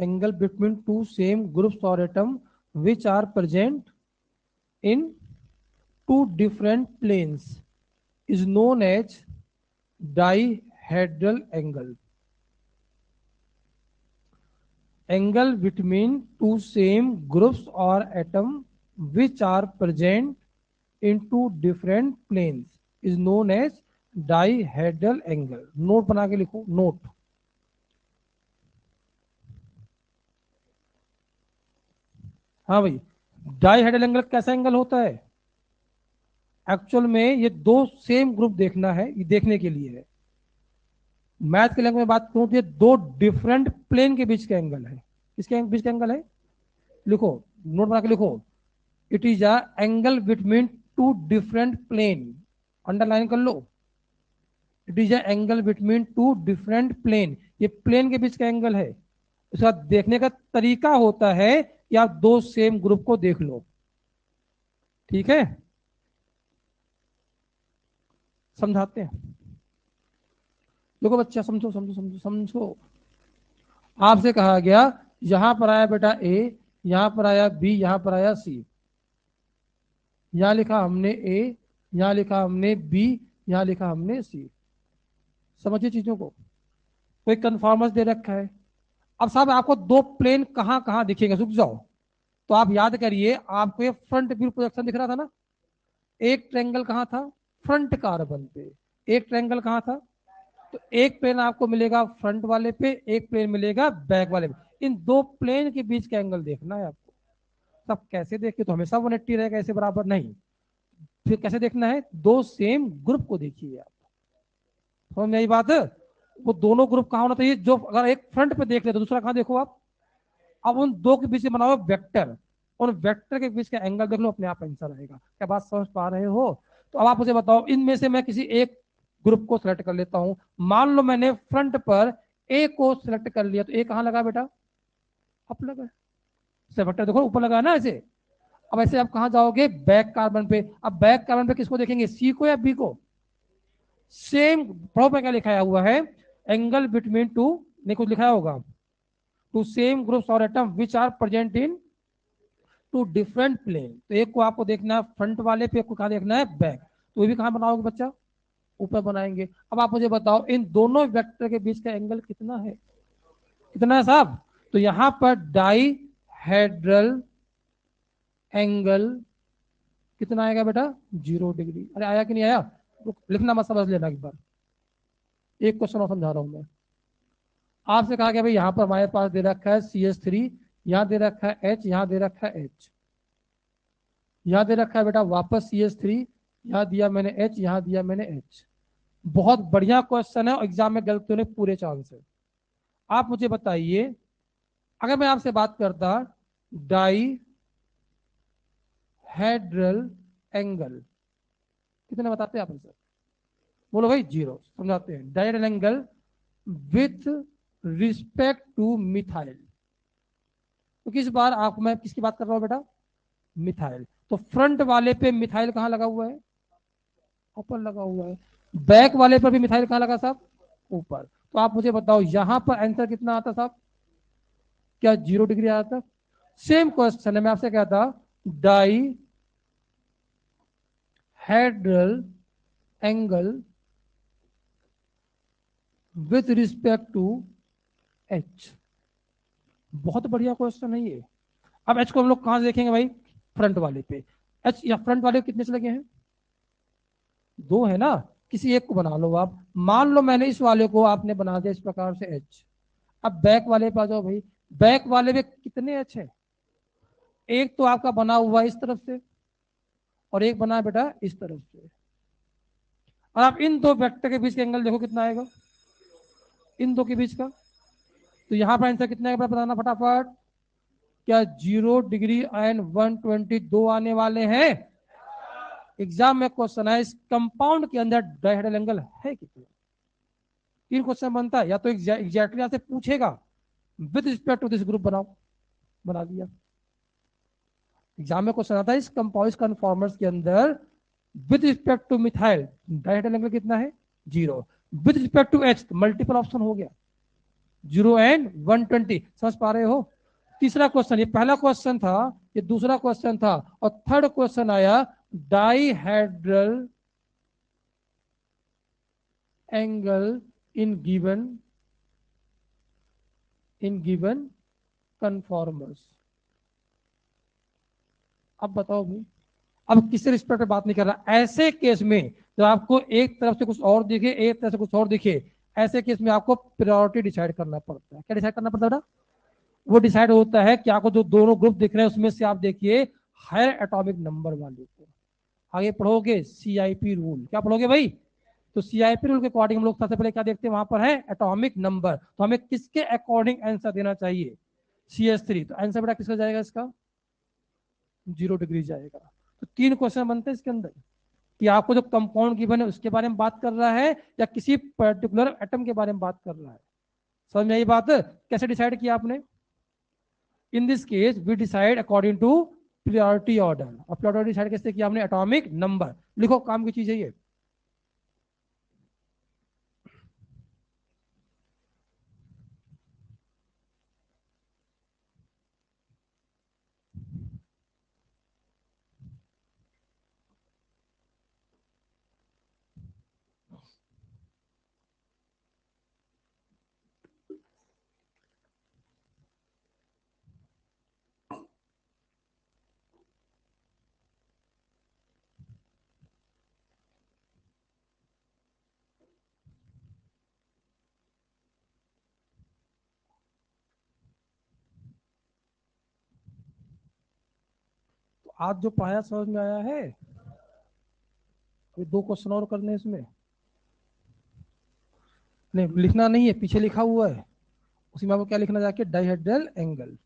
angle between two same groups और atom which are present in to different planes is known as dihedral angle. Angle between two same groups or atom which are present in two different planes is known as dihedral angle. Note बना के लिखो, note. हाँ भाई, dihedral angle कैसा angle होता है? Actual में ये दो सेम ग्रुप देखना है, ये देखने के लिए है. मैथ के लैंग्वेज में बात करूं तो ये दो डिफरेंट प्लेन के बीच का एंगल है. किसके बीच का एंगल है? लिखो, नोट बना के लिखो. It is a angle between two different plane. Underline कर लो. It is a angle between two different plane. ये प्लेन के बीच का एंगल है. उसका देखने का तरीका होता है कि आप दो सेम ग्रुप को देख लो. ठीक है, समझाते हैं. देखो बच्चा, समझो समझो समझो समझो. आपसे कहा गया यहां पर आया बेटा ए, यहां पर आया बी, यहां पर आया सी. यहां लिखा हमने ए, यहां लिखा हमने बी, यहां लिखा हमने सी. समझिए चीजों को. कोई कन्फॉर्मर्स दे रखा है. अब साहब आपको दो प्लेन कहां कहां दिखेंगे, रुक जाओ. तो आप याद करिए, आपको ये फ्रंट व्यू प्रोजेक्शन दिख रहा था ना. एक ट्रायंगल कहां था? फ्रंट कार्बन पे. एक ट्रायंगल कहां था? तो एक प्लेन आपको मिलेगा फ्रंट वाले पे, एक प्लेन मिलेगा बैक वाले पे. इन दो प्लेन के बीच का एंगल देखना है आपको. सब कैसे देखे? तो हमेशा 180 रहेगा, ऐसे बराबर नहीं. फिर कैसे देखना है? दो सेम ग्रुप को देखिए आप. समझ में आई बात? वो दोनों ग्रुप कहां होना चाहिए? जो अगर एक फ्रंट पे देख ले तो दूसरा कहां देखो आप. अब उन दो के बीच में बनाओ वेक्टर. उन वेक्टर के बीच का एंगल देख लो, अपने आप आंसर आएगा. क्या बात समझ पा रहे हो? तो अब आप मुझे बताओ, इनमें से मैं किसी एक ग्रुप को सिलेक्ट कर लेता हूं. मान लो मैंने फ्रंट पर ए को सिलेक्ट कर लिया, तो ए कहां लगा बेटा? अप लगा. वेक्टर देखो ऊपर लगा ना ऐसे. अब ऐसे आप कहां जाओगे? बैक कार्बन पे. अब बैक कार्बन पे किसको देखेंगे? सी को या बी को? सेम प्रॉब्लम में क्या लिखाया हुआ है? एंगल बिटवीन टू, नहीं कुछ लिखाया होगा, टू सेम ग्रुप्स और atom which are present in to different plane. तो एक को आपको देखना है फ्रंट वाले पे, एक को कहां देखना है? बैक. तो ये भी कहां बनाओगे बच्चा? ऊपर बनाएंगे. अब आप मुझे बताओ, इन दोनों वेक्टर के बीच का एंगल कितना है? कितना है साहब? तो यहां पर डाइहेड्रल एंगल कितना आएगा बेटा? 0 डिग्री. अरे आया कि नहीं आया? लिखना मत, समझ लेना एक बार. एक क्वेश्चन और समझा रहा हूं मैं. आपसे कहा गया भाई यहां पर हमारे पास दे रखा है CH3, यहां दे रखा है H, यहां दे रखा है H, यहां दे रखा है बेटा वापस CH3, यहां दिया मैंने H, यहां दिया मैंने H. बहुत बढ़िया क्वेश्चन है और एग्जाम में गलत होने पूरे चांस है. आप मुझे बताइए, अगर मैं आपसे बात करता डाई हेड्रल एंगल, कितने बताते हैं आप आंसर? बोलो भाई 0. समझाते हैं. Dihedral angle with respect to methyl. तो किस बार आप, मैं किसकी बात कर रहा हूं बेटा? मिथाइल. तो फ्रंट वाले पे मिथाइल कहां लगा हुआ है? ऊपर लगा हुआ है. बैक वाले पर भी मिथाइल कहां लगा साहब? ऊपर. तो आप मुझे बताओ यहां पर आंसर कितना आता साहब? क्या 0 डिग्री आता? सेम क्वेश्चन है, मैं आपसे कहता dihedral angle with respect to H. बहुत बढ़िया क्वेश्चन है ये. अब एच को हम लोग कहां से देखेंगे भाई? फ्रंट वाले पे. एच या फ्रंट वाले कितने से लगे हैं? 2 है ना. किसी एक को बना लो आप. मान लो मैंने इस वाले को आपने बना दिया इस प्रकार से एच. अब बैक वाले पे आ जाओ भाई. बैक वाले में कितने एच है? एक तो आपका बना हुआ इस तरफ से और एक बना है बेटा इस तरफ से. और आप इन दो वेक्टर के बीच का एंगल देखो कितना आएगा, इन दो के बीच का. तो यहां पर आंसर कितना है बताना फटाफट. क्या 0 डिग्री एंड 122 आने वाले हैं? एग्जाम में क्वेश्चन है इस कंपाउंड के अंदर डाइहेड्रल एंगल है कितना. 3 क्वेश्चन बनता है. या तो एग्जैक्टली आपसे पूछेगा with respect to this group बनाओ, बना दिया. एग्जाम में क्वेश्चन आता है इस कंपाउंड कन्फॉर्मर्स के अंदर with respect to methyl dihedral angle कितना है? 0. With respect to H, multiple option हो गया. 0 एंड 120। समझ पा रहे हो? तीसरा क्वेश्चन, ये पहला क्वेश्चन था, ये दूसरा क्वेश्चन था, और थर्ड क्वेश्चन आया dihedral angle in given conformers. अब बताओ भाई, अब किससे रिस्पेक्ट पे बात नहीं कर रहा। ऐसे केस में जब आपको एक तरफ से कुछ और दिखे, एक तरफ से कुछ और दिखे, ऐसे केस में आपको प्रायोरिटी डिसाइड करना पड़ता है। क्या डिसाइड करना पड़ता है बेटा? वो डिसाइड होता है कि आपको जो दोनों ग्रुप दिख रहे हैं उसमें से आप देखिए हायर एटॉमिक नंबर वाले को। आगे पढ़ोगे सीआईपी रूल। क्या पढ़ोगे भाई? तो सीआईपी रूल के अकॉर्डिंग हम लोग सबसे पहले क्या देखते हैं, वहां पर है एटॉमिक नंबर। तो हमें किसके अकॉर्डिंग आंसर देना चाहिए? CS3। तो आंसर बेटा किसका जाएगा इसका? 0 डिग्री जाएगा। तो तीन क्वेश्चन बनते हैं इसके अंदर, कि आपको जो कंपाउंड गिवन है उसके बारे में बात कर रहा है या किसी पर्टिकुलर एटम के बारे में बात कर रहा है। समझ में आई बात? कैसे डिसाइड किया आपने? In this case we decide according to priority order. और प्रायोरिटी डिसाइड कैसे किया हमने? Atomic number. लिखो, काम की चीज है ये। तो आज जो पढ़ाया समझ में आया है? ये दो क्वेश्चन और करने हैं इसमें। नहीं, लिखना नहीं है, पीछे लिखा हुआ है, उसी में आपको क्या लिखना जाके? Dihedral angle.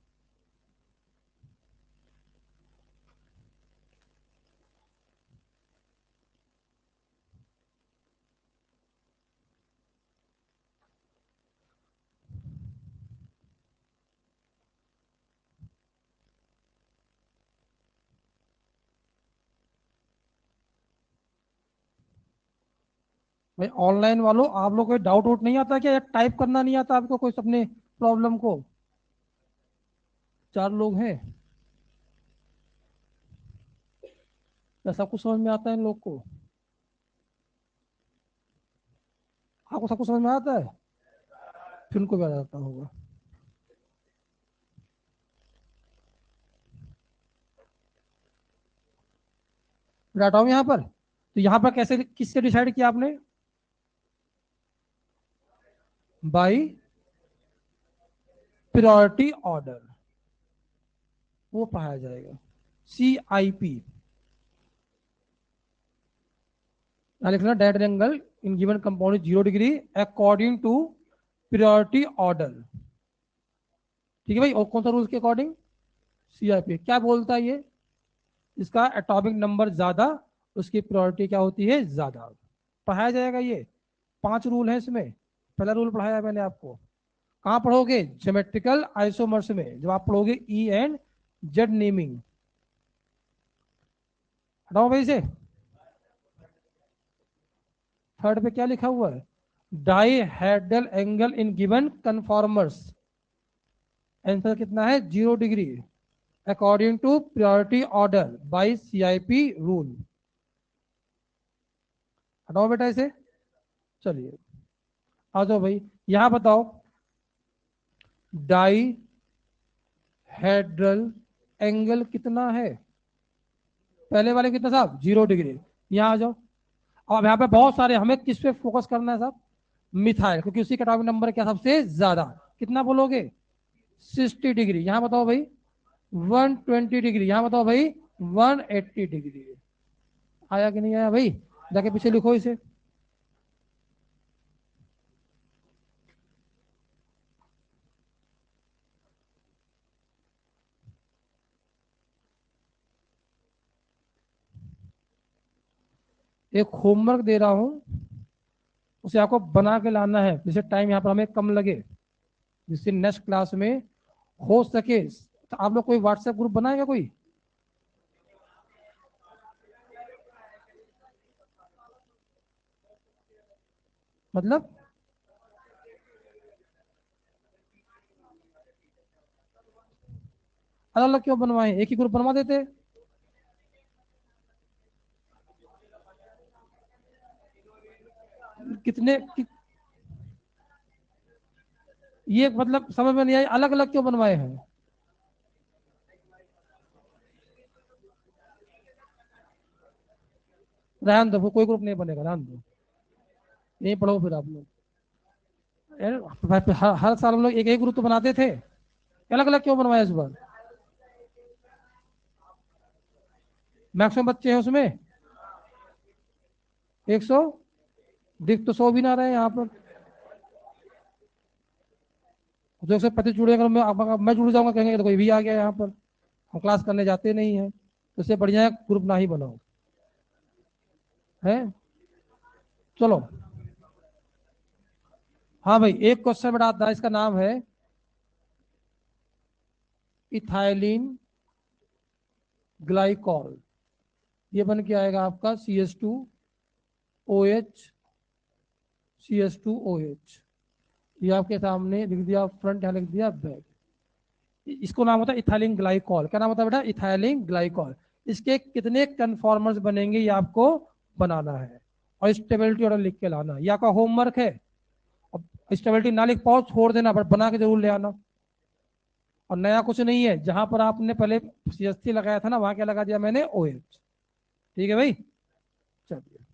भाई ऑनलाइन वालों, आप लोग कोई डाउट वाउट नहीं आता क्या, या टाइप करना नहीं आता आपको कोई अपने प्रॉब्लम को? 4 लोग हैं, या सब कुछ समझ में आता है इन लोग को? आपको सब कुछ समझ में आता है? फिर उनको भी आ जाता होगा। डाटा हूँ यहाँ पर। तो यहाँ पर कैसे, किससे डिसाइड किया आपने? बाई प्रायोरिटी ऑर्डर, वो पढ़ाया जाएगा। CIP लिखना, direct angle in given compound 0 degree according to priority order. ठीक है भाई। और कौन सा रूल के अकॉर्डिंग? CIP। क्या बोलता है ये? इसका एटॉमिक नंबर ज्यादा, उसकी प्रायोरिटी क्या होती है? ज्यादा। पढ़ाया जाएगा ये। 5 रूल है इसमें। पहला रूल पढ़ाया मैंने आपको। कहाँ पढ़ोगे? ज्योमेट्रिकल आइसोमर्स में, जब आप पढ़ोगे E and Z नेमिंग। हटाओ भाई से। थर्ड पे क्या लिखा हुआ है? Dihedral angle in given conformers. Answer कितना है? 0 degree according to priority order by CIP rule. हटाओ बेटा इसे। चलिए आ जाओ भाई, यहां बताओ। डाई हेड्रल एंगल कितना है? पहले वाले कितना साहब? 0 डिग्री। यहाँ आ जाओ। अब यहाँ पे बहुत सारे, हमें किस पे फोकस करना है साहब? मिथाइल, क्योंकि उसी का एटॉमिक नंबर क्या सबसे ज्यादा? कितना बोलोगे? 60 डिग्री। यहाँ बताओ भाई 120 डिग्री। यहाँ बताओ भाई 180 डिग्री। आया कि नहीं आया भाई? जाके पीछे लिखो इसे। एक होमवर्क दे रहा हूँ, उसे आपको बना के लाना है, जिससे टाइम यहाँ पर हमें कम लगे, जिससे नेक्स्ट क्लास में हो सके। तो आप लोग कोई व्हाट्सएप ग्रुप बनाएगा कोई? मतलब अलग अलग क्यों बनवाए, एक ही ग्रुप बनवा देते। कितने कि, ये मतलब समझ में नहीं आई, अलग अलग क्यों बनवाए हैं। रहन दो, वो कोई ग्रुप नहीं बनेगा, रहन दो, यही पढ़ो फिर आप लोग। हर साल हम लोग एक एक ग्रुप तो बनाते थे, अलग अलग क्यों बनवाया इस बार। मैक्सिमम बच्चे हैं उसमें 100, दिख तो 100 भी ना रहे यहाँ पर। तो 125 जुड़े, अगर मैं जुड़ जाऊंगा कहेंगे तो कोई भी आ गया यहाँ पर, हम क्लास करने जाते नहीं है, तो इससे बढ़िया है ग्रुप ना ही बनाओ, है। चलो, हाँ भाई, एक क्वेश्चन बेटा आता है, इसका नाम है इथाइलिन ग्लाइकॉल। ये बन के आएगा आपका CH2OH, CH2OH। ये आपके सामने लिख दिया फ्रंट, यहाँ लिख दिया बैक। इसको नाम होता है इथाइलिन ग्लाइकॉल। क्या नाम होता है बेटा, इथाइलिन ग्लाइकॉल। इसके कितने कन्फॉर्मर्स बनेंगे ये आपको बनाना है, और स्टेबिलिटी ऑर्डर लिख के लाना, ये आपका होमवर्क है। अब स्टेबिलिटी ना लिख पाओ छोड़ देना, बट बना के जरूर ले आना। और नया कुछ नहीं है, जहां पर आपने पहले CH3 लगाया था ना, वहां क्या लगा दिया मैंने, OH। ठीक है भाई, चलिए,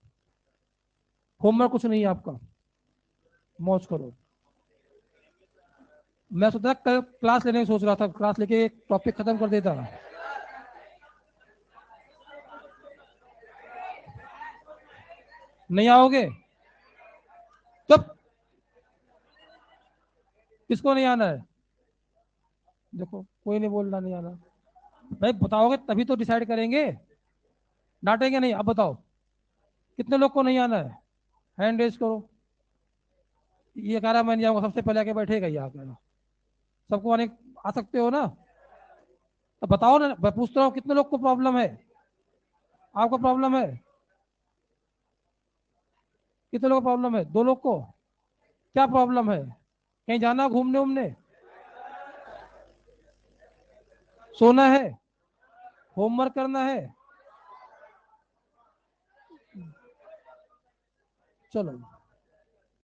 होमवर्क कुछ नहीं है आपका, मौज करो। मैं सोचा कल क्लास लेने की सोच रहा था, क्लास लेके एक टॉपिक खत्म कर देता। नहीं आओगे, तब किसको नहीं आना है। देखो कोई नहीं बोल रहा नहीं आना। भाई बताओगे तभी तो डिसाइड करेंगे, डांटेंगे नहीं। अब बताओ कितने लोग को नहीं आना है, हैंड रेज करो। ये कह रहा मैं नहीं आऊंगा, सबसे पहले आके बैठेगा ये आकर। सबको आने, आ सकते हो ना। तो बताओ ना, मैं पूछ रहा हूँ कितने लोग को प्रॉब्लम है। आपको प्रॉब्लम है, कितने लोग को प्रॉब्लम है, 2 लोग को। क्या प्रॉब्लम है, कहीं जाना घूमने उमने, सोना है, होमवर्क करना है। चलो